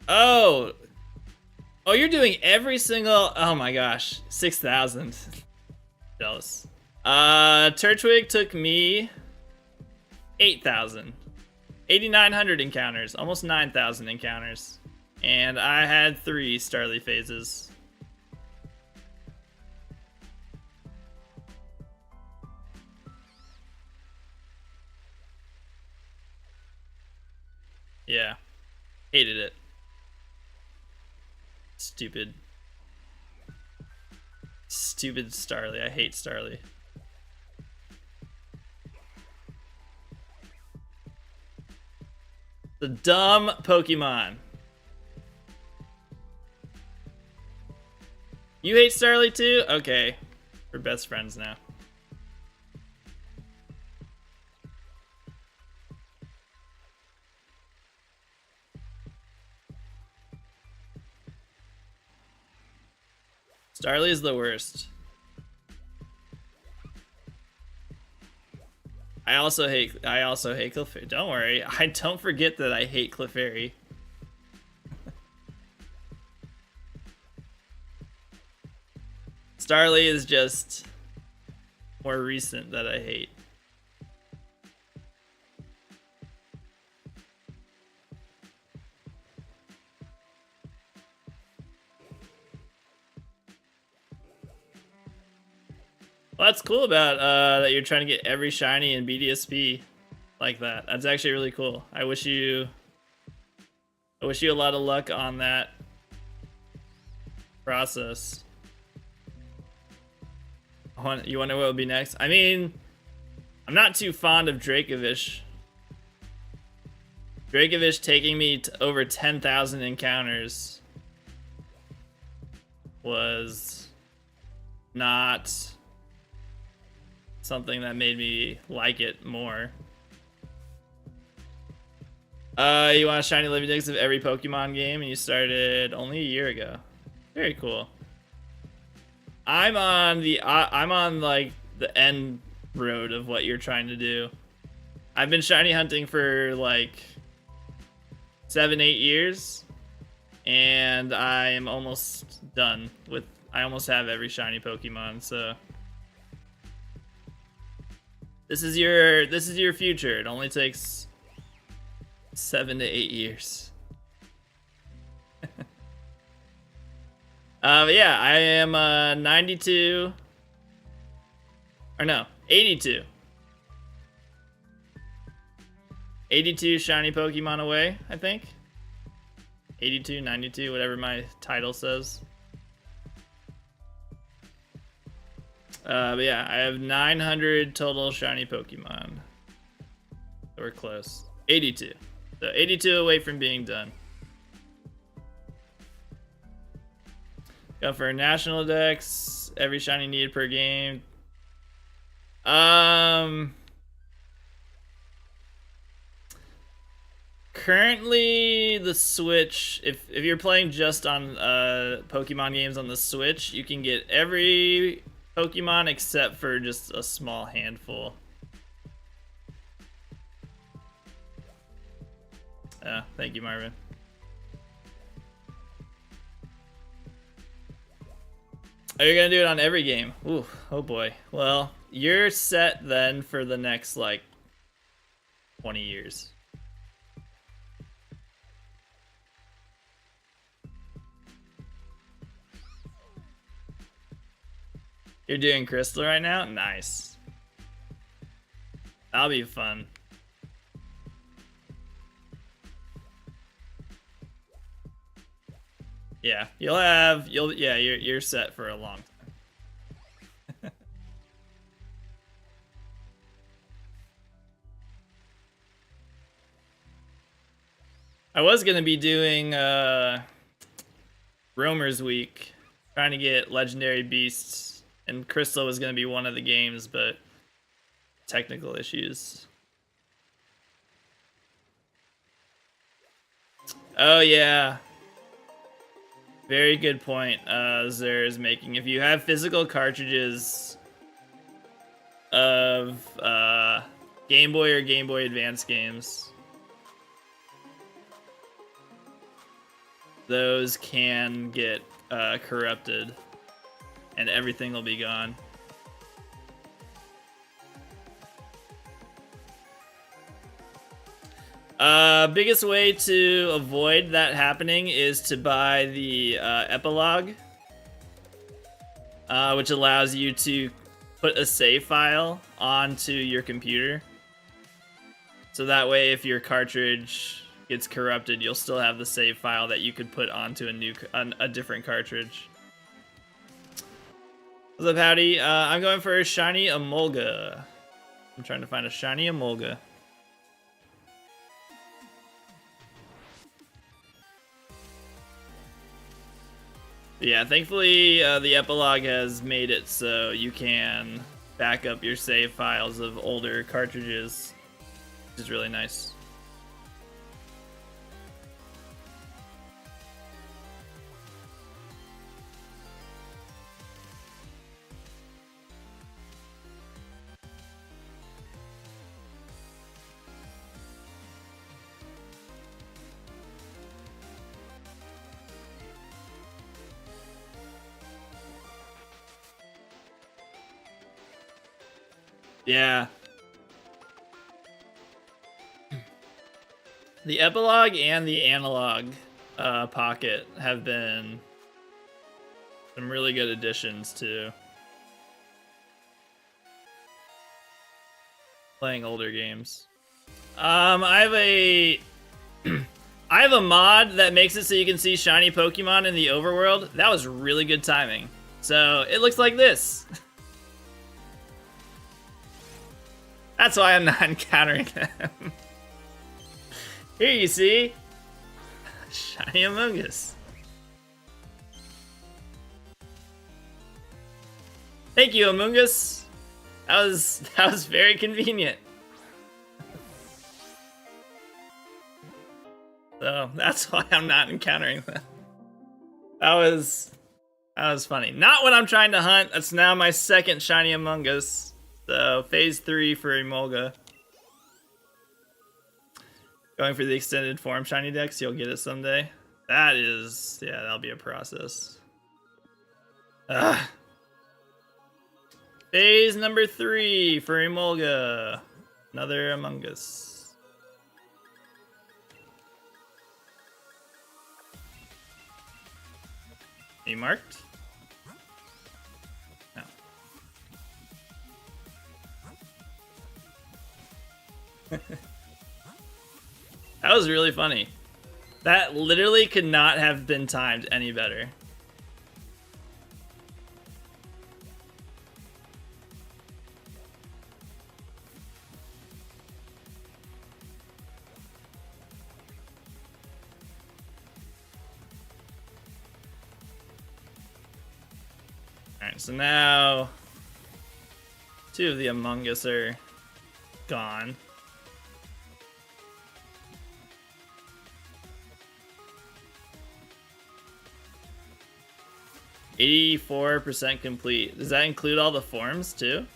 Oh, you're doing every single. Oh my gosh, 6,000. Jealous. Turtwig took me 8,000, 8,900 encounters, almost 9,000 encounters, and I had 3 Starly phases. Yeah, hated it. Stupid Starly. I hate Starly. The dumb Pokemon. You hate Starly too? Okay. We're best friends now. Starly is the worst. I also hate Clefairy. Don't worry. I don't forget that I hate Clefairy. Starly is just more recent that I hate. Well, that's cool about that you're trying to get every shiny in BDSP like that. That's actually really cool. I wish you a lot of luck on that process. You wonder what will be next? I mean, I'm not too fond of Dracovish. Dracovish taking me to over 10,000 encounters was not something that made me like it more. You want a shiny living dex of every Pokemon game, and you started only a year ago. Very cool. I'm on like the end road of what you're trying to do. I've been shiny hunting for like 7-8 years, and I am almost done with. I almost have every shiny Pokemon, so this is your future. It only takes 7 to 8 years. But yeah, I am 92, or no, 82. 82 shiny Pokemon away, I think. 82, 92, whatever my title says. But yeah, I have 900 total shiny Pokemon. So we're close. 82. So 82 away from being done. Go for a national dex. Every shiny needed per game. Currently, the Switch, if you're playing just on Pokemon games on the Switch, you can get every Pokemon except for just a small handful. Thank you, Marvin. Are you gonna do it on every game? Ooh, oh boy. Well, you're set then for the next like 20 years. You're doing Crystal right now? Nice. That'll be fun. Yeah, you're set for a long time. I was gonna be doing Roamer's Week, trying to get legendary beasts, and Crystal was gonna be one of the games, but technical issues. Oh yeah. Very good point, Zer is making. If you have physical cartridges of Game Boy or Game Boy Advance games, those can get corrupted, and everything will be gone. Biggest way to avoid that happening is to buy the epilogue, which allows you to put a save file onto your computer. So that way, if your cartridge gets corrupted, you'll still have the save file that you could put onto a different cartridge. What's up, Howdy? I'm going for a shiny Emolga. I'm trying to find a shiny Emolga. Yeah, thankfully the epilogue has made it so you can back up your save files of older cartridges, which is really nice. Yeah. The epilogue and the analog pocket have been some really good additions to playing older games. I have a I have a mod that makes it so you can see shiny Pokemon in the overworld. That was really good timing. So it looks like this. That's why I'm not encountering them. Here you see, shiny Among Us. Thank you, Among Us. That was very convenient. So that's why I'm not encountering them. That was funny. Not when I'm trying to hunt. That's now my second shiny Among Us. So phase 3 for Emolga. Going for the extended form shiny decks, you'll get it someday. That is, yeah, that'll be a process. Phase number 3 for Emolga. Another Among Us. Are you marked? No. That was really funny. That literally could not have been timed any better. Alright, so now 2 of the Among Us are gone. %84 complete. Does that include all the forms too?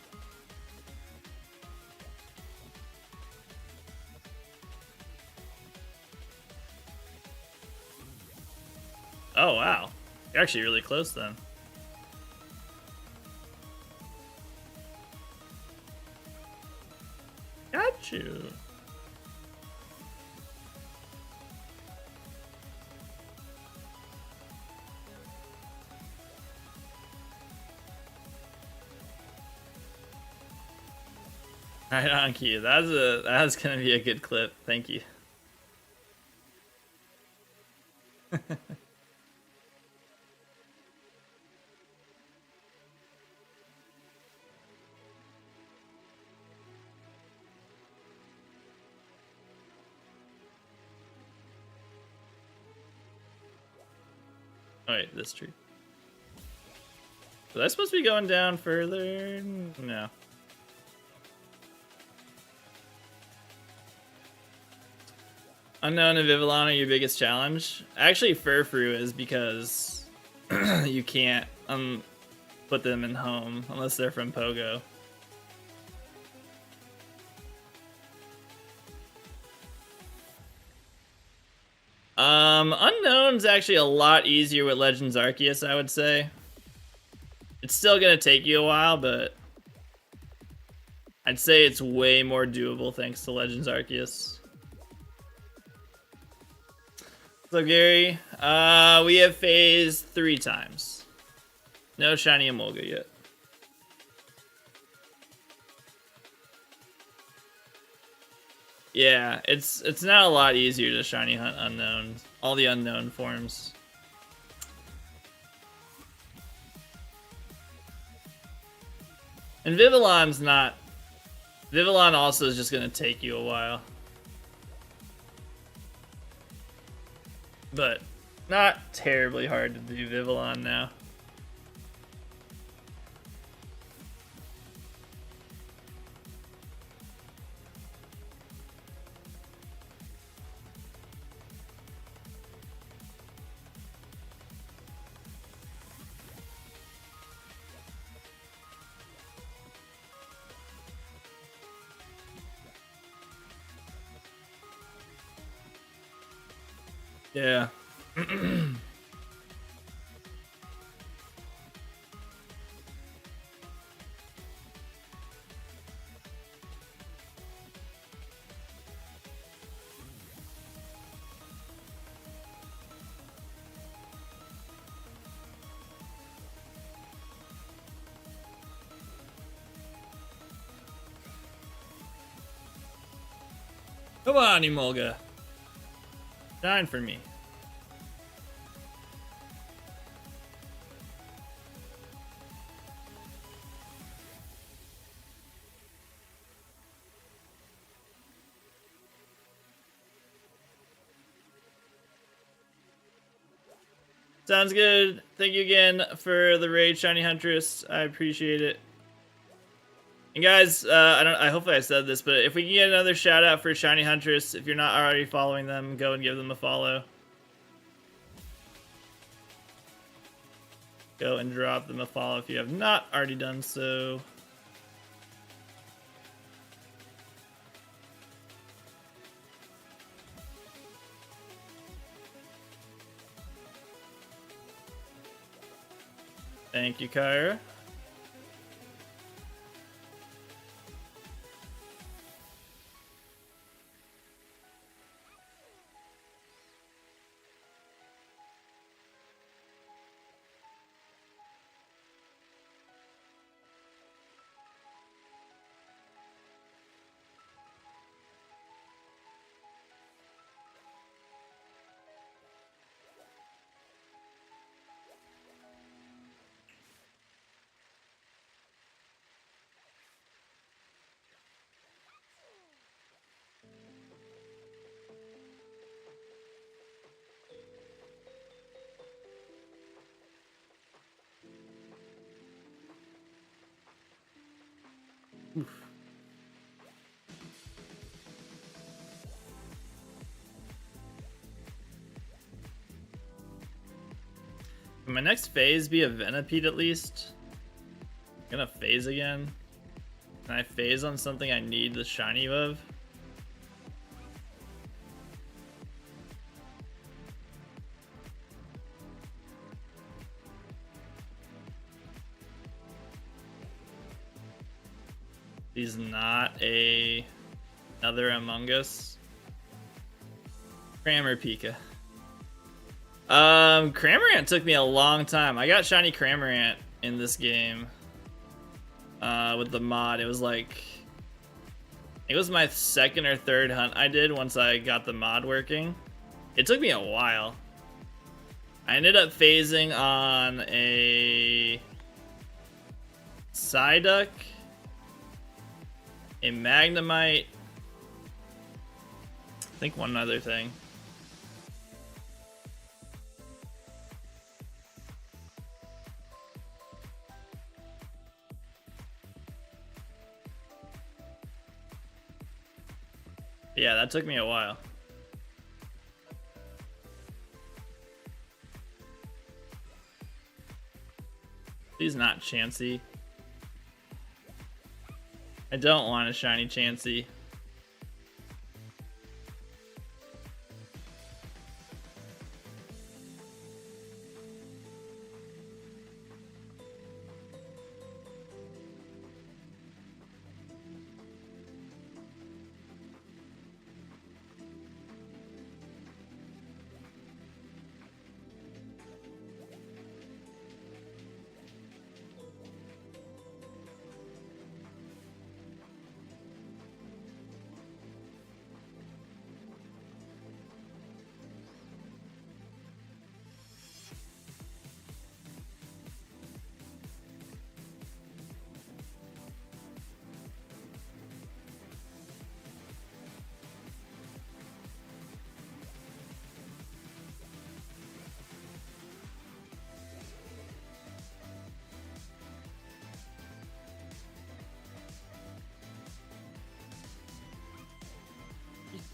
Oh wow, you're actually really close then. Got you. Right on, Q. That's gonna be a good clip. Thank you. Oh wait, this tree. Was I supposed to be going down further? No. Unknown and Vivillon are your biggest challenge. Actually, Furfru is because you can't put them in home unless they're from Pogo. Unknown's actually a lot easier with Legends Arceus, I would say. It's still gonna take you a while, but I'd say it's way more doable thanks to Legends Arceus. So Gary, we have phase 3 times. No shiny Emolga yet. Yeah, it's now a lot easier to shiny hunt unknowns, all the unknown forms. And Vivillon's not. Vivillon also is just gonna take you a while. But Not terribly hard to do Vivillon now. Yeah. Come on, Emolga. Shine for me. Sounds good. Thank you again for the raid, Shiny Huntress. I appreciate it. And guys, I hopefully I said this, but if we can get another shout out for Shiny Huntress, if you're not already following them, go and give them a follow. Go and drop them a follow if you have not already done so. Thank you, Kyra. Can my next phase be a Venipede at least? I'm gonna phase again. Can I phase on something I need the shiny of? He's not another Among Us. Cramor Pika. Cramorant took me a long time. I got shiny Cramorant in this game. With the mod. It was like, it was my second or third hunt I did once I got the mod working. It took me a while. I ended up phasing on a Psyduck, a Magnemite, I think one other thing. Yeah, that took me a while. Please not Chansey. I don't want a shiny Chansey.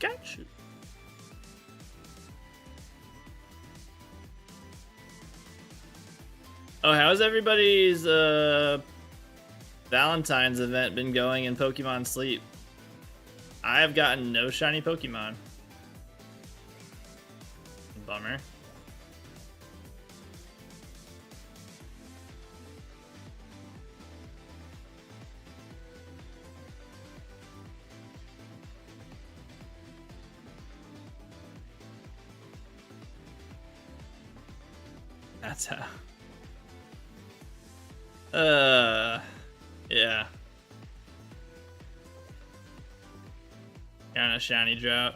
Got you. Oh, how's everybody's Valentine's event been going in Pokemon Sleep? I have gotten no shiny Pokemon. Bummer. That's how. Yeah. Kind of shiny drought.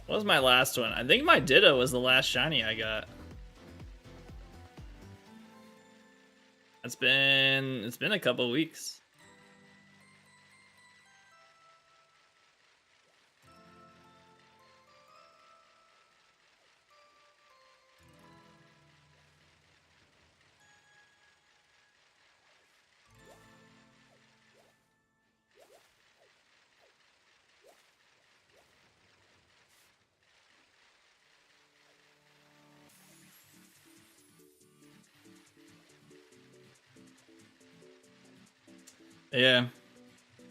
What was my last one? I think my Ditto was the last shiny I got. It's been a couple weeks. Yeah.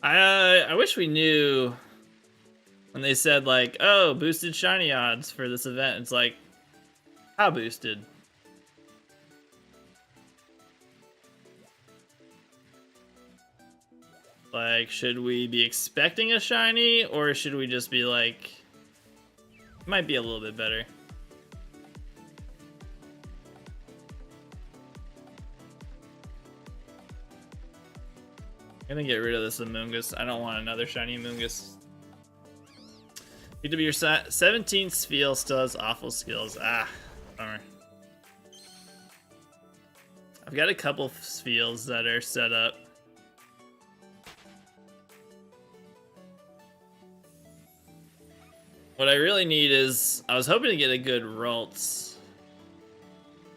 I wish we knew when they said like, oh, boosted shiny odds for this event. It's like, how boosted? Like, should we be expecting a shiny, or should we just be like, it might be a little bit better? I'm gonna get rid of this Amoonguss. I don't want another shiny Amoonguss. BW, your 17th Spheal still has awful skills. Ah, bummer. I've got a couple Spheals that are set up. What I really need is, I was hoping to get a good Ralts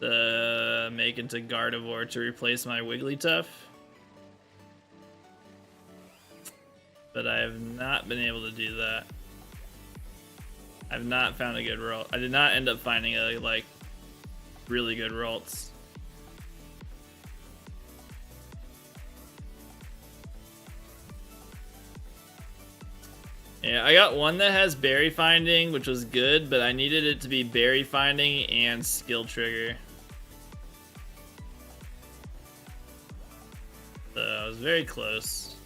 to make into Gardevoir to replace my Wigglytuff. But I have not been able to do that. I've not found a good Ralt. I did not end up finding a, like, really good Ralts. Yeah, I got one that has berry finding, which was good, but I needed it to be berry finding and skill trigger. So I was very close.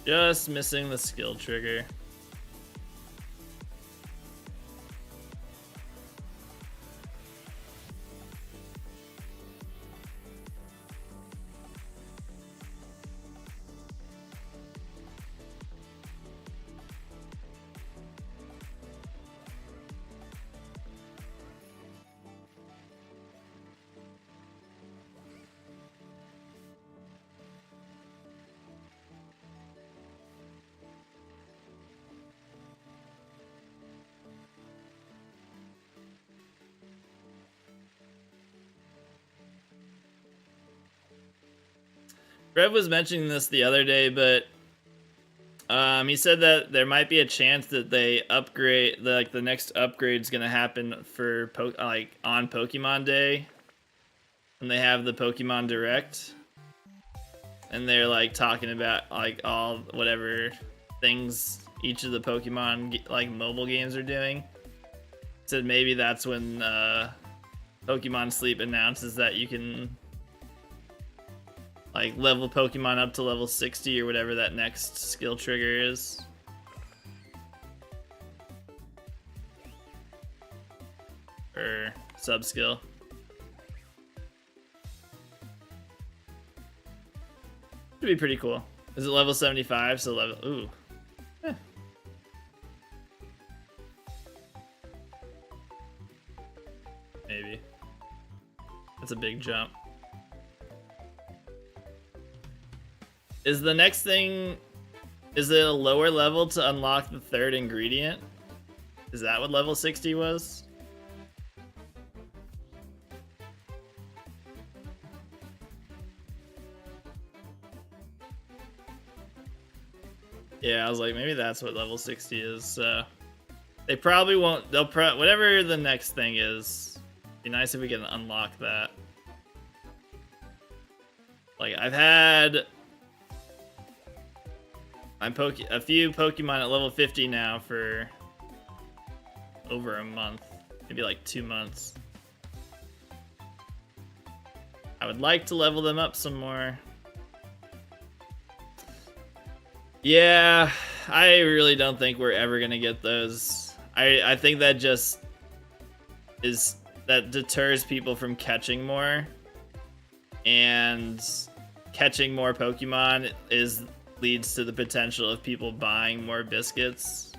Just missing the skill trigger. Rev was mentioning this the other day, but he said that there might be a chance that they upgrade, the next upgrade's gonna happen for on Pokemon Day, when they have the Pokemon Direct, and they're like talking about like all whatever things each of the Pokemon like mobile games are doing. Said maybe that's when Pokemon Sleep announces that you can like level Pokemon up to level 60 or whatever that next skill trigger is. Or sub skill. Should be pretty cool. Is it level 75? So level, ooh. Eh. Maybe. That's a big jump. Is the next thing, is it a lower level to unlock the third ingredient? Is that what level 60 was? Yeah, I was like, maybe that's what level 60 is. So they probably won't. They'll whatever the next thing is. Be nice if we can unlock that. Like I've had a few Pokemon at level 50 now for over a month, maybe like 2 months. I would like to level them up some more. Yeah, I really don't think we're ever gonna get those. I think that just that deters people from catching more, and catching more Pokemon leads to the potential of people buying more biscuits.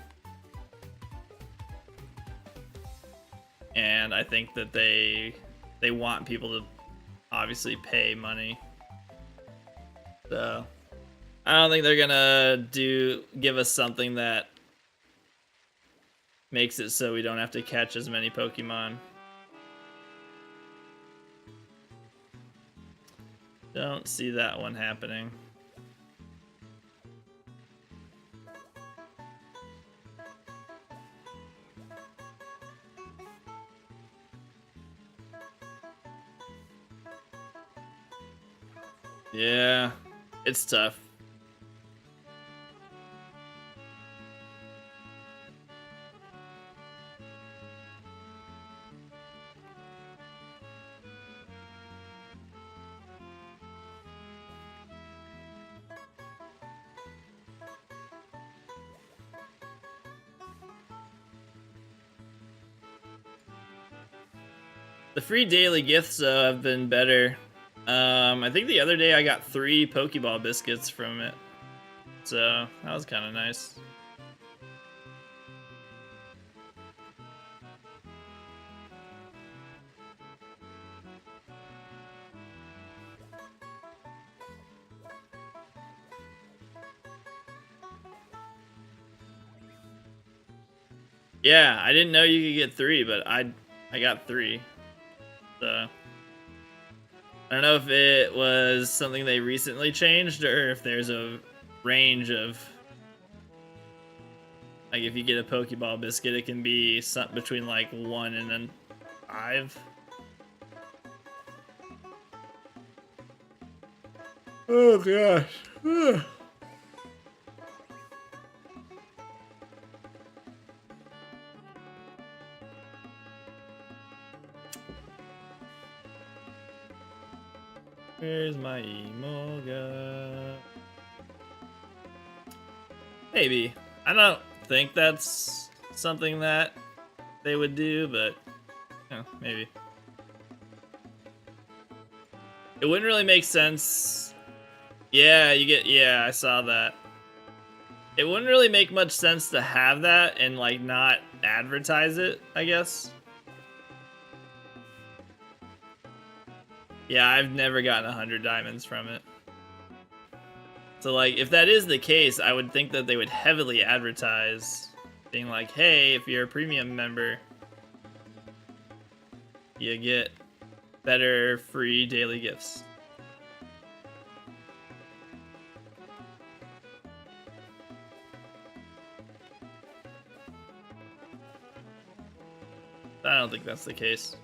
And I think that they want people to obviously pay money. So I don't think they're gonna give us something that makes it so we don't have to catch as many Pokemon. Don't see that one happening. Yeah, it's tough. The free daily gifts though have been better. I think the other day I got 3 Pokeball biscuits from it, so that was kind of nice. Yeah, I didn't know you could get 3, but I got 3. So I don't know if it was something they recently changed or if there's a range of, like, if you get a Pokeball biscuit, it can be something between like 1 and then 5. Oh gosh. Where's my Emolga? Maybe. I don't think that's something that they would do, but maybe. It wouldn't really make sense. Yeah, yeah, I saw that. It wouldn't really make much sense to have that and like not advertise it, I guess. Yeah, I've never gotten 100 diamonds from it. So like, if that is the case, I would think that they would heavily advertise, being like, hey, if you're a premium member, you get better free daily gifts. I don't think that's the case.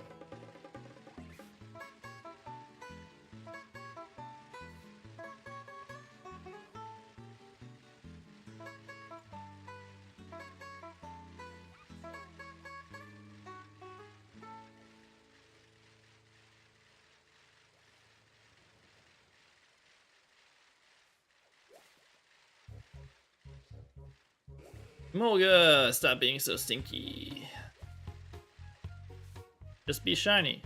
Molga, stop being so stinky. Just be shiny.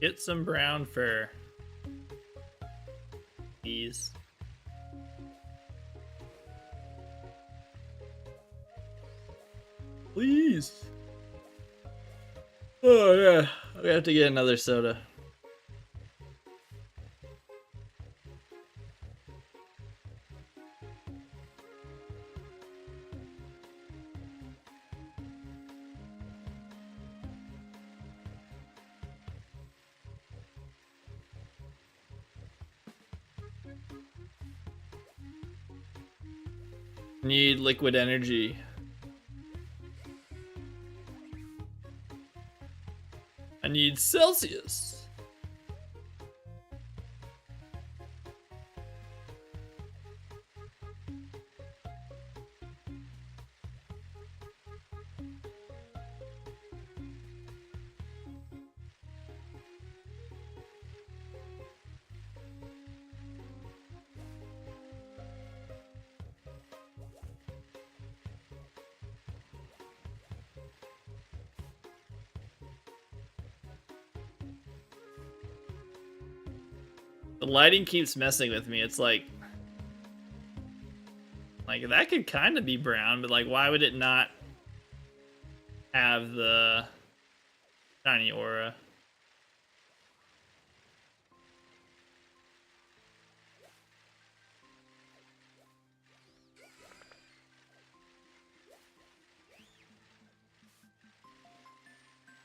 Get some brown fur. Please. Please. Oh yeah, we have to get another soda. Need liquid energy. I need Celsius. The lighting keeps messing with me. It's like that could kind of be brown, but like, why would it not have the shiny aura?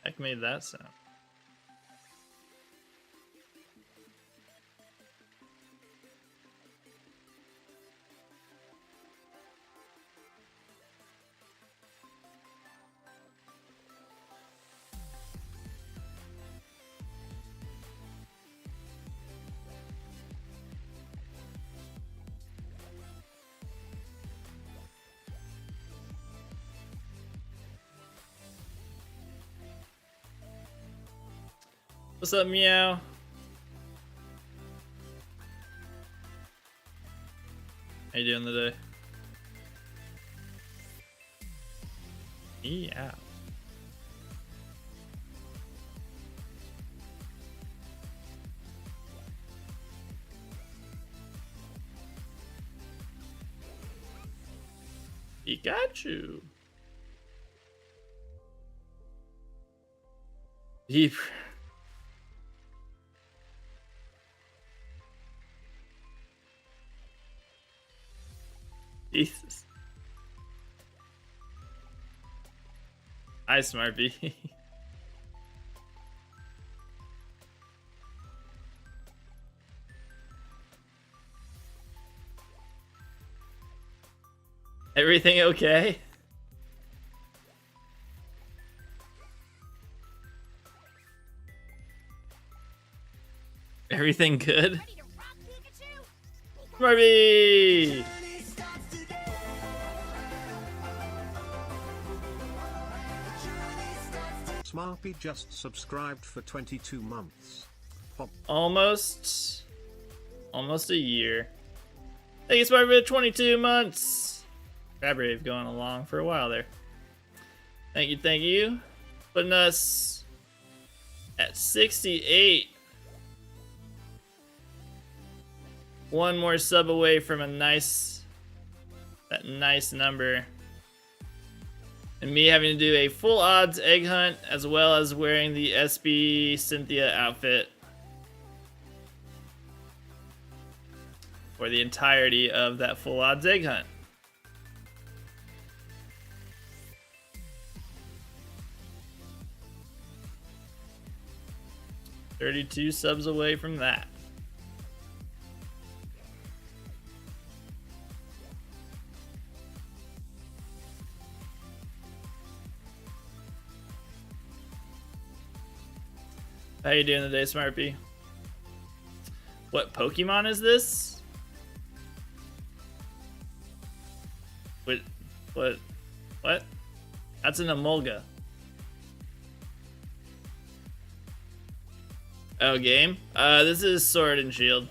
Heck made that sound. What's up, Meow? How you doing today? Meow. Pikachu. Deep. Jesus. Hi, Smarpy. Everything okay? Everything good? Smarpy! Smarpy just subscribed for 22 months. Pop. Almost a year. Thank you, Smarpy, for 22 months. Crabbrave going along for a while there. Thank you. Putting us at 68. One more sub away from that nice number. And me having to do a full odds egg hunt as well as wearing the SB Cynthia outfit for the entirety of that full odds egg hunt. $32 subs away from that. How you doing today, Smarpy? What Pokemon is this? What? That's an Emolga. Oh, game? This is Sword and Shield.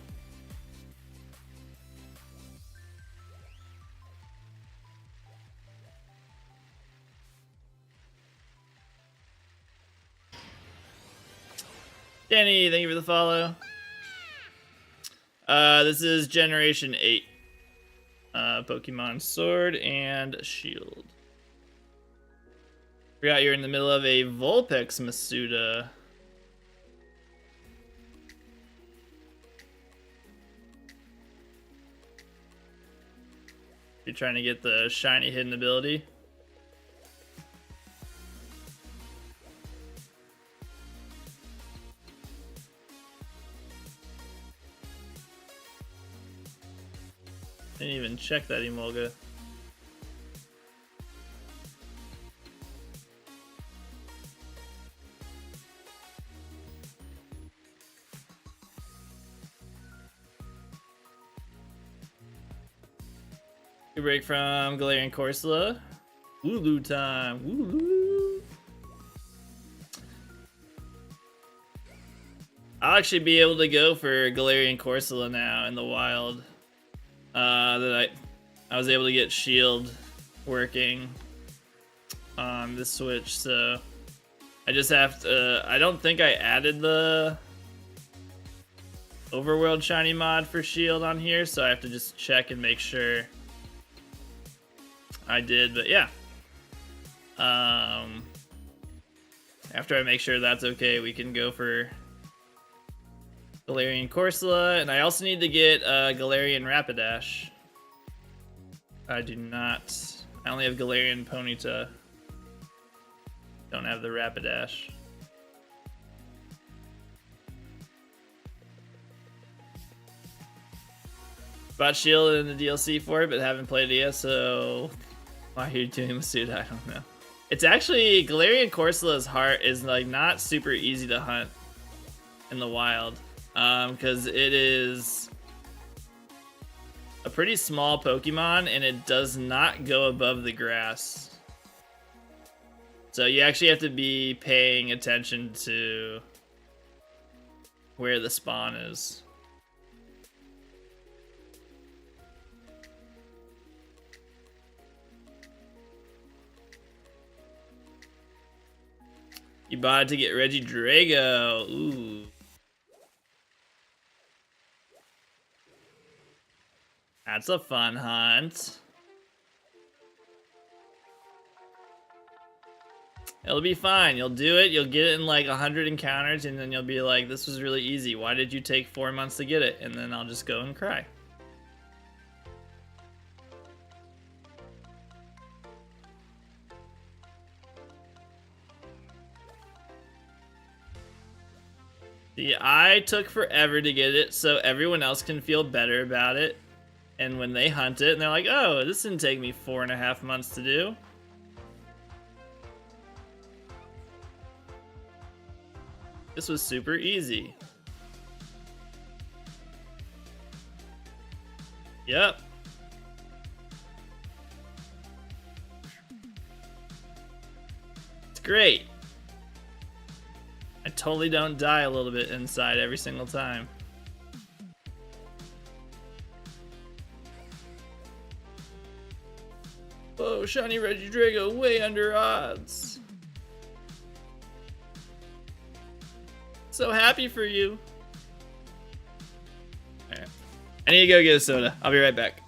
Danny, thank you for the follow. This is Generation 8. Pokemon Sword and Shield. Forgot you're in the middle of a Vulpix Masuda. You're trying to get the shiny hidden ability. Didn't even check that Emolga. Good break from Galarian Corsola. Wooloo time. Wooloo. I'll actually be able to go for Galarian Corsola now in the wild. That I was able to get Shield working on the Switch, so I just have to. I don't think I added the Overworld shiny mod for Shield on here, so I have to just check and make sure I did. But yeah, after I make sure that's okay, we can go for Galarian Corsola, and I also need to get Galarian Rapidash. I do not. I only have Galarian Ponyta. Don't have the Rapidash. Bought Shield in the DLC for it, but haven't played it yet, so why are you doing Masuda? I don't know. It's actually, Galarian Corsola's heart is like not super easy to hunt in the wild, because it is a pretty small Pokemon and it does not go above the grass. So you actually have to be paying attention to where the spawn is. You bought it to get Regidrago. Ooh. That's a fun hunt. It'll be fine. You'll do it. You'll get it in like 100 encounters, and then you'll be like, this was really easy. Why did you take 4 months to get it? And then I'll just go and cry. See, I took forever to get it so everyone else can feel better about it. And when they hunt it, and they're like, oh, this didn't take me 4.5 months to do. This was super easy. Yep. It's great. I totally don't die a little bit inside every single time. Oh, shiny Regidrago way under odds. So happy for you. Alright. I need to go get a soda. I'll be right back.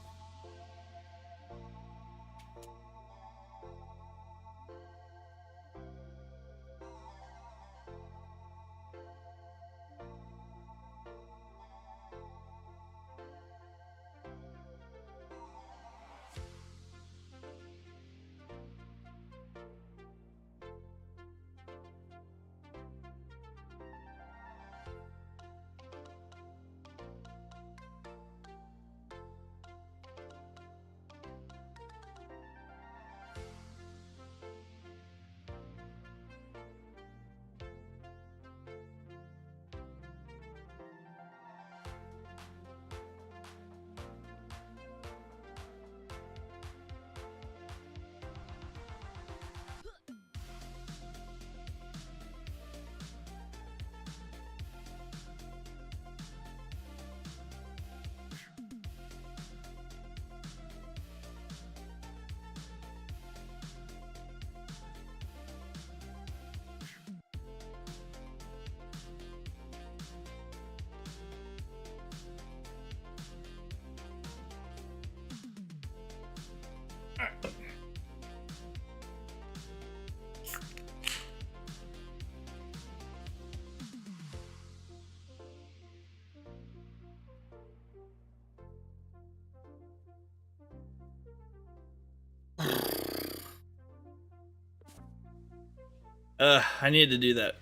I needed to do that.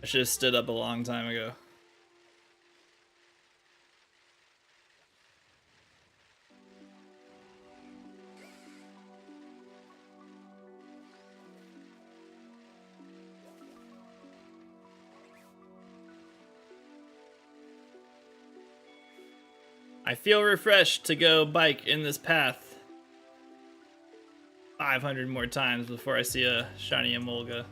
I should have stood up a long time ago. I feel refreshed to go bike in this path 500 more times before I see a shiny Emolga.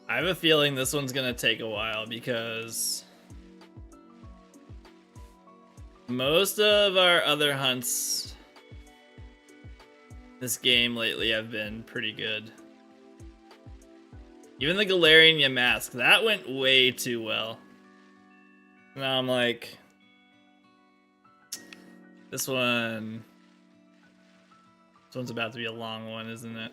I have a feeling this one's gonna take a while because most of our other hunts this game lately have been pretty good. Even the Galarian Yamask, that went way too well. Now I'm like, this one's about to be a long one, isn't it?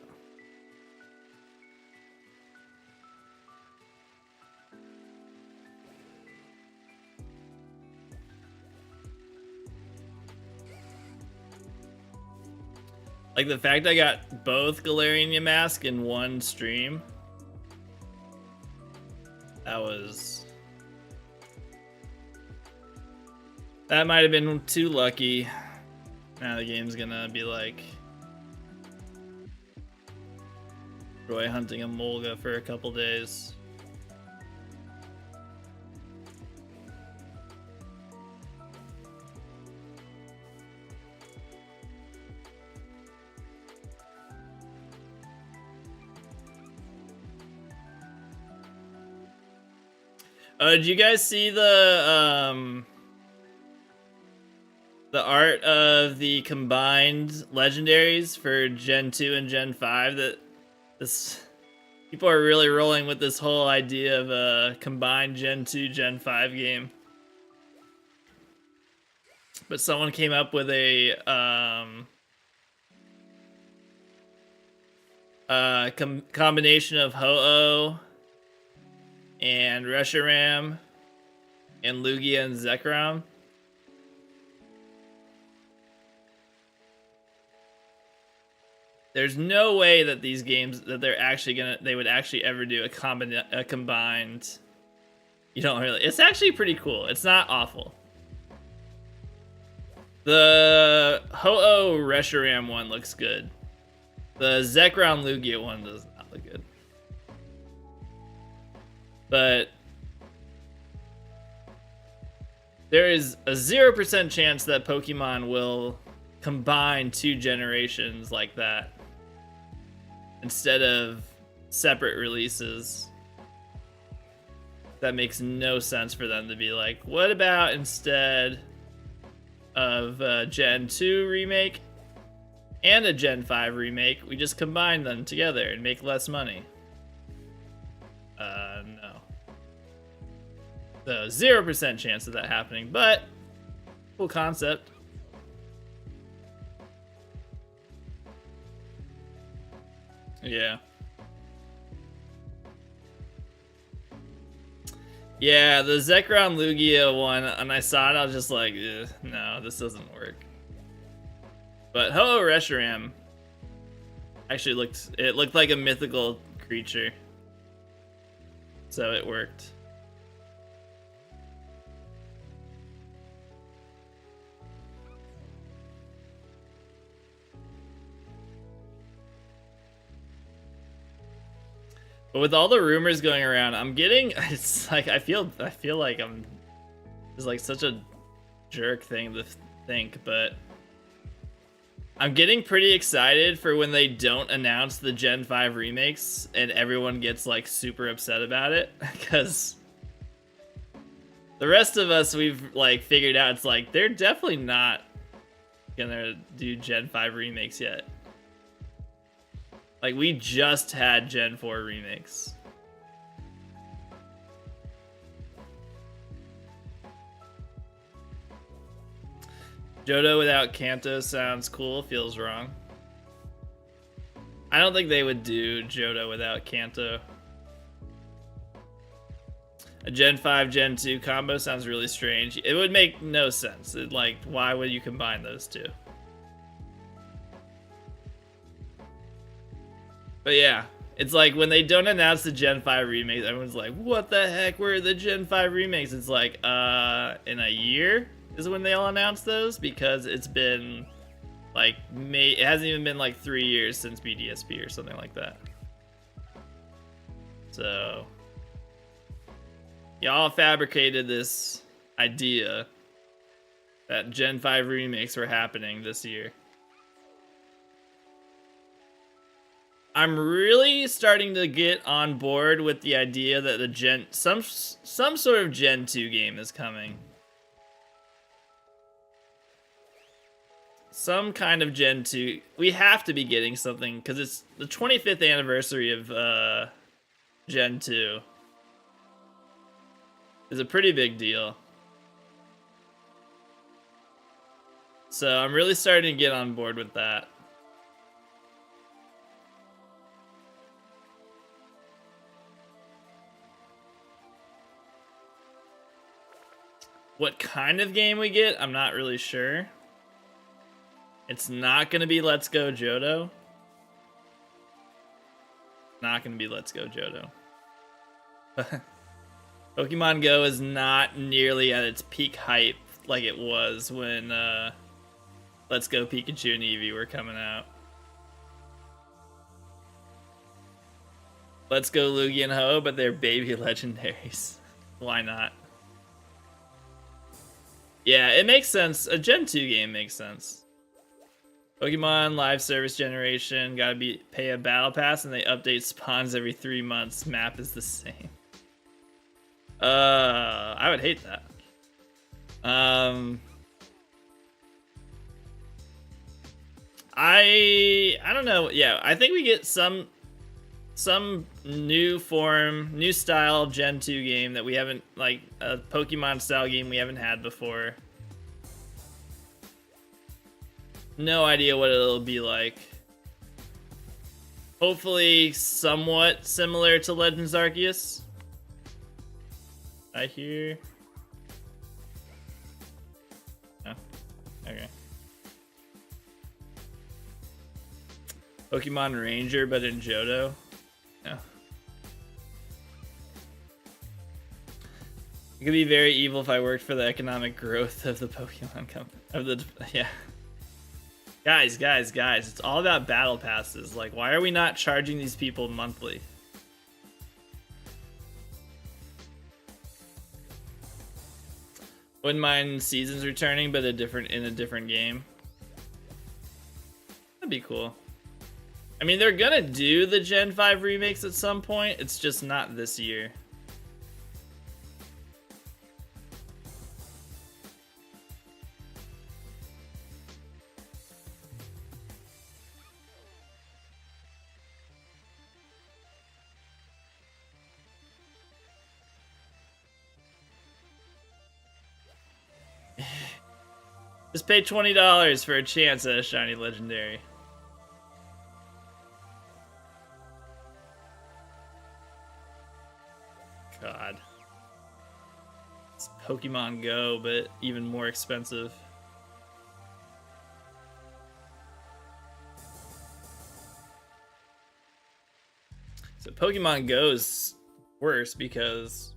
Like the fact I got both Galarian Yamask in one stream, that might have been too lucky. Now the game's gonna be like Roy hunting a Molga for a couple days. Did you guys see the art of the combined legendaries for Gen 2 and Gen 5? That this people are really rolling with this whole idea of a combined Gen 2, Gen 5 game. But someone came up with a combination of Ho-Oh and Reshiram and Lugia and Zekrom. There's no way that these games that they would actually ever do a combined. You don't really. It's actually pretty cool. It's not awful. The Ho-Oh Reshiram one looks good. The Zekrom Lugia one does not look good. But there is a 0% chance that Pokemon will combine two generations like that instead of separate releases. That makes no sense for them to be like, what about instead of a Gen 2 remake and a Gen 5 remake, we just combine them together and make less money? No. So 0% chance of that happening, but cool concept. Yeah. Yeah, the Zekrom Lugia one, and I saw it, I was just like, no, this doesn't work. But Ho-Oh Reshiram actually looked like a mythical creature. So it worked. But with all the rumors going around, I'm getting, it's like I feel like it's like such a jerk thing to think, but I'm getting pretty excited for when they don't announce the Gen 5 remakes and everyone gets like super upset about it, because the rest of us, we've like figured out it's like they're definitely not gonna do Gen 5 remakes yet. Like, we just had Gen 4 remakes. Johto without Kanto sounds cool, feels wrong. I don't think they would do Johto without Kanto. A Gen 5, Gen 2 combo sounds really strange. It would make no sense. Like, why would you combine those two? But yeah, it's like when they don't announce the Gen 5 remakes, everyone's like, what the heck, where are the Gen 5 remakes? It's like, in a year is when they'll announce those, because it's been like, it hasn't even been like 3 years since BDSP or something like that. So, y'all fabricated this idea that Gen 5 remakes were happening this year. I'm really starting to get on board with the idea that the some sort of Gen 2 game is coming. Some kind of Gen 2. We have to be getting something because it's the 25th anniversary of Gen 2. It's a pretty big deal. So I'm really starting to get on board with that. What kind of game we get, I'm not really sure. It's not going to be Let's Go Johto. Not going to be Let's Go Johto. Pokemon Go is not nearly at its peak hype like it was when Let's Go Pikachu and Eevee were coming out. Let's Go Lugia and Ho, but they're baby legendaries. Why not? Yeah, it makes sense. A Gen 2 game makes sense. Pokemon live service generation, gotta pay a battle pass, and they update spawns every 3 months. Map is the same. I would hate that. I don't know. Yeah, I think we get some new form, new style Gen 2 game that we haven't, like a Pokemon style game we haven't had before. No idea what it'll be like. Hopefully somewhat similar to Legends Arceus. I hear. Oh, okay. Pokemon Ranger, but in Johto. No. It could be very evil if I worked for the economic growth of the Pokemon company. Yeah. Guys, it's all about battle passes. Like, why are we not charging these people monthly? Wouldn't mind Seasons returning, but in a different game. That'd be cool. I mean, they're gonna do the Gen 5 remakes at some point. It's just not this year. Just pay $20 for a chance at a shiny legendary. God. It's Pokemon Go, but even more expensive. So Pokemon Go's worse because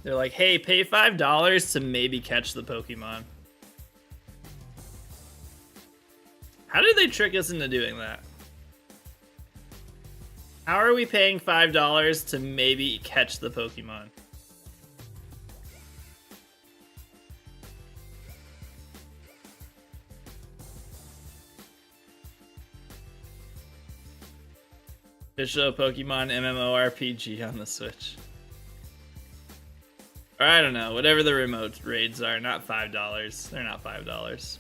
they're like, hey, pay $5 to maybe catch the Pokemon. How did they trick us into doing that? How are we paying $5 to maybe catch the Pokemon? Official Pokemon MMORPG on the Switch. Or I don't know, whatever the remote raids are, not $5. They're not $5.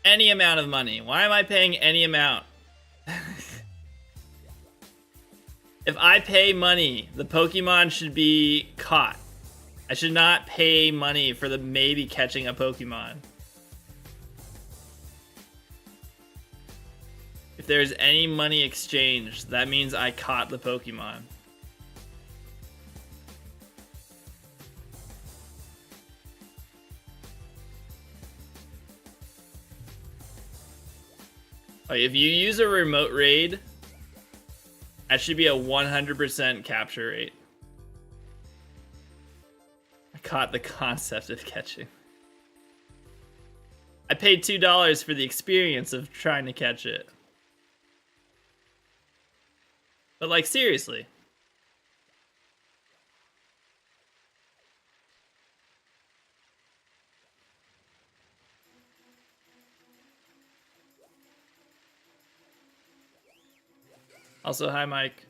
Any amount of money. Why am I paying any amount? If I pay money, the Pokemon should be caught. I should not pay money for the maybe catching a Pokemon. If there's any money exchanged, that means I caught the Pokemon. Like, if you use a remote raid, that should be a 100% capture rate. I caught the concept of catching. I paid $2 for the experience of trying to catch it. But like, seriously. Also, hi, Mike.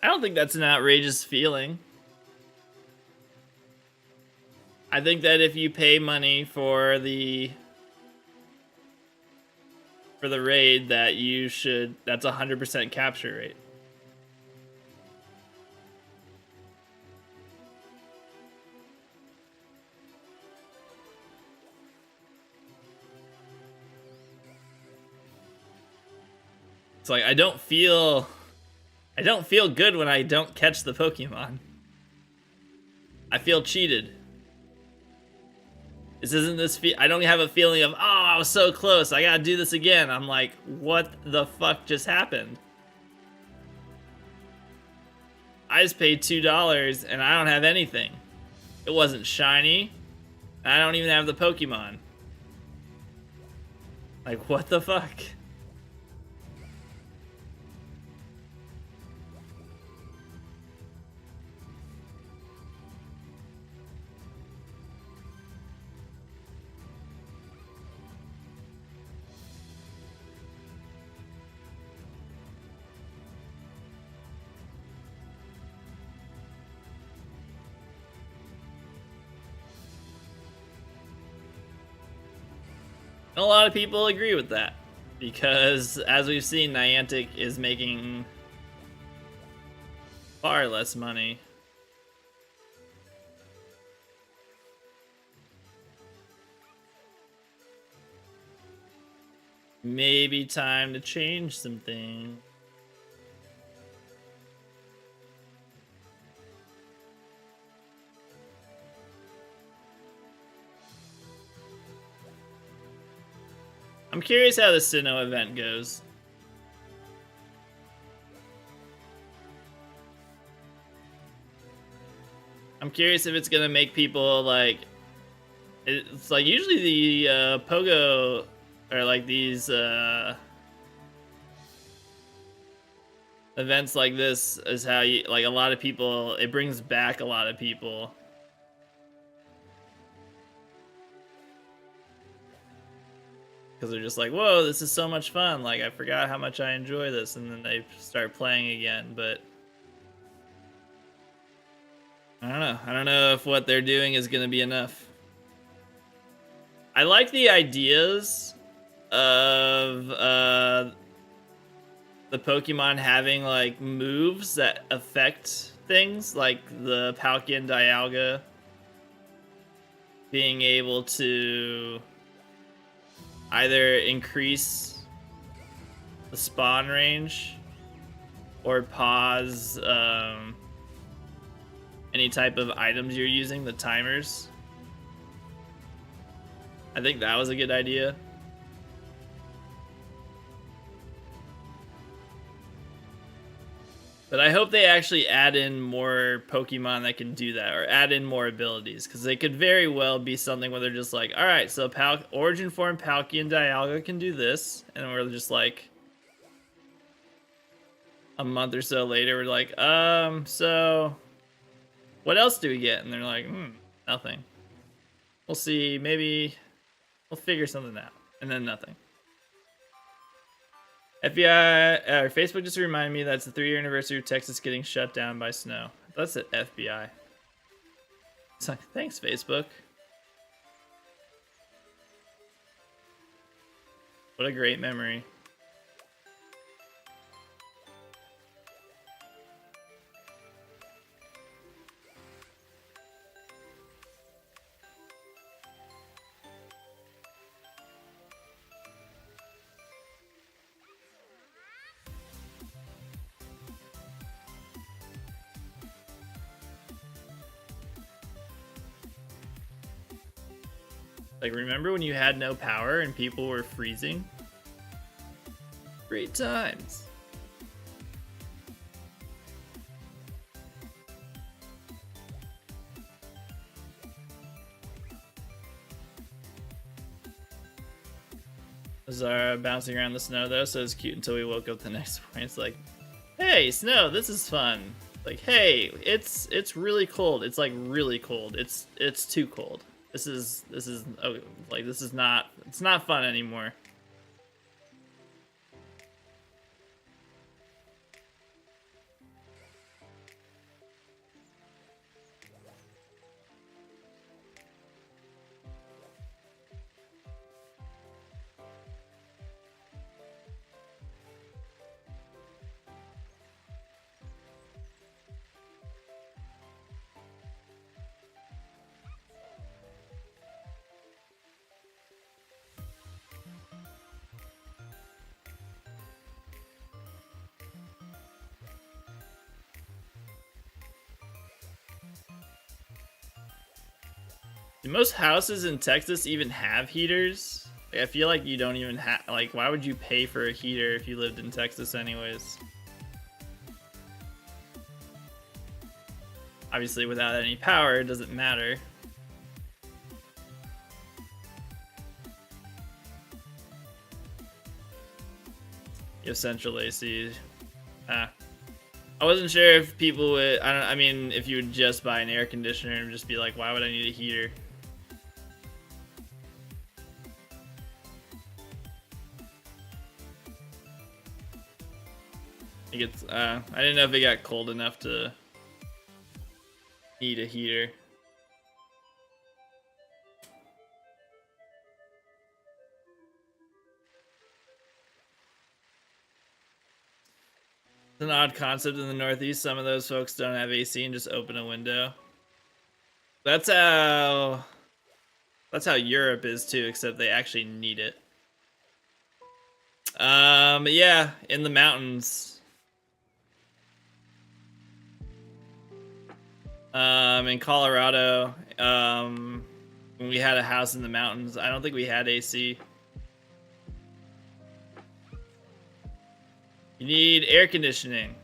I don't think that's an outrageous feeling. I think that if you pay money for the raid, that you should, that's 100% capture rate. It's like, I don't feel good when I don't catch the Pokemon. I feel cheated. This isn't this I don't have a feeling of, oh, I was so close, I gotta do this again. I'm like, what the fuck just happened? I just paid $2 and I don't have anything. It wasn't shiny. And I don't even have the Pokemon. Like, what the fuck? And a lot of people agree with that, because as we've seen, Niantic is making far less money. Maybe time to change something. I'm curious how the Sinnoh event goes. I'm curious if it's gonna make people like... It's like usually the Pogo, or like these events like this is how you, like, a lot of people, it brings back a lot of people. Because they're just like, whoa, this is so much fun. Like, I forgot how much I enjoy this. And then they start playing again. But I don't know. I don't know if what they're doing is going to be enough. I like the ideas of the Pokemon having, like, moves that affect things. Like the Palkia and Dialga being able to either increase the spawn range or pause any type of items you're using, the timers. I think that was a good idea. But I hope they actually add in more Pokemon that can do that, or add in more abilities, because they could very well be something where they're just like, all right, so Origin Form Palkia and Dialga can do this, and we're just like, a month or so later, we're like, so what else do we get? And they're like, nothing. We'll see, maybe we'll figure something out, and then nothing. FBI, or Facebook just reminded me that's the 3-year anniversary of Texas getting shut down by snow. That's at FBI. It's like, thanks, Facebook. What a great memory. Like, remember when you had no power and people were freezing? Great times. Zara bouncing around the snow though, so it's cute until we woke up the next morning. It's like, hey, snow, this is fun. Like, hey, it's really cold. It's like really cold. It's too cold. This is oh, like this is not, it's not fun anymore. Do most houses in Texas even have heaters? Like, I feel like you don't even have, like, why would you pay for a heater if you lived in Texas anyways? Obviously, without any power, it doesn't matter. You have central AC. I wasn't sure if people would, I mean, if you would just buy an air conditioner and just be like, why would I need a heater? I didn't know if it got cold enough to need a heater. It's an odd concept in the Northeast. Some of those folks don't have AC and just open a window. That's how Europe is too, except they actually need it. Yeah, in the mountains. In Colorado, when we had a house in the mountains, I don't think we had AC. You need air conditioning.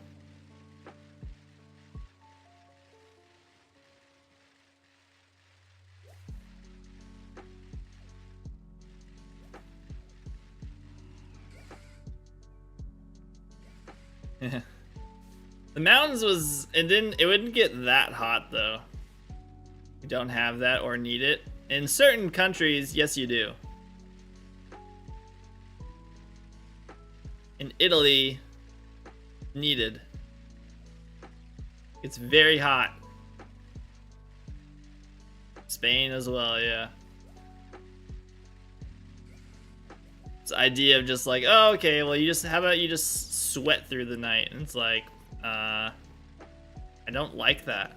The mountains it wouldn't get that hot though. You don't have that or need it. In certain countries, yes you do. In Italy, needed. It's very hot. Spain as well, yeah. This idea of just like, oh, okay, well, how about you just sweat through the night? And it's like, I don't like that.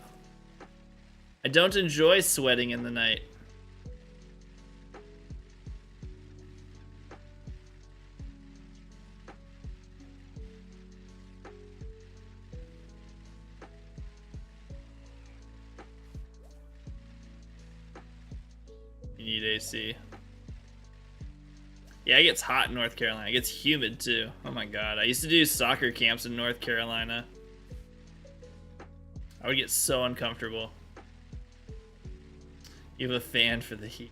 I don't enjoy sweating in the night. You need AC. Yeah, it gets hot in North Carolina. It gets humid too. Oh my god. I used to do soccer camps in North Carolina. I would get so uncomfortable. You have a fan for the heat.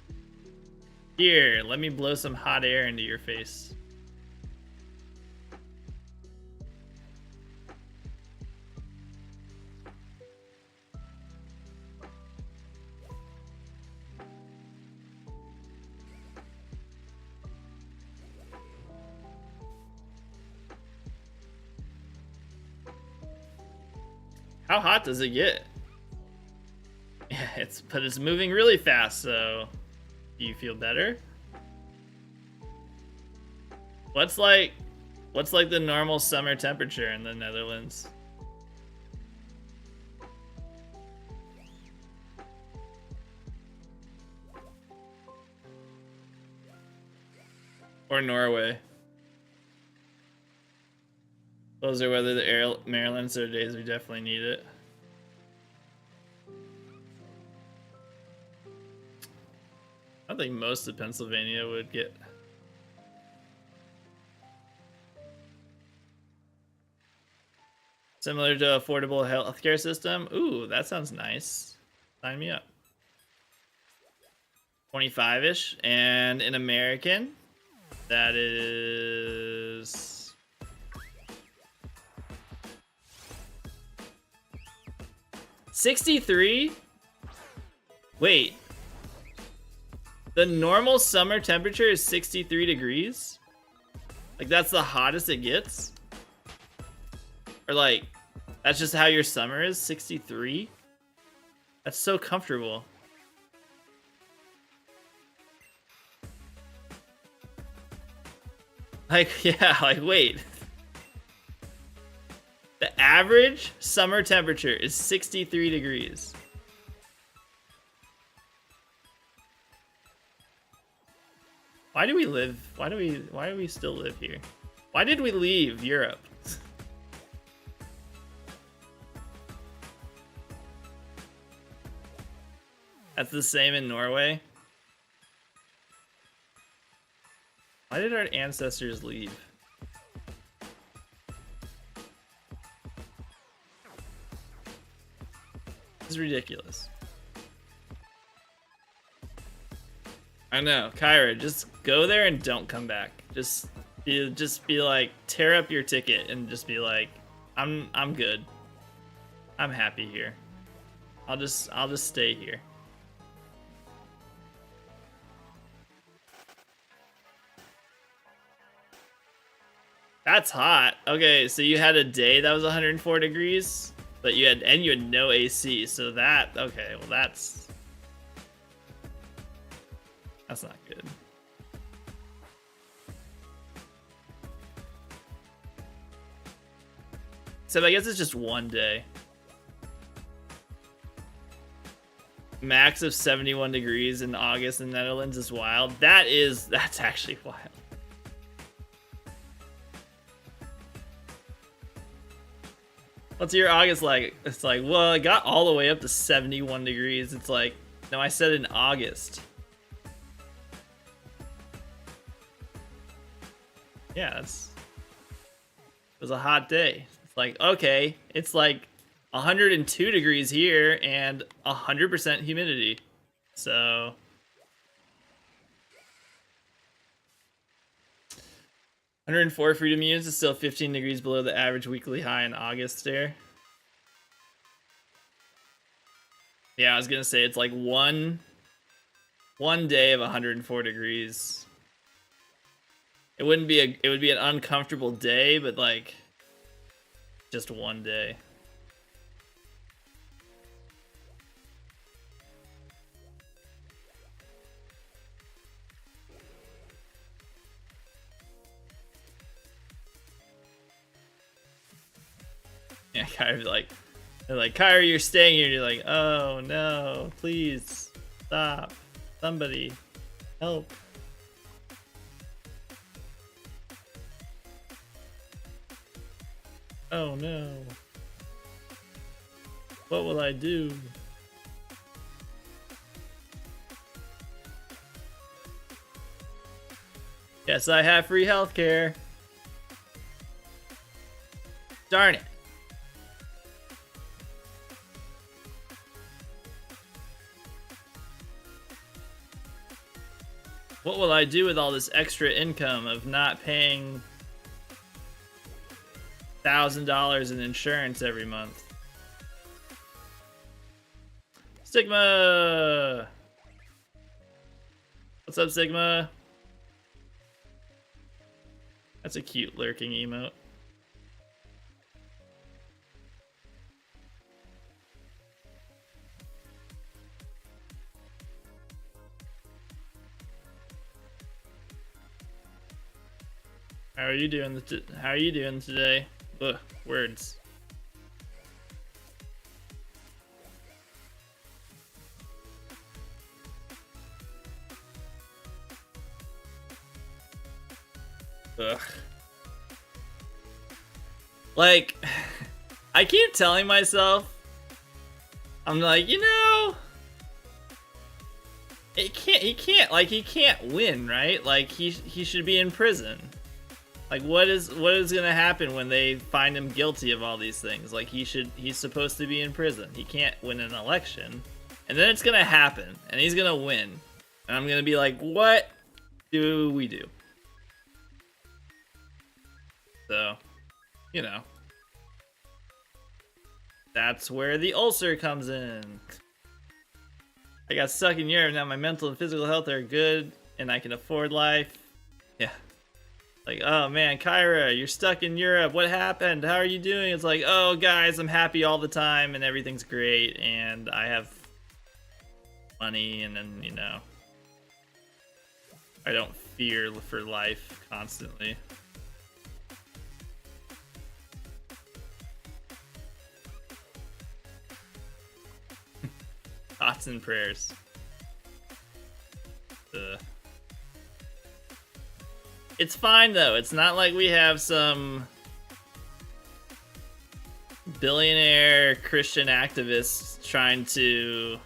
Here, let me blow some hot air into your face. How hot does it get? Yeah, but it's moving really fast, so do you feel better? What's like the normal summer temperature in the Netherlands? Or Norway? Those are whether the Maryland snow days, we definitely need it. I don't think most of Pennsylvania would get. Similar to affordable healthcare system. Ooh, that sounds nice. Sign me up. 25-ish. And in American, that is... $63? Wait. The normal summer temperature is 63 degrees? Like, that's the hottest it gets? Or like, that's just how your summer is, 63? That's so comfortable. Like, yeah, like, wait. The average summer temperature is 63 degrees. Why do we still live here? Why did we leave Europe? That's the same in Norway. Why did our ancestors leave? This is ridiculous. I know, Kyra, just go there and don't come back. Just be like, tear up your ticket and just be like, I'm good. I'm happy here. I'll just stay here. That's hot. Okay, so you had a day that was 104 degrees, but you had no AC. So that, okay, well that's not good. So I guess it's just one day. Max of 71 degrees in August in the Netherlands is wild. That's actually wild. What's your August like? It's like, well, it got all the way up to 71 degrees. It's like, no, I said in August. Yeah, it was a hot day. It's like, okay, it's like 102 degrees here and 100% humidity. So 104 freedom units is still 15 degrees below the average weekly high in August there. Yeah, I was gonna say it's like one day of 104 degrees. It would be an uncomfortable day, but like just one day. Yeah, Kyra's like, they're like, Kyra, you're staying here. You're like, oh no, please stop. Somebody help. Oh no. What will I do? Yes, I have free healthcare. Darn it. What will I do with all this extra income of not paying $1,000 in insurance every month? Sigma! What's up, Sigma? That's a cute lurking emote. How are you doing? How are you doing today? Ugh, words. Ugh. Like, I keep telling myself, I'm like, you know, He can't win, right? Like he should be in prison. Like what is gonna happen when they find him guilty of all these things? Like he's supposed to be in prison. He can't win an election. And then it's gonna happen, and he's gonna win. And I'm gonna be like, what do we do? So, you know. That's where the ulcer comes in. I got stuck in Europe, now my mental and physical health are good, and I can afford life. Yeah. Like, oh man, Kyra, you're stuck in Europe. What happened? How are you doing? It's like, oh guys, I'm happy all the time, and everything's great, and I have money, and then, you know, I don't fear for life constantly. Thoughts and prayers. It's fine though. It's not like we have some billionaire Christian activists trying to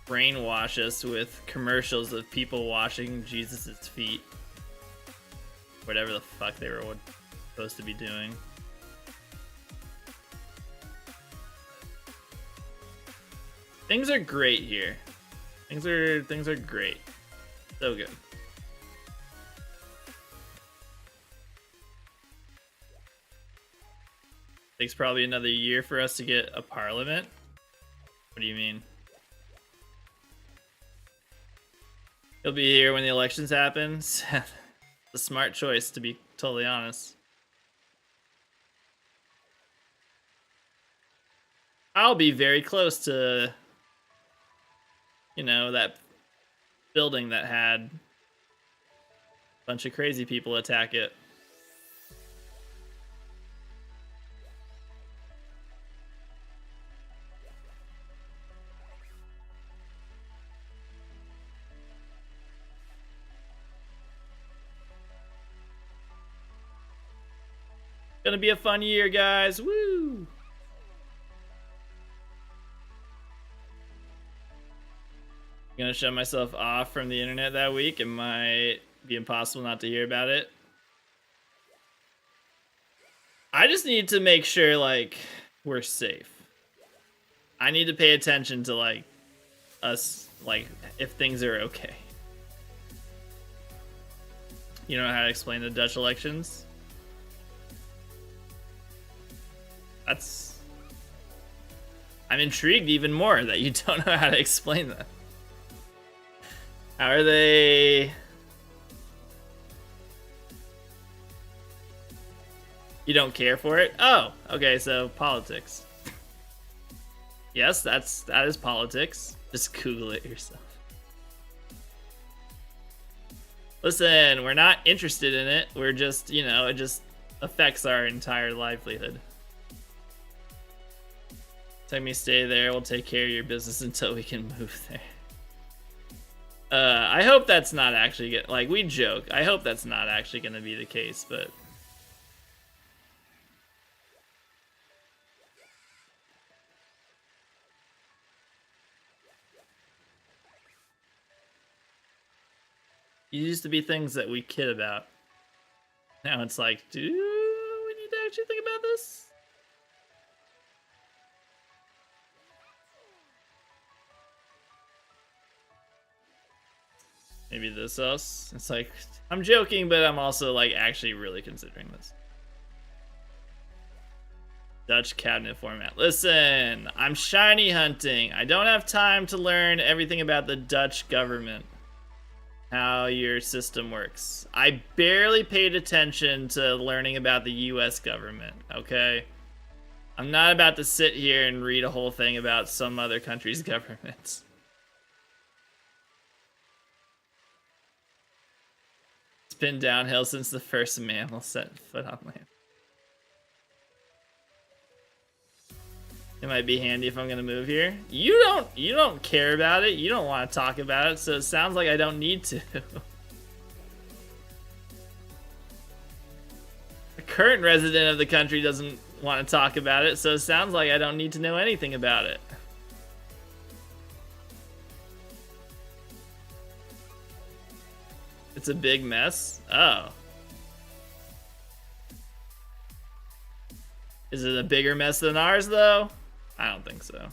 brainwash us with commercials of people washing Jesus' feet. Whatever the fuck they were supposed to be doing. Things are great here. Things are great. So good. Takes probably another year for us to get a parliament. What do you mean? He'll be here when the elections happen. It's a smart choice, to be totally honest. I'll be very close to, you know, that building that had a bunch of crazy people attack it. Gonna be a fun year, guys. Woo! Gonna shut myself off from the internet that week. It might be impossible not to hear about it. I just need to make sure, like, we're safe. I need to pay attention to, like, us, like, if things are okay. You know how to explain the Dutch elections? I'm intrigued even more that you don't know how to explain that. How are they? You don't care for it? Oh, okay, so politics. Yes, that is politics. Just Google it yourself. Listen, we're not interested in it. We're just, you know, it just affects our entire livelihood. Let me stay there. We'll take care of your business until we can move there. I hope that's not actually like, we joke. I hope that's not actually going to be the case, but it used to be things that we kid about. Now it's like, do we need to actually think about this? Maybe this else. It's like, I'm joking, but I'm also like actually really considering this. Dutch cabinet format. Listen, I'm shiny hunting. I don't have time to learn everything about the Dutch government. How your system works. I barely paid attention to learning about the US government, okay? I'm not about to sit here and read a whole thing about some other country's government. Been downhill since the first mammal set foot on land. It might be handy if I'm gonna move here. You don't care about it. You don't want to talk about it, so it sounds like I don't need to. The current resident of the country doesn't want to talk about it, so it sounds like I don't need to know anything about it. It's a big mess? Oh. Is it a bigger mess than ours, though? I don't think so.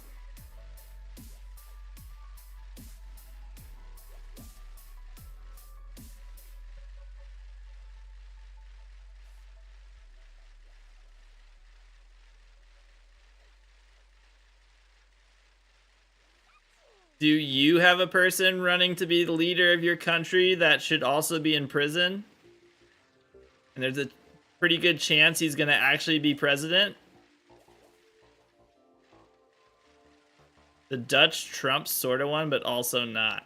Do you have a person running to be the leader of your country that should also be in prison? And there's a pretty good chance he's gonna actually be president? The Dutch Trump sort of one, but also not.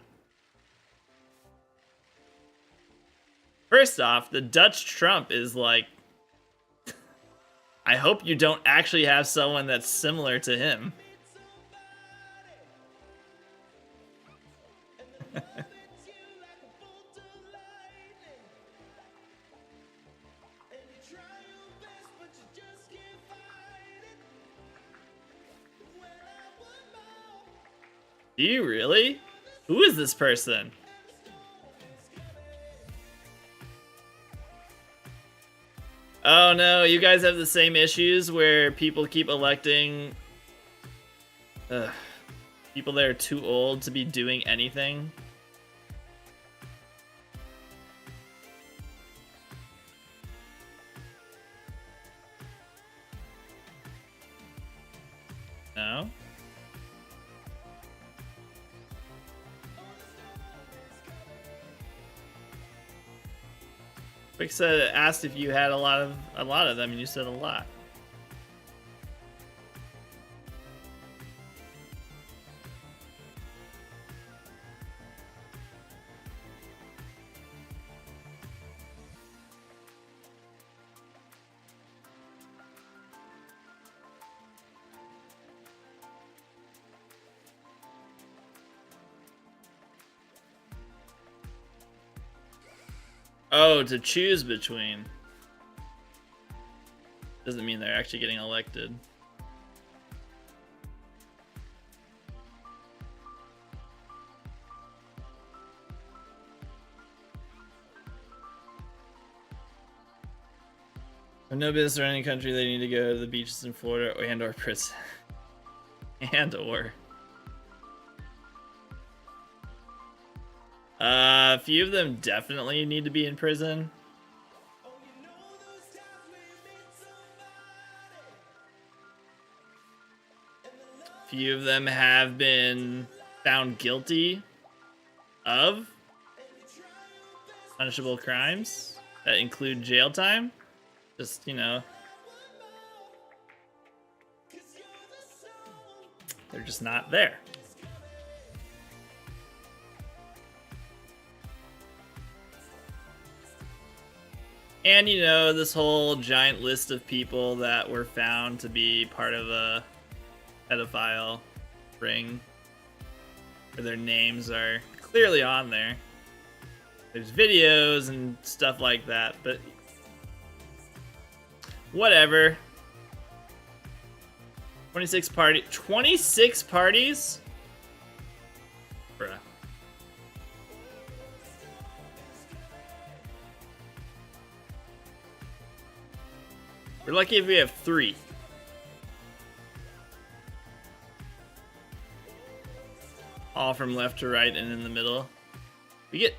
First off, the Dutch Trump is like... I hope you don't actually have someone that's similar to him. Do you really? Who is this person? Oh no, you guys have the same issues where people keep electing people that are too old to be doing anything. No? Quick said asked if you had a lot of them, and you said a lot. Oh, to choose between. Doesn't mean they're actually getting elected. When no business or any country, they need to go to the beaches in Florida and or prison. and or. A few of them definitely need to be in prison. Few of them have been found guilty of punishable crimes that include jail time. Just, you know, they're just not there. And, you know, this whole giant list of people that were found to be part of a pedophile ring, where their names are clearly on there. There's videos and stuff like that, but whatever. 26 parties? Bruh. We're lucky if we have 3. All from left to right and in the middle. We get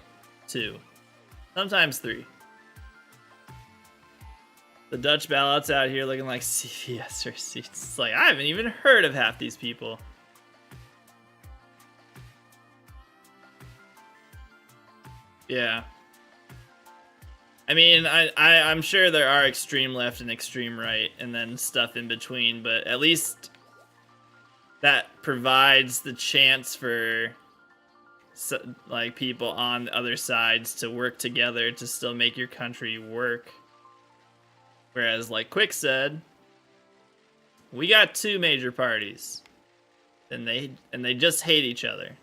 2. Sometimes 3. The Dutch ballots out here looking like CVS receipts. It's like, I haven't even heard of half these people. Yeah. I mean, I'm sure there are extreme left and extreme right, and then stuff in between, but at least that provides the chance for like people on other sides to work together to still make your country work. Whereas, like Quick said, we got 2 major parties, and they just hate each other.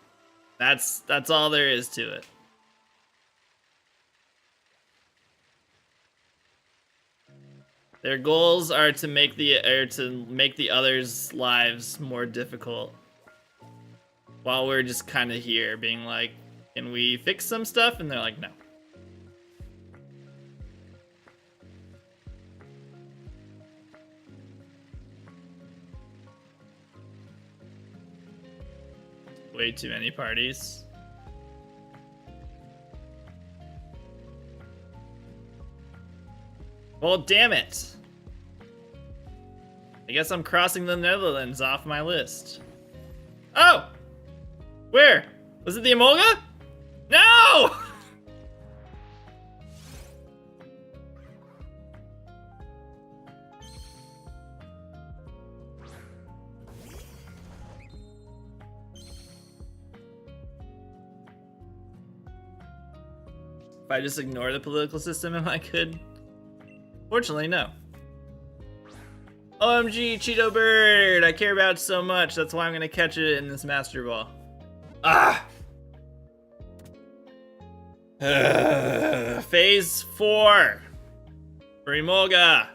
That's all there is to it. Their goals are to make the others' lives more difficult, while we're just kind of here being like, can we fix some stuff? And they're like, no. Way too many parties. Well, damn it. I guess I'm crossing the Netherlands off my list. Oh! Where? Was it the Emolga? No! If I just ignore the political system, am I good? Fortunately, no. OMG, Cheeto Bird! I care about it so much, that's why I'm gonna catch it in this Master Ball. Ah! Phase 4! For Emolga!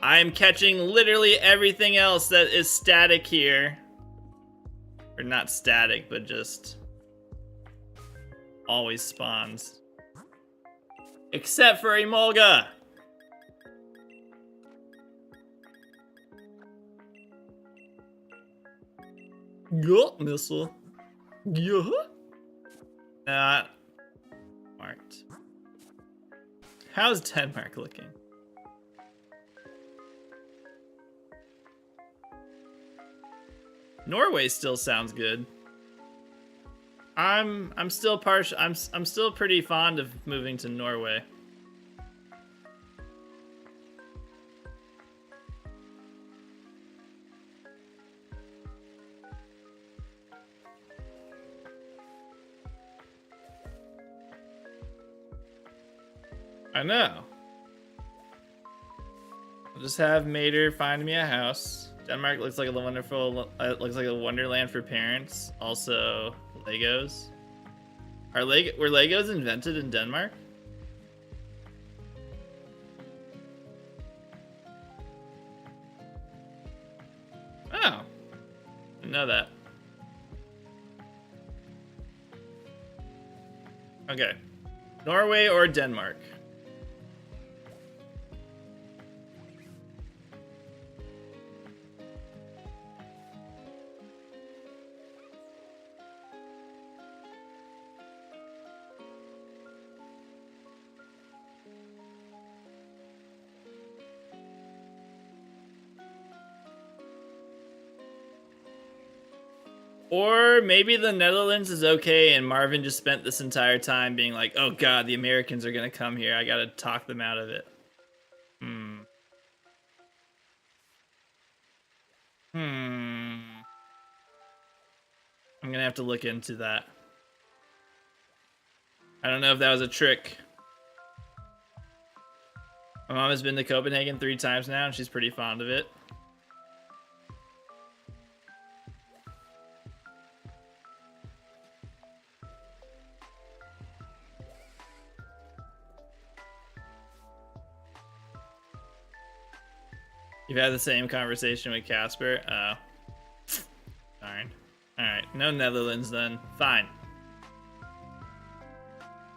I am catching literally everything else that is static here. Or not static, but just always spawns. Except for Emolga! Go missile. Yeah. Not marked. How's Denmark looking? Norway still sounds good. I'm still partial. I'm still pretty fond of moving to Norway. I know. I'll just have Mater find me a house. Denmark looks like a wonderful. Looks like a wonderland for parents. Also, Legos. Were Legos invented in Denmark? Oh, didn't know that. Okay, Norway or Denmark? Or maybe the Netherlands is okay and Marvin just spent this entire time being like, oh god, the Americans are gonna come here. I gotta talk them out of it. I'm gonna have to look into that. I don't know if that was a trick. My mom has been to Copenhagen 3 times now and she's pretty fond of it. You've had the same conversation with Casper? Oh. Darn. Alright, no Netherlands then. Fine.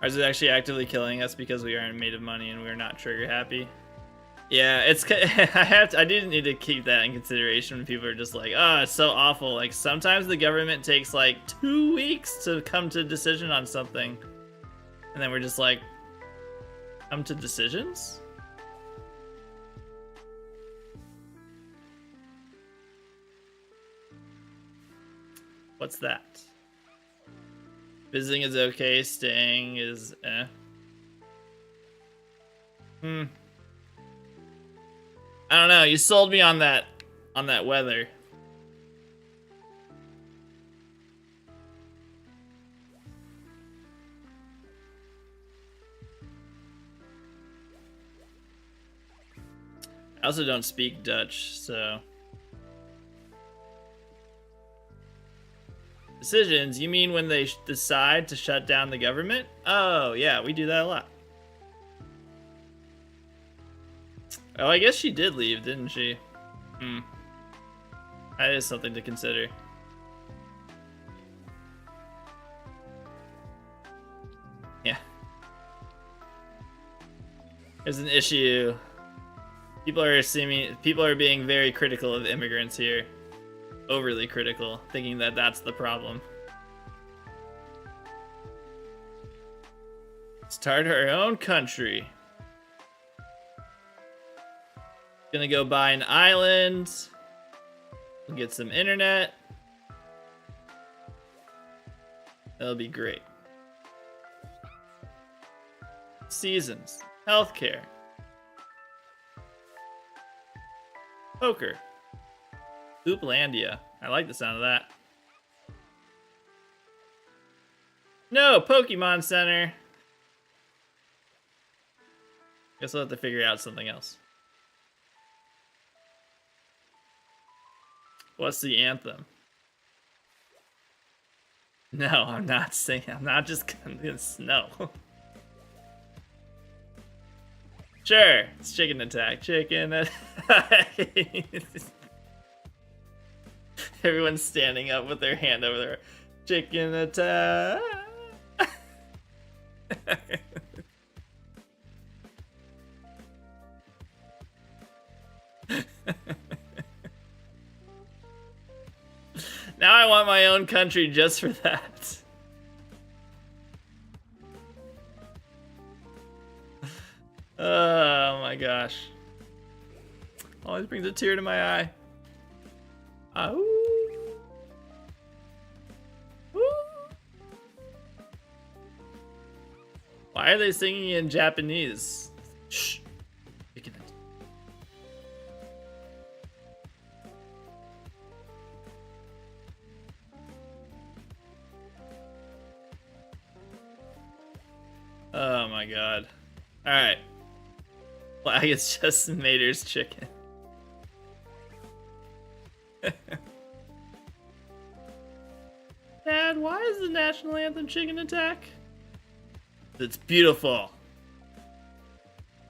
Or is it actually actively killing us because we aren't made of money and we're not trigger happy? Yeah, it's I do need to keep that in consideration when people are just like, oh, it's so awful. Like sometimes the government takes like 2 weeks to come to a decision on something. And then we're just like, come to decisions? What's that? Visiting is okay, staying is eh. I don't know, you sold me on that weather. I also don't speak Dutch, so. Decisions? You mean when they decide to shut down the government? Oh, yeah, we do that a lot. Oh, I guess she did leave, didn't she? That is something to consider. Yeah. There's an issue. People are being very critical of immigrants here. overly critical, thinking that that's the problem. Start our own country. Gonna go buy an island. We'll get some internet. That'll be great. Seasons. Healthcare. Poker. Hooplandia. I like the sound of that. No, Pokemon Center. Guess I'll have to figure out something else. What's the anthem? No, I'm not singing. I'm not just gonna no. Sure, it's chicken attack. Chicken attack. Everyone's standing up with their hand over their chicken attack. Now I want my own country just for that. Oh my gosh. Always brings a tear to my eye. Ooh. Ooh. Why are they singing in Japanese? Shh. Chicken it. Oh my god. Alright. Flag is just Mater's chicken. Dad, why is the national anthem Chicken Attack? It's beautiful.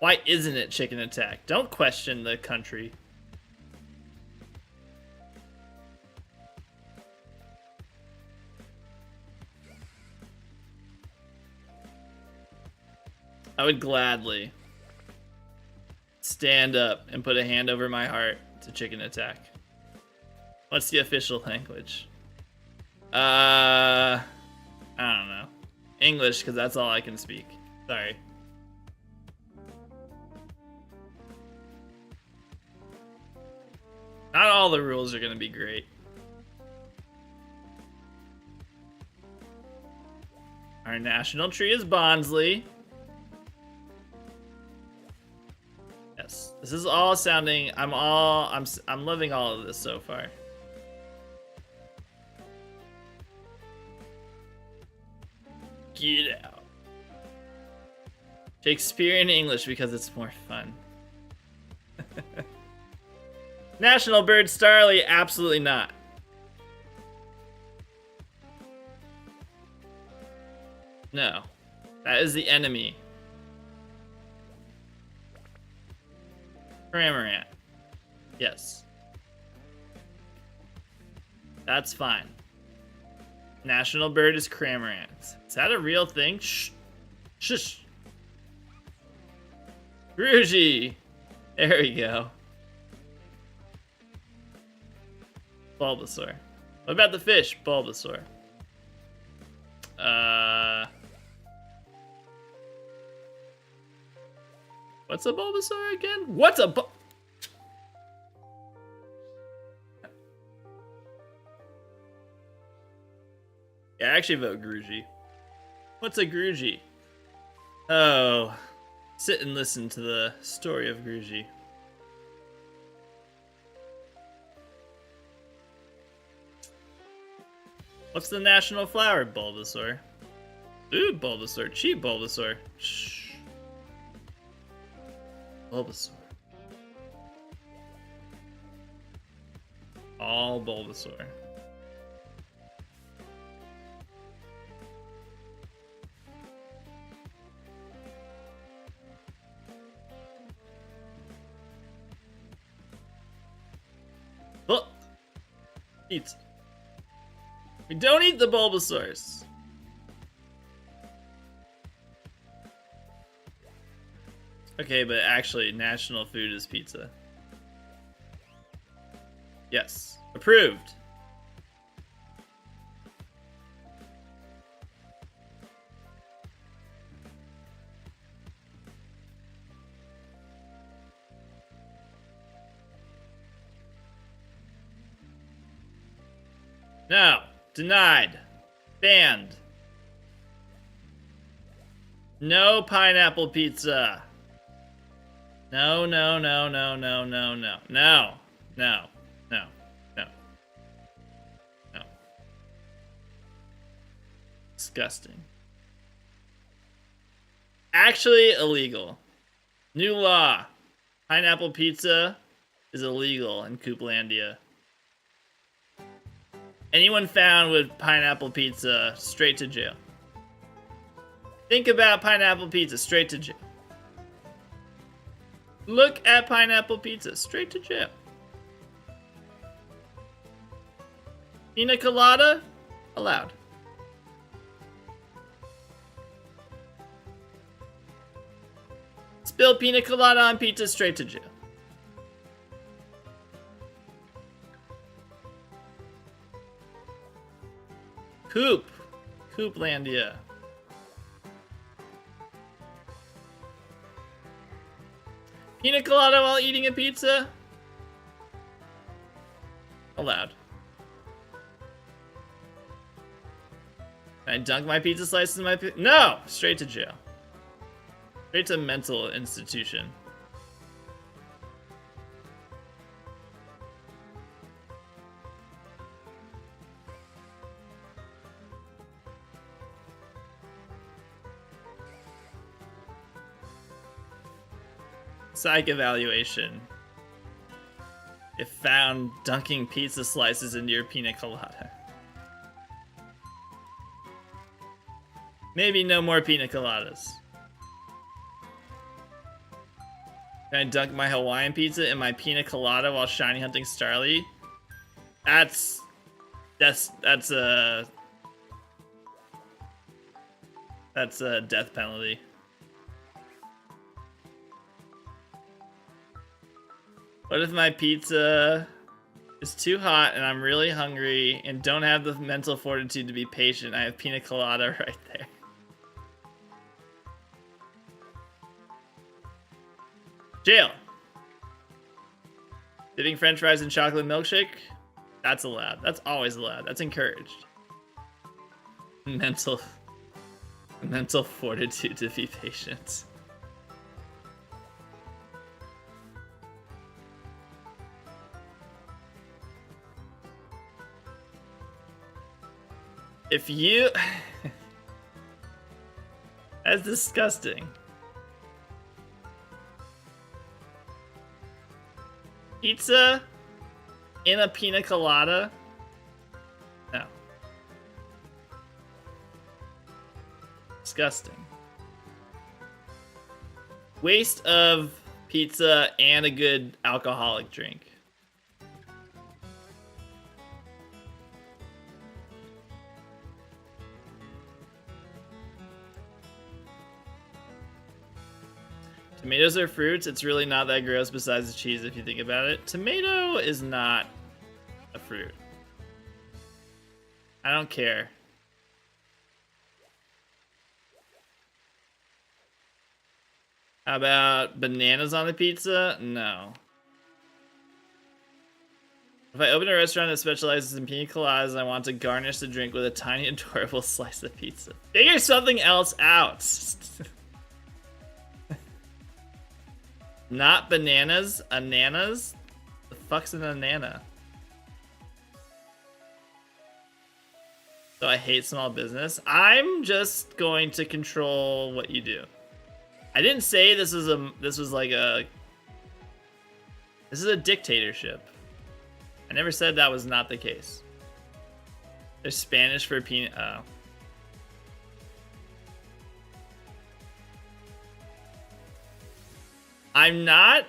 Why isn't it Chicken Attack? Don't question the country. I would gladly stand up and put a hand over my heart to Chicken Attack. What's the official language? I don't know. English, because that's all I can speak. Sorry. Not all the rules are going to be great. Our national tree is Bonsly. Yes, this is all sounding. I'm loving all of this so far. Get out. Shakespearean English because it's more fun. National bird Starly, absolutely not. No, that is the enemy. Cramorant. Yes. That's fine. National bird is Cramorant. Is that a real thing? Shh. Shush. Grugy. There we go. Bulbasaur. What about the fish? Bulbasaur. What's a Bulbasaur again? What's a Yeah, I actually vote Grugy. What's a Grugy? Oh, sit and listen to the story of Grugy. What's the national flower? Bulbasaur. Ooh, Bulbasaur. Cheap Bulbasaur. Shh. Bulbasaur. All Bulbasaur. Look! Eat. We don't eat the Bulbasaurs. Okay, but actually, national food is pizza. Yes. Approved. No. Denied. Banned. No pineapple pizza. No, no, no, no, no, no, no. No. No. No. No. No. Disgusting. Actually illegal. New law. Pineapple pizza is illegal in Cooplandia. Anyone found with pineapple pizza, straight to jail. Think about pineapple pizza, straight to jail. Look at pineapple pizza, straight to jail. Pina colada, allowed. Spill pina colada on pizza, straight to jail. Cooplandia. Pina colada while eating a pizza? Allowed. Can I dunk my pizza slices in my No! Straight to jail. Straight to mental institution. Psych evaluation. If found dunking pizza slices into your pina colada. Maybe no more pina coladas. Can I dunk my Hawaiian pizza in my pina colada while shiny hunting Starly? That's a death penalty. What if my pizza is too hot and I'm really hungry and don't have the mental fortitude to be patient? I have pina colada right there. Jail. Dipping french fries in chocolate milkshake? That's allowed. That's always allowed. That's encouraged. Mental fortitude to be patient. If you... That's disgusting. Pizza in a pina colada? No. Disgusting. Waste of pizza and a good alcoholic drink. Tomatoes are fruits. It's really not that gross besides the cheese if you think about it. Tomato is not a fruit. I don't care. How about bananas on the pizza? No. If I open a restaurant that specializes in pina coladas and I want to garnish the drink with a tiny adorable slice of pizza. Figure something else out. Not bananas, ananas? The fuck's an anana? So I hate small business. I'm just going to control what you do. I didn't say this is a dictatorship. I never said that was not the case. There's Spanish for peanut. Oh. I'm not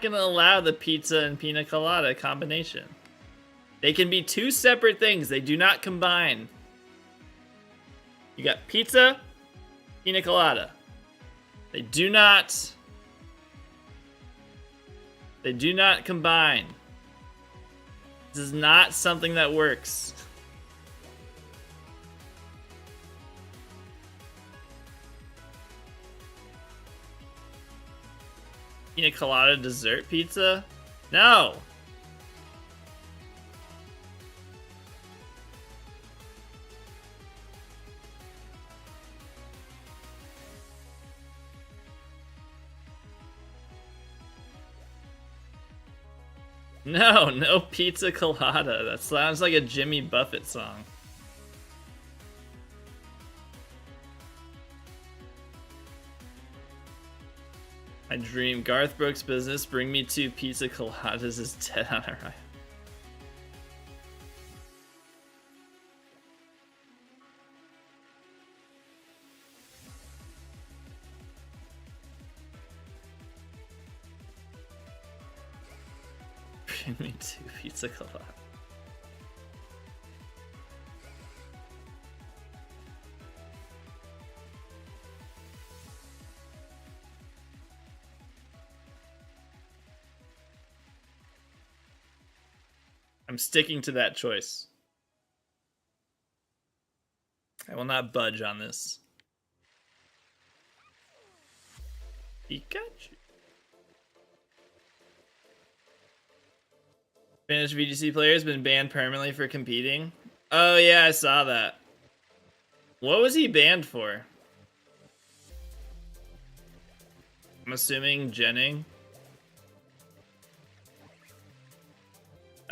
gonna allow the pizza and pina colada combination. They can be two separate things. They do not combine. You got pizza, pina colada. They do not combine. This is not something that works. Pina colada dessert pizza? No. No, no pizza colada. That sounds like a Jimmy Buffett song. My dream, Garth Brooks' business, bring me 2 pizza coladas is dead on arrival. Bring me 2 pizza coladas. I'm sticking to that choice. I will not budge on this. Pikachu. Spanish VGC player has been banned permanently for competing. Oh yeah, I saw that. What was he banned for? I'm assuming Jenning.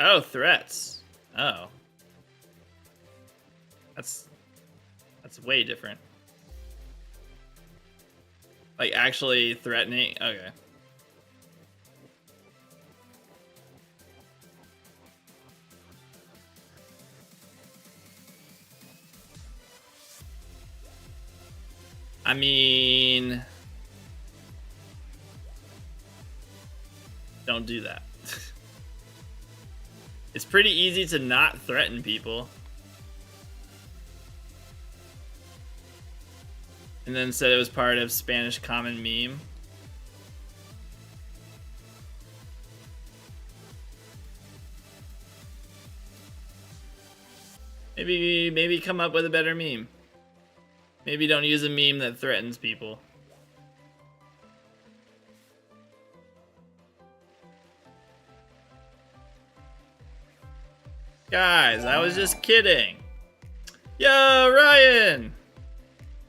Oh, threats. Oh. That's way different. Like actually threatening. Okay. I mean, don't do that. It's pretty easy to not threaten people. And then said it was part of Spanish common meme. Maybe come up with a better meme. Maybe don't use a meme that threatens people. Guys, I was just kidding. Yo, Ryan!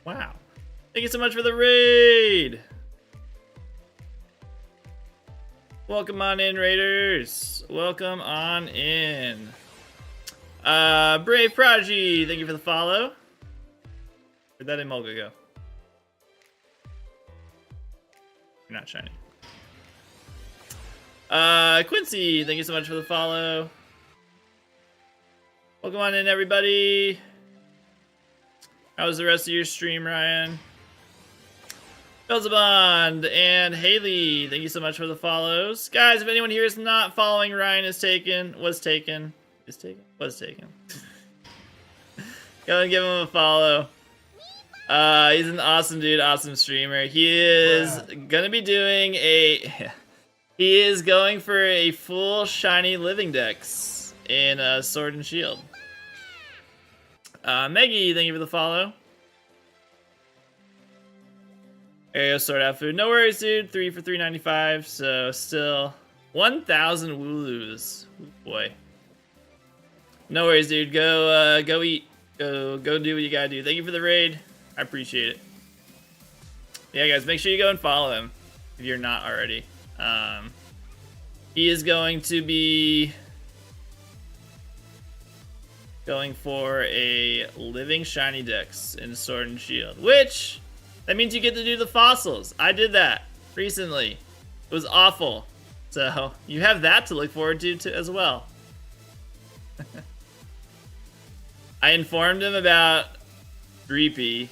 Wow. Thank you so much for the raid! Welcome on in, Raiders. Welcome on in. Brave Prodigy, thank you for the follow. Where'd that Emolga go? You're not shiny. Quincy, thank you so much for the follow. Welcome on in, everybody. How was the rest of your stream, Ryan? Belzebond and Haley, thank you so much for the follows. Guys, if anyone here is not following, Ryan was taken. Go and give him a follow. He's an awesome dude, awesome streamer. He is gonna be doing he is going for a full shiny living dex in Sword and Shield. Meggie, thank you for the follow. Aerial sort out food. No worries, dude. 3 for $3.95. So still 1,000 Wooloos. Ooh, boy. No worries, dude. Go eat. Go do what you gotta do. Thank you for the raid. I appreciate it. Yeah, guys, make sure you go and follow him if you're not already. He is going to be going for a living shiny dex in Sword and Shield, which that means you get to do the fossils. I did that recently. It was awful. So you have that to look forward to as well. I informed him about Dreepy,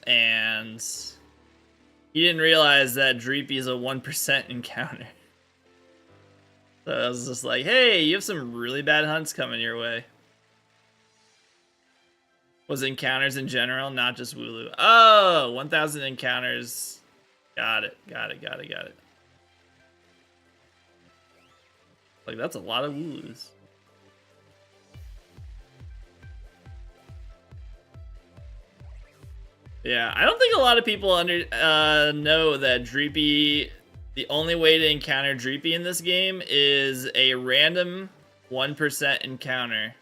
and he didn't realize that Dreepy is a 1% encounter. So I was just like, hey, you have some really bad hunts coming your way. Was encounters in general, not just Wooloo. Oh, 1,000 encounters. Got it. Like, that's a lot of Wooloos. Yeah, I don't think a lot of people know that Dreepy, the only way to encounter Dreepy in this game is a random 1% encounter.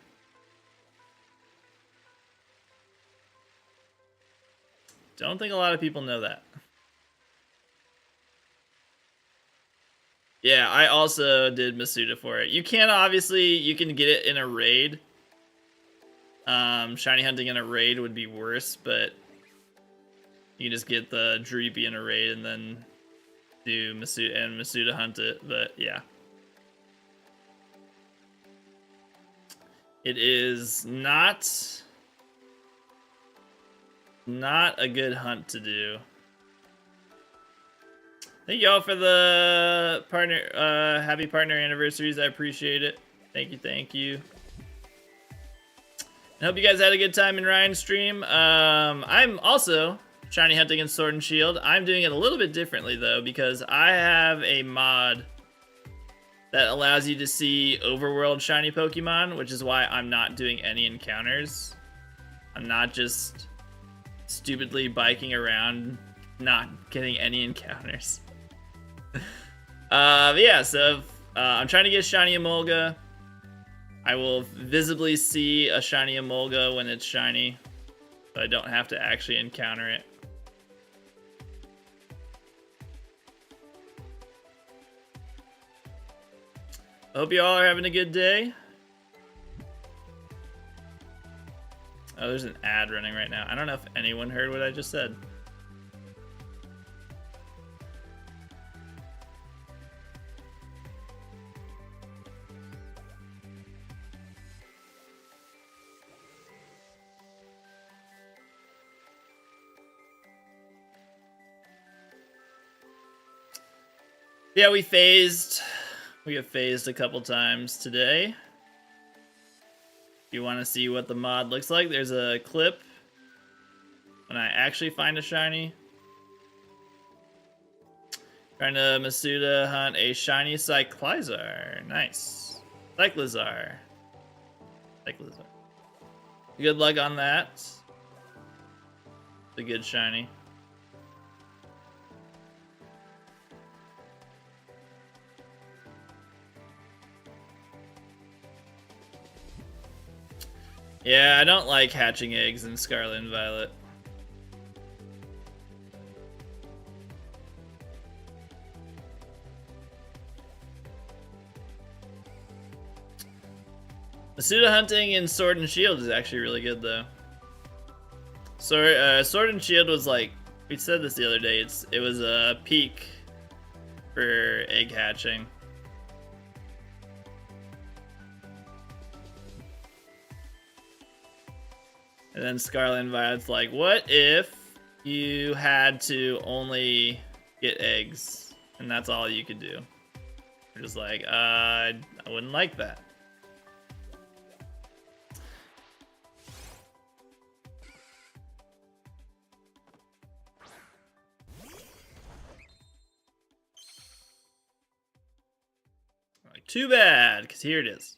Don't think a lot of people know that. Yeah, I also did Masuda for it. You can obviously, you can get it in a raid. Shiny hunting in a raid would be worse, but you can just get the Dreepy in a raid and then do Masuda hunt it. But yeah. It is not a good hunt to do. Thank y'all for the partner happy partner anniversaries. I appreciate it. Thank you, thank you. I hope you guys had a good time in Ryan's stream. I'm also shiny hunting in Sword and Shield. I'm doing it a little bit differently though, because I have a mod that allows you to see overworld shiny Pokemon, which is why I'm not doing any encounters. I'm not just stupidly biking around, not getting any encounters. Yeah, so I'm trying to get shiny Emolga. I will visibly see a shiny Emolga when it's shiny, so I don't have to actually encounter it. I hope you all are having a good day. Oh, there's an ad running right now. I don't know if anyone heard what I just said. Yeah, we phased. We have phased a couple times today. If you want to see what the mod looks like, there's a clip when I actually find a shiny. Trying to Masuda hunt a shiny Cyclizar. Nice. Cyclizar. Good luck on that. It's a good shiny. Yeah, I don't like hatching eggs in Scarlet and Violet. Masuda hunting in Sword and Shield is actually really good though. Sword and Shield was like, we said this the other day, it was a peak for egg hatching. And then Scarlet and Violet's like, what if you had to only get eggs and that's all you could do? We're just like, I wouldn't like that. Like, too bad, because here it is.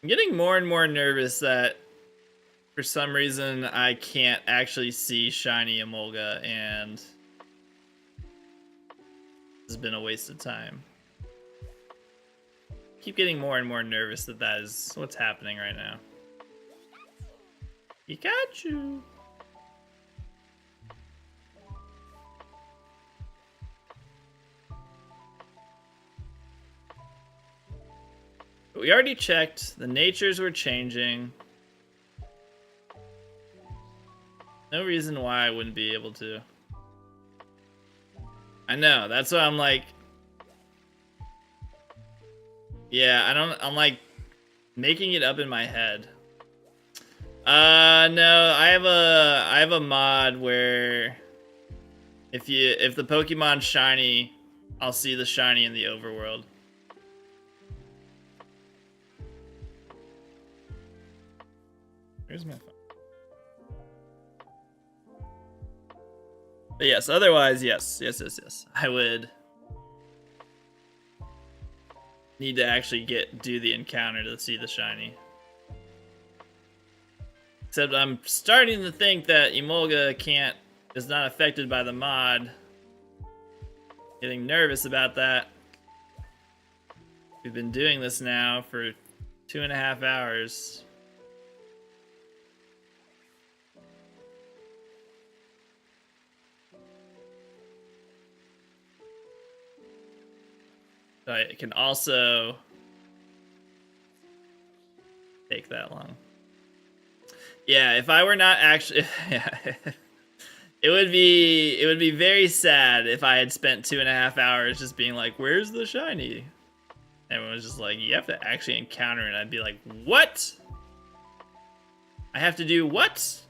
I'm getting more and more nervous that for some reason I can't actually see shiny Emolga, and this has been a waste of time. Keep getting more and more nervous that that is what's happening right now. Pikachu! We already checked. The natures were changing. No reason why I wouldn't be able to. I know. That's why I'm like... Yeah, I'm like making it up in my head. No, I have a mod where if the Pokemon's shiny, I'll see the shiny in the overworld. Where's my phone? But yes, otherwise, yes. I would need to actually do the encounter to see the shiny. Except I'm starting to think that Emolga can't is not affected by the mod. Getting nervous about that. We've been doing this now for 2.5 hours. So it can also take that long. Yeah, if I were not actually, yeah, it would be very sad if I had spent 2.5 hours just being like, "Where's the shiny?" Everyone was just like, "You have to actually encounter it." I'd be like, "What? I have to do what?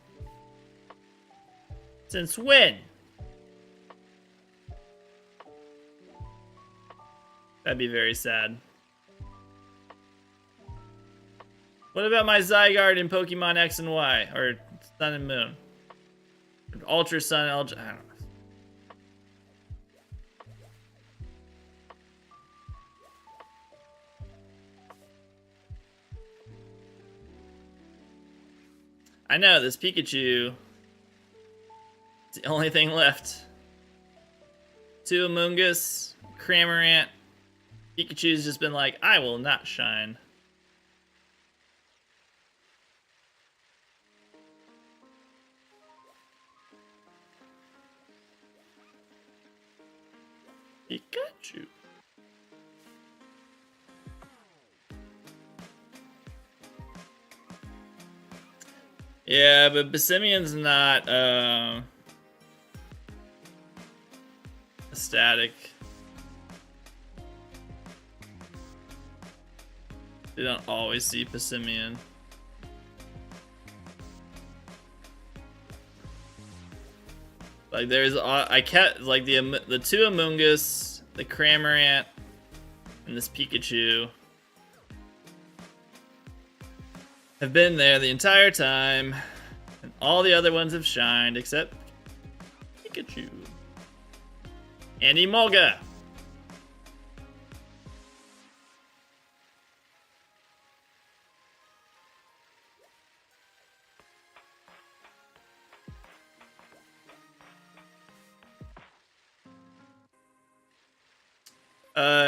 Since when?" That'd be very sad. What about my Zygarde in Pokemon X and Y? Or Sun and Moon? Ultra Sun, Ultra... I don't know. I know, this Pikachu... It's the only thing left. 2 Amoonguss, Cramorant. Pikachu's just been like, I will not shine. Pikachu. Yeah, but Bassimian's not static. They don't always see Passimian. Like there's, I kept like the 2 Amoonguss, the Cramorant, and this Pikachu have been there the entire time, and all the other ones have shined except Pikachu and Emolga.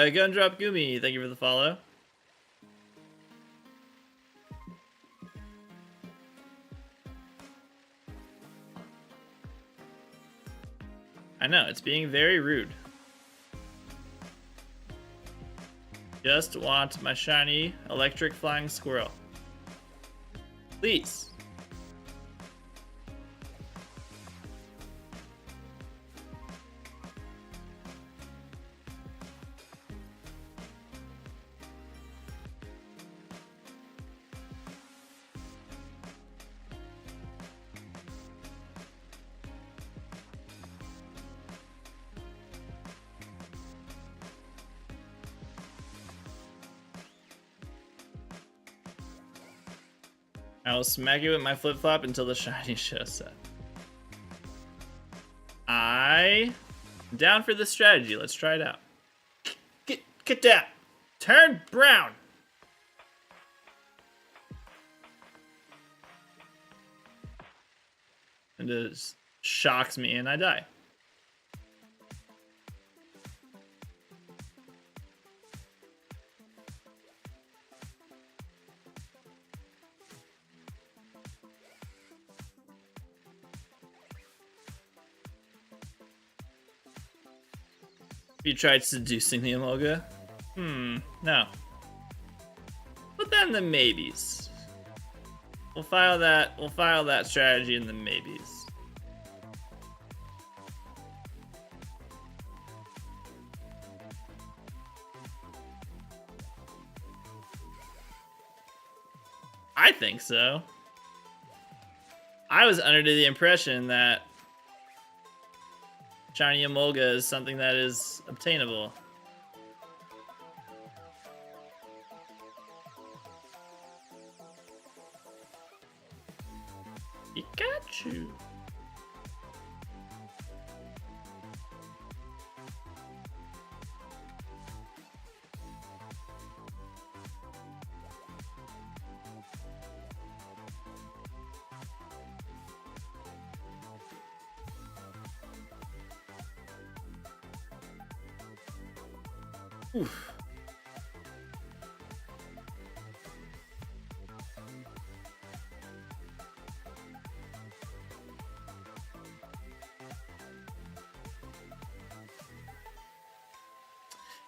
Gundrop Gumi, thank you for the follow. I know, it's being very rude. Just want my shiny electric flying squirrel. Please. I will smack you with my flip-flop until the shiny shows up. I'm down for this strategy. Let's try it out. Get down. Turn brown. And it shocks me and I die. You tried seducing the Emolga? No. Put that in the maybes. We'll file that strategy in the maybes. I think so. I was under the impression that shiny Emolga is something that is obtainable. Pikachu. Oof.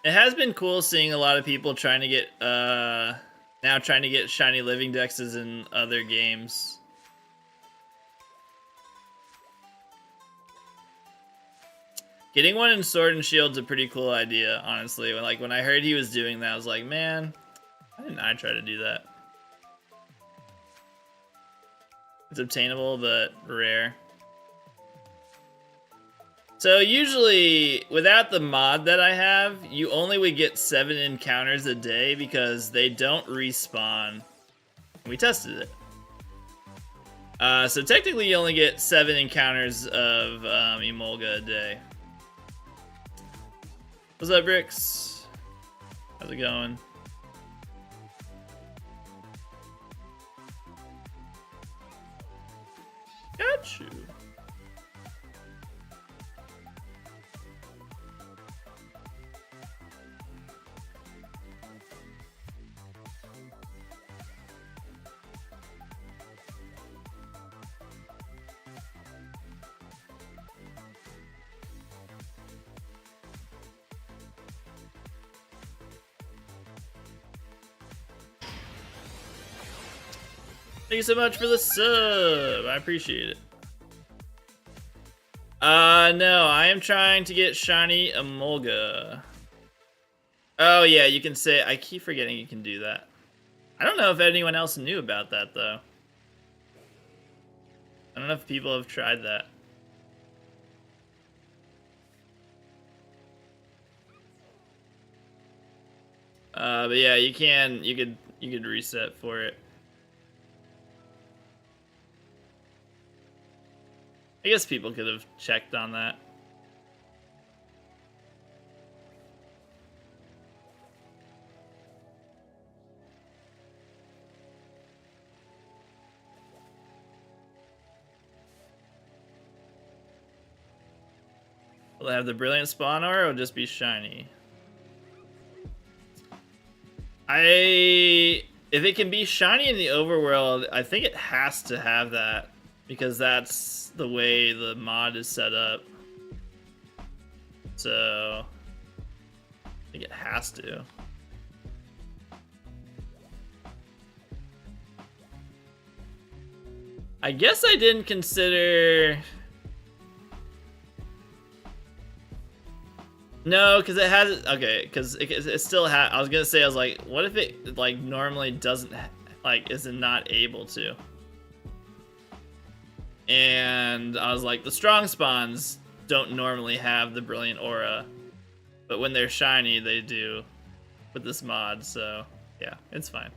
It has been cool seeing a lot of people trying to get now trying to get shiny living dexes in other games. Getting one in Sword and Shield's a pretty cool idea, honestly. When I heard he was doing that, I was like, man, why didn't I try to do that? It's obtainable, but rare. So usually, without the mod that I have, you only would get 7 encounters a day because they don't respawn. We tested it. So technically you only get 7 encounters of Emolga a day. What's up, Bricks? How's it going? Got you. Thank you so much for the sub. I appreciate it. No, I am trying to get shiny Emolga. Oh yeah, you can say, I keep forgetting you can do that. I don't know if anyone else knew about that though. I don't know if people have tried that. But yeah, you could reset for it. I guess people could have checked on that. Will it have the brilliant spawn or it'll just be shiny? If it can be shiny in the overworld, I think it has to have that because that's the way the mod is set up. So I think it has to. I guess I didn't consider. No, because it has, okay, because it still has, I was gonna say, I was like, what if it, like, normally doesn't, like, is not able to? And I was like, the strong spawns don't normally have the brilliant aura, but when they're shiny, they do with this mod, so, yeah, it's fine.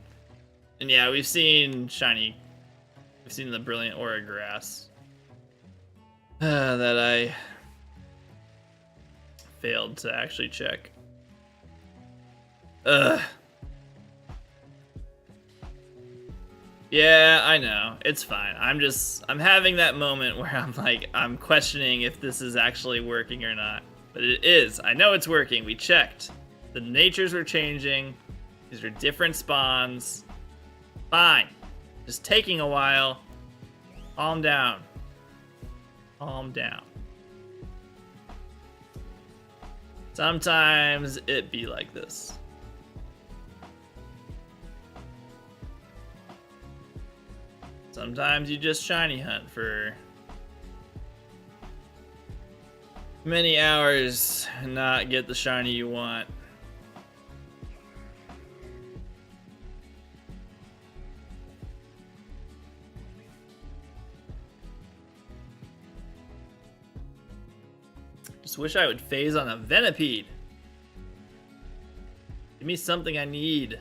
And yeah, we've seen the brilliant aura grass that I failed to actually check. Ugh. Yeah, I know. It's fine. I'm having that moment where I'm like, I'm questioning if this is actually working or not. But it is. I know it's working. We checked. The natures were changing. These are different spawns. Fine. Just taking a while. Calm down. Calm down. Sometimes it be like this. Sometimes you just shiny hunt for many hours and not get the shiny you want. Just wish I would phase on a Venipede. Give me something I need.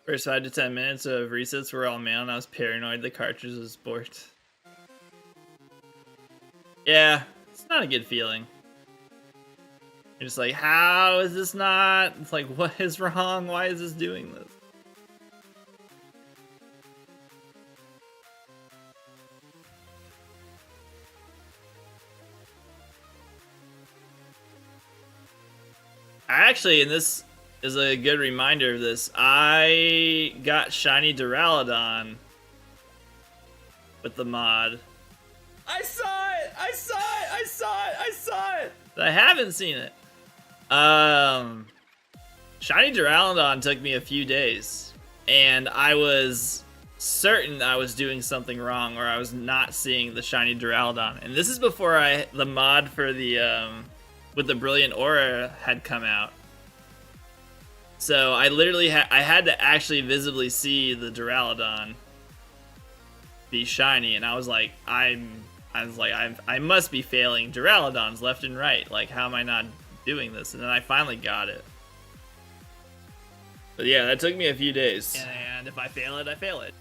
First 5 to 10 minutes of resets were all mail and I was paranoid the cartridge was borked. Yeah, it's not a good feeling. You're just like, how is this not? It's like, what is wrong? Why is this doing this? Actually, and this is a good reminder of this, I got Shiny Duraludon with the mod. I saw it! I saw it! I saw it! I saw it! I haven't seen it. Shiny Duraludon took me a few days, and I was certain I was doing something wrong, or I was not seeing the Shiny Duraludon. And this is before the mod for the with the Brilliant Aura had come out. So I literally I had to actually visibly see the Duraludon be shiny, and I was like, I must be failing Duraludons left and right. Like, how am I not doing this? And then I finally got it. But yeah, that took me a few days. And if I fail it, I fail it.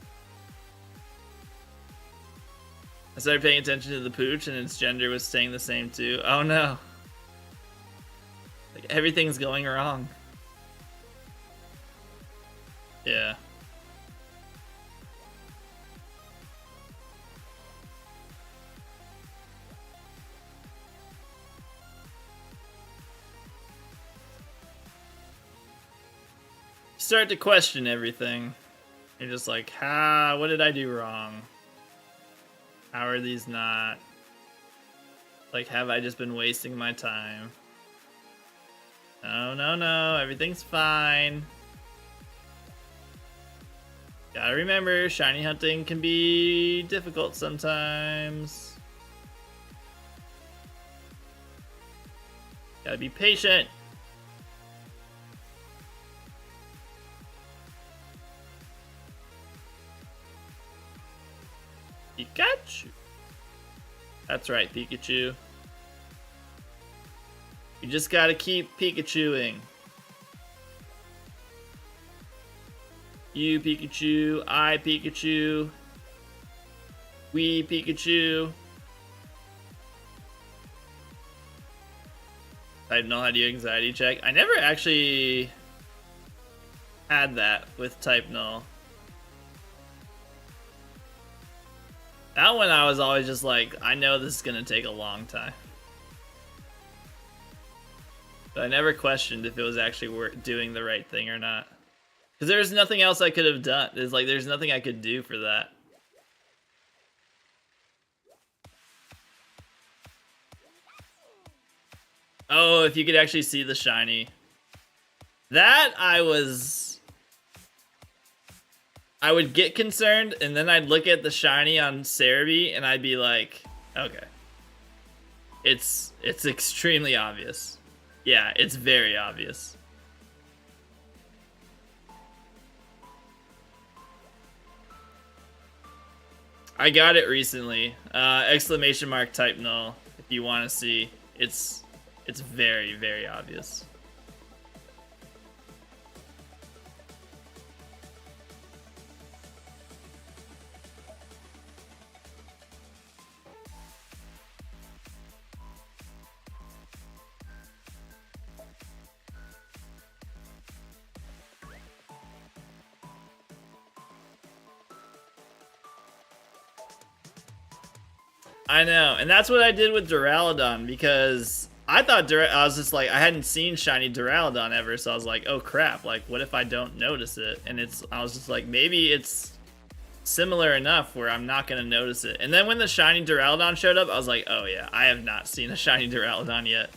I started paying attention to the pooch, and its gender was staying the same too. Oh no. Like, everything's going wrong. Yeah. Start to question everything. You're just like, what did I do wrong? How are these not? Like, have I just been wasting my time? No, no, no, everything's fine. Gotta remember, shiny hunting can be difficult sometimes. Gotta be patient. Pikachu. That's right, Pikachu. You just gotta keep Pikachuing. You Pikachu, I Pikachu, we Pikachu. I know how to do anxiety check. I never actually had that with Type Null. That one I was always just like, I know this is gonna take a long time. But I never questioned if it was actually doing the right thing or not. Because there's nothing else I could have done. There's nothing I could do for that. Oh, if you could actually see the shiny. That I would get concerned, and then I'd look at the shiny on Cerebi, and I'd be like, okay. It's extremely obvious. Yeah, it's very obvious. I got it recently. Exclamation mark Type Null. If you want to see, it's very, very obvious. I know, and that's what I did with Duraludon, because I thought I was just like, I hadn't seen shiny Duraludon ever, so I was like, oh crap, like what if I don't notice it? And I was just like, maybe it's similar enough where I'm not gonna notice it. And then when the shiny Duraludon showed up, I was like, oh yeah, I have not seen a shiny Duraludon yet.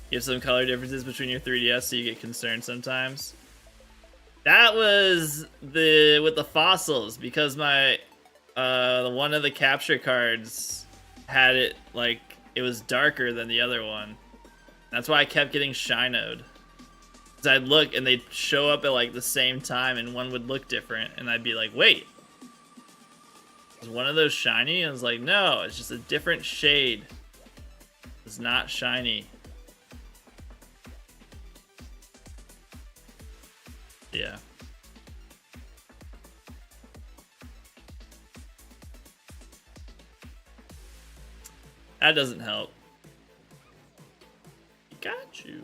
You have some color differences between your 3DS, so you get concerned sometimes. That was with the fossils, because my one of the capture cards had it like it was darker than the other one. That's why I kept getting Shinoed. Cause I'd look and they'd show up at like the same time, and one would look different, and I'd be like, wait, is one of those shiny? And I was like, no, it's just a different shade. It's not shiny. Yeah. That doesn't help. Pikachu.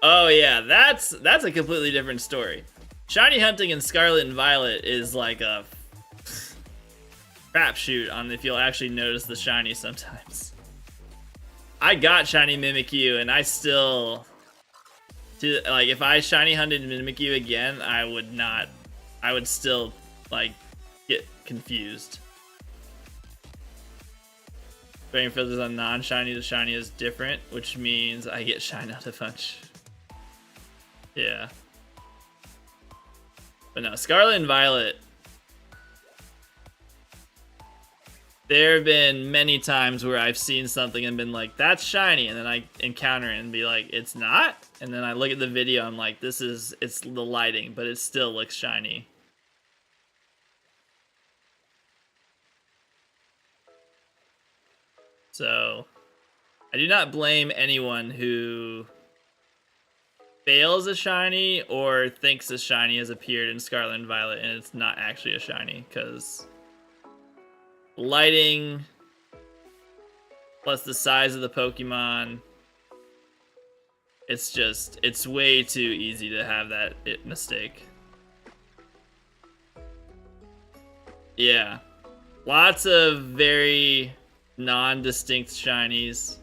Oh yeah, that's a completely different story. Shiny hunting in Scarlet and Violet is like a crapshoot on if you'll actually notice the shiny sometimes. I got shiny Mimikyu and I still, like, if I shiny hunted Mimikyu again, I would still like get confused. Training filters on non-shiny to shiny is different, which means I get shine out a bunch. Yeah. But no, Scarlet and Violet. There have been many times where I've seen something and been like, that's shiny, and then I encounter it and be like, it's not? And then I look at the video, I'm like, it's the lighting, but it still looks shiny. So, I do not blame anyone who fails a shiny or thinks a shiny has appeared in Scarlet and Violet and it's not actually a shiny, because lighting plus the size of the Pokemon, it's way too easy to have that mistake. Yeah, lots of very non-distinct shinies.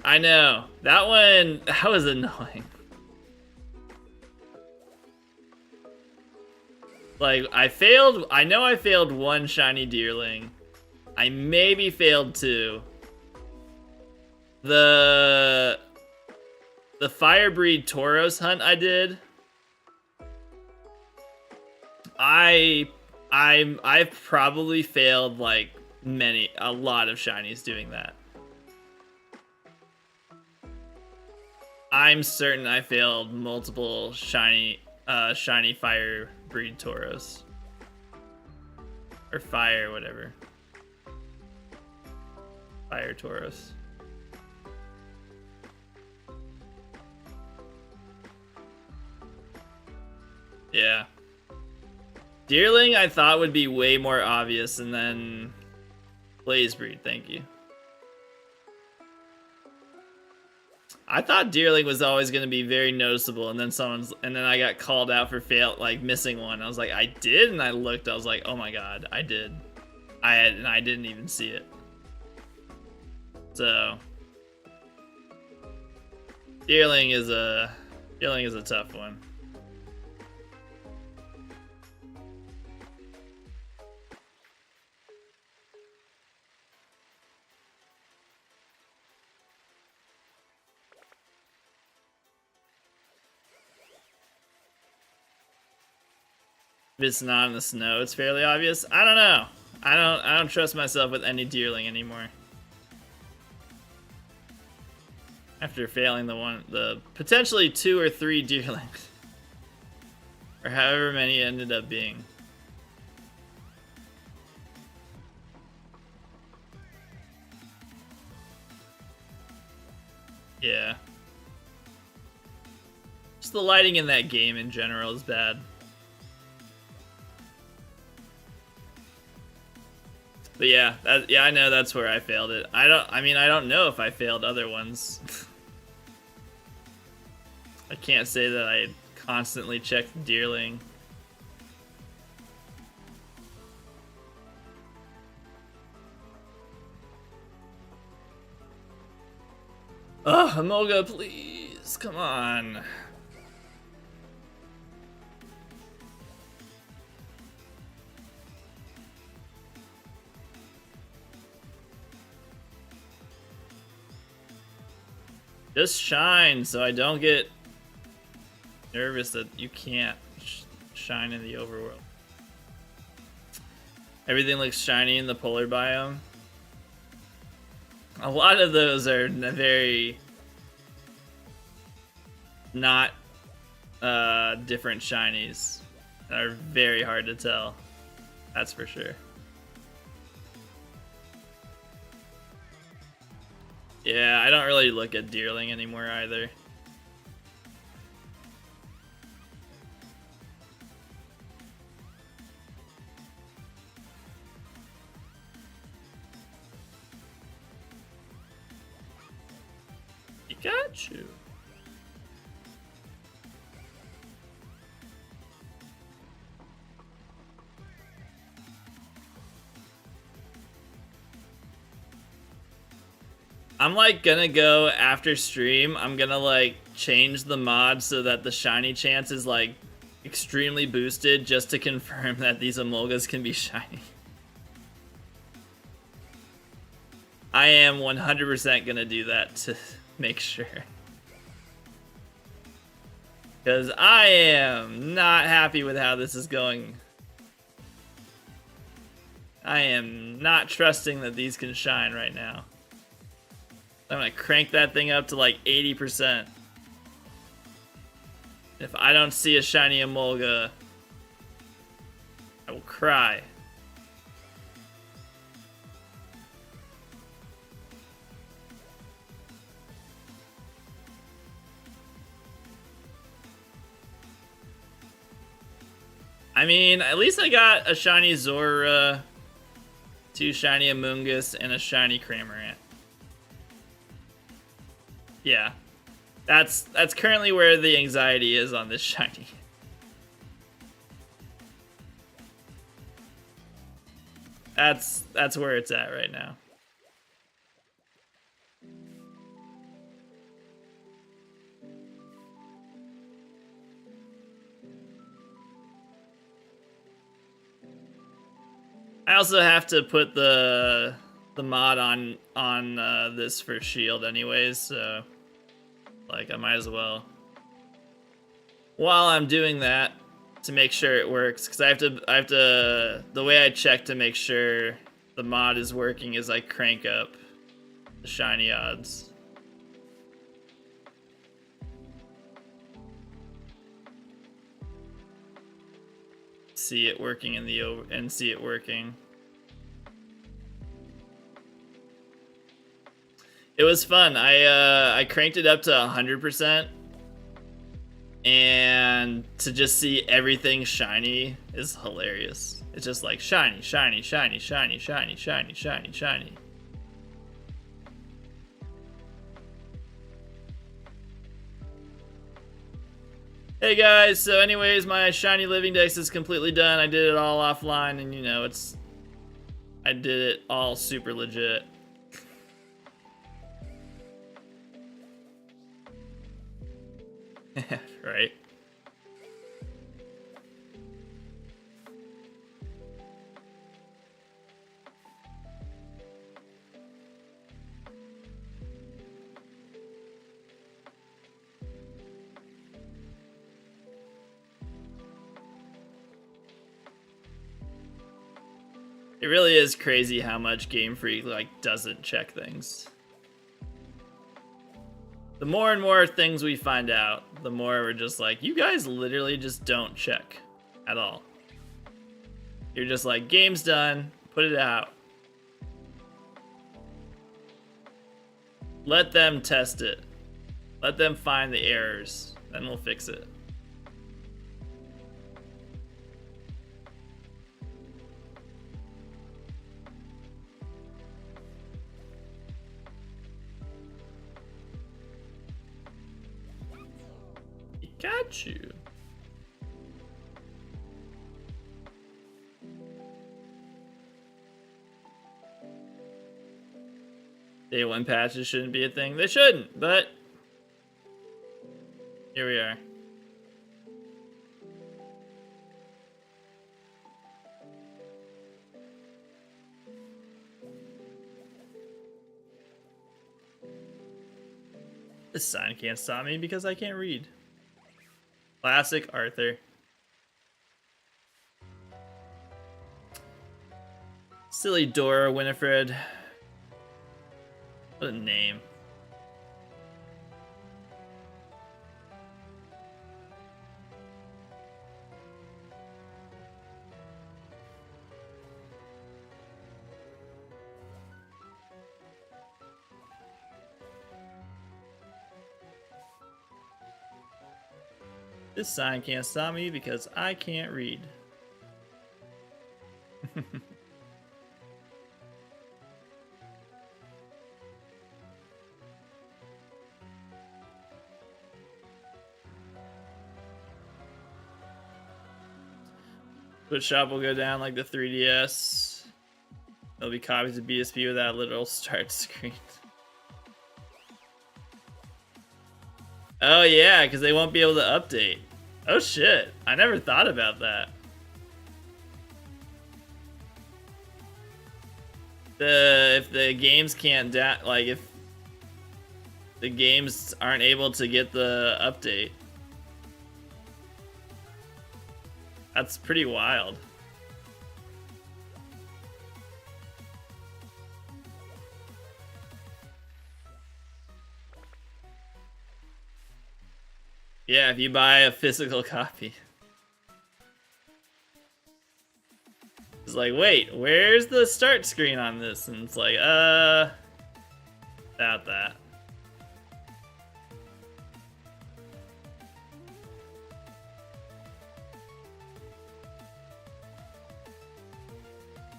I know. That was annoying. Like, I know I failed one shiny Deerling. I maybe failed two. The Fire Breed Tauros hunt I did, I've probably failed like a lot of shinies doing that. I'm certain I failed multiple shiny Fire Breed Tauros. Or Fire, whatever. Fire Tauros. Yeah. Deerling I thought would be way more obvious, and then Blaze Breed, thank you. I thought Deerling was always going to be very noticeable, and then I got called out for missing one. I was like, I did, and I looked, I was like, oh my god, I did. And I didn't even see it. So Deerling is a tough one. If it's not in the snow, it's fairly obvious. I don't know. I don't trust myself with any Deerling anymore. After failing the potentially 2 or 3 Deerlings. Or however many it ended up being. Yeah. Just the lighting in that game in general is bad. But yeah, I know that's where I failed it. I don't know if I failed other ones. I can't say that I constantly checked Deerling. Oh, Amoga, please, come on. Just shine so I don't get nervous that you can't shine in the overworld. Everything looks shiny in the polar biome. A lot of those are very not different shinies that are very hard to tell. That's for sure. Yeah, I don't really look at Deerling anymore either. Pikachu. I'm like gonna go after stream. I'm gonna like change the mod so that the shiny chance is like extremely boosted just to confirm that these Emolgas can be shiny. I am 100% gonna do that to make sure. Because I am not happy with how this is going. I am not trusting that these can shine right now. I'm gonna crank that thing up to like 80%. If I don't see a shiny Emolga, I will cry. I mean, at least I got a shiny Zora, 2 shiny Amoonguss, and a shiny Cramorant. Yeah. That's currently where the anxiety is on this shiny. That's where it's at right now. I also have to put the mod on this for shield anyways, so like I might as well. While I'm doing that, to make sure it works, because I have to. The way I check to make sure the mod is working is I crank up the shiny odds. See it working in the and see it working. It was fun. I cranked it up to 100%, and to just see everything shiny is hilarious. It's just like shiny, shiny, shiny, shiny, shiny, shiny, shiny, shiny. Hey guys, so anyways, my shiny living dex is completely done. I did it all offline, and you know, I did it all super legit. Right? It really is crazy how much Game Freak like doesn't check things. The more and more things we find out, the more we're just like, you guys literally just don't check at all. You're just like, game's done, put it out. Let them test it. Let them find the errors, then we'll fix it. Pikachu. Day 1 patches shouldn't be a thing. They shouldn't, but here we are. This sign can't stop me because I can't read. Classic Arthur. Silly Dora Winifred. What a name. This sign can't stop me because I can't read. Switch shop will go down like the 3DS. There'll be copies of BSP without a literal start screen. Oh yeah, because they won't be able to update. Oh shit, I never thought about that. If the games can't like if the games aren't able to get the update. That's pretty wild. Yeah, if you buy a physical copy. It's like, wait, where's the start screen on this? And it's like, about that.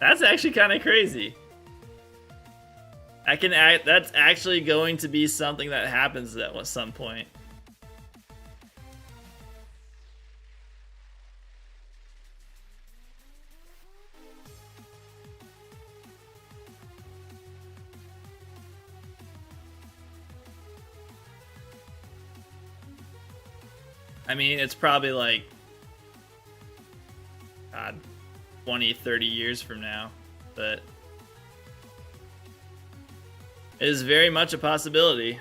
That's actually kind of crazy. That's actually going to be something that happens at some point. I mean, it's probably like, God, 20, 30 years from now, but it is very much a possibility.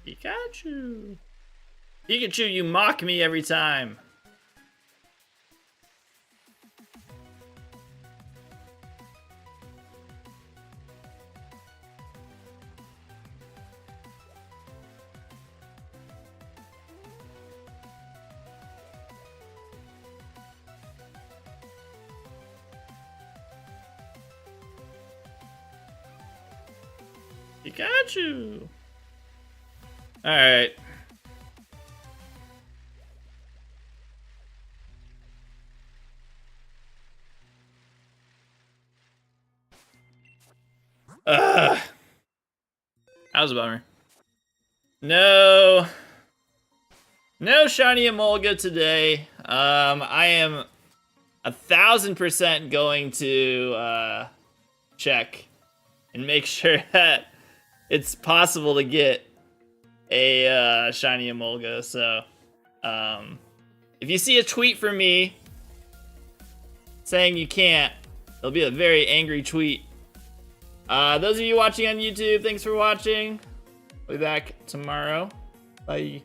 Pikachu! Pikachu, you mock me every time! Pikachu! Alright. Ugh. That was a bummer. No. No shiny Emolga today. I am 1000% going to check and make sure that it's possible to get a shiny Emolga. So, if you see a tweet from me saying you can't, it'll be a very angry tweet. Those of you watching on YouTube, thanks for watching. I'll be back tomorrow. Bye.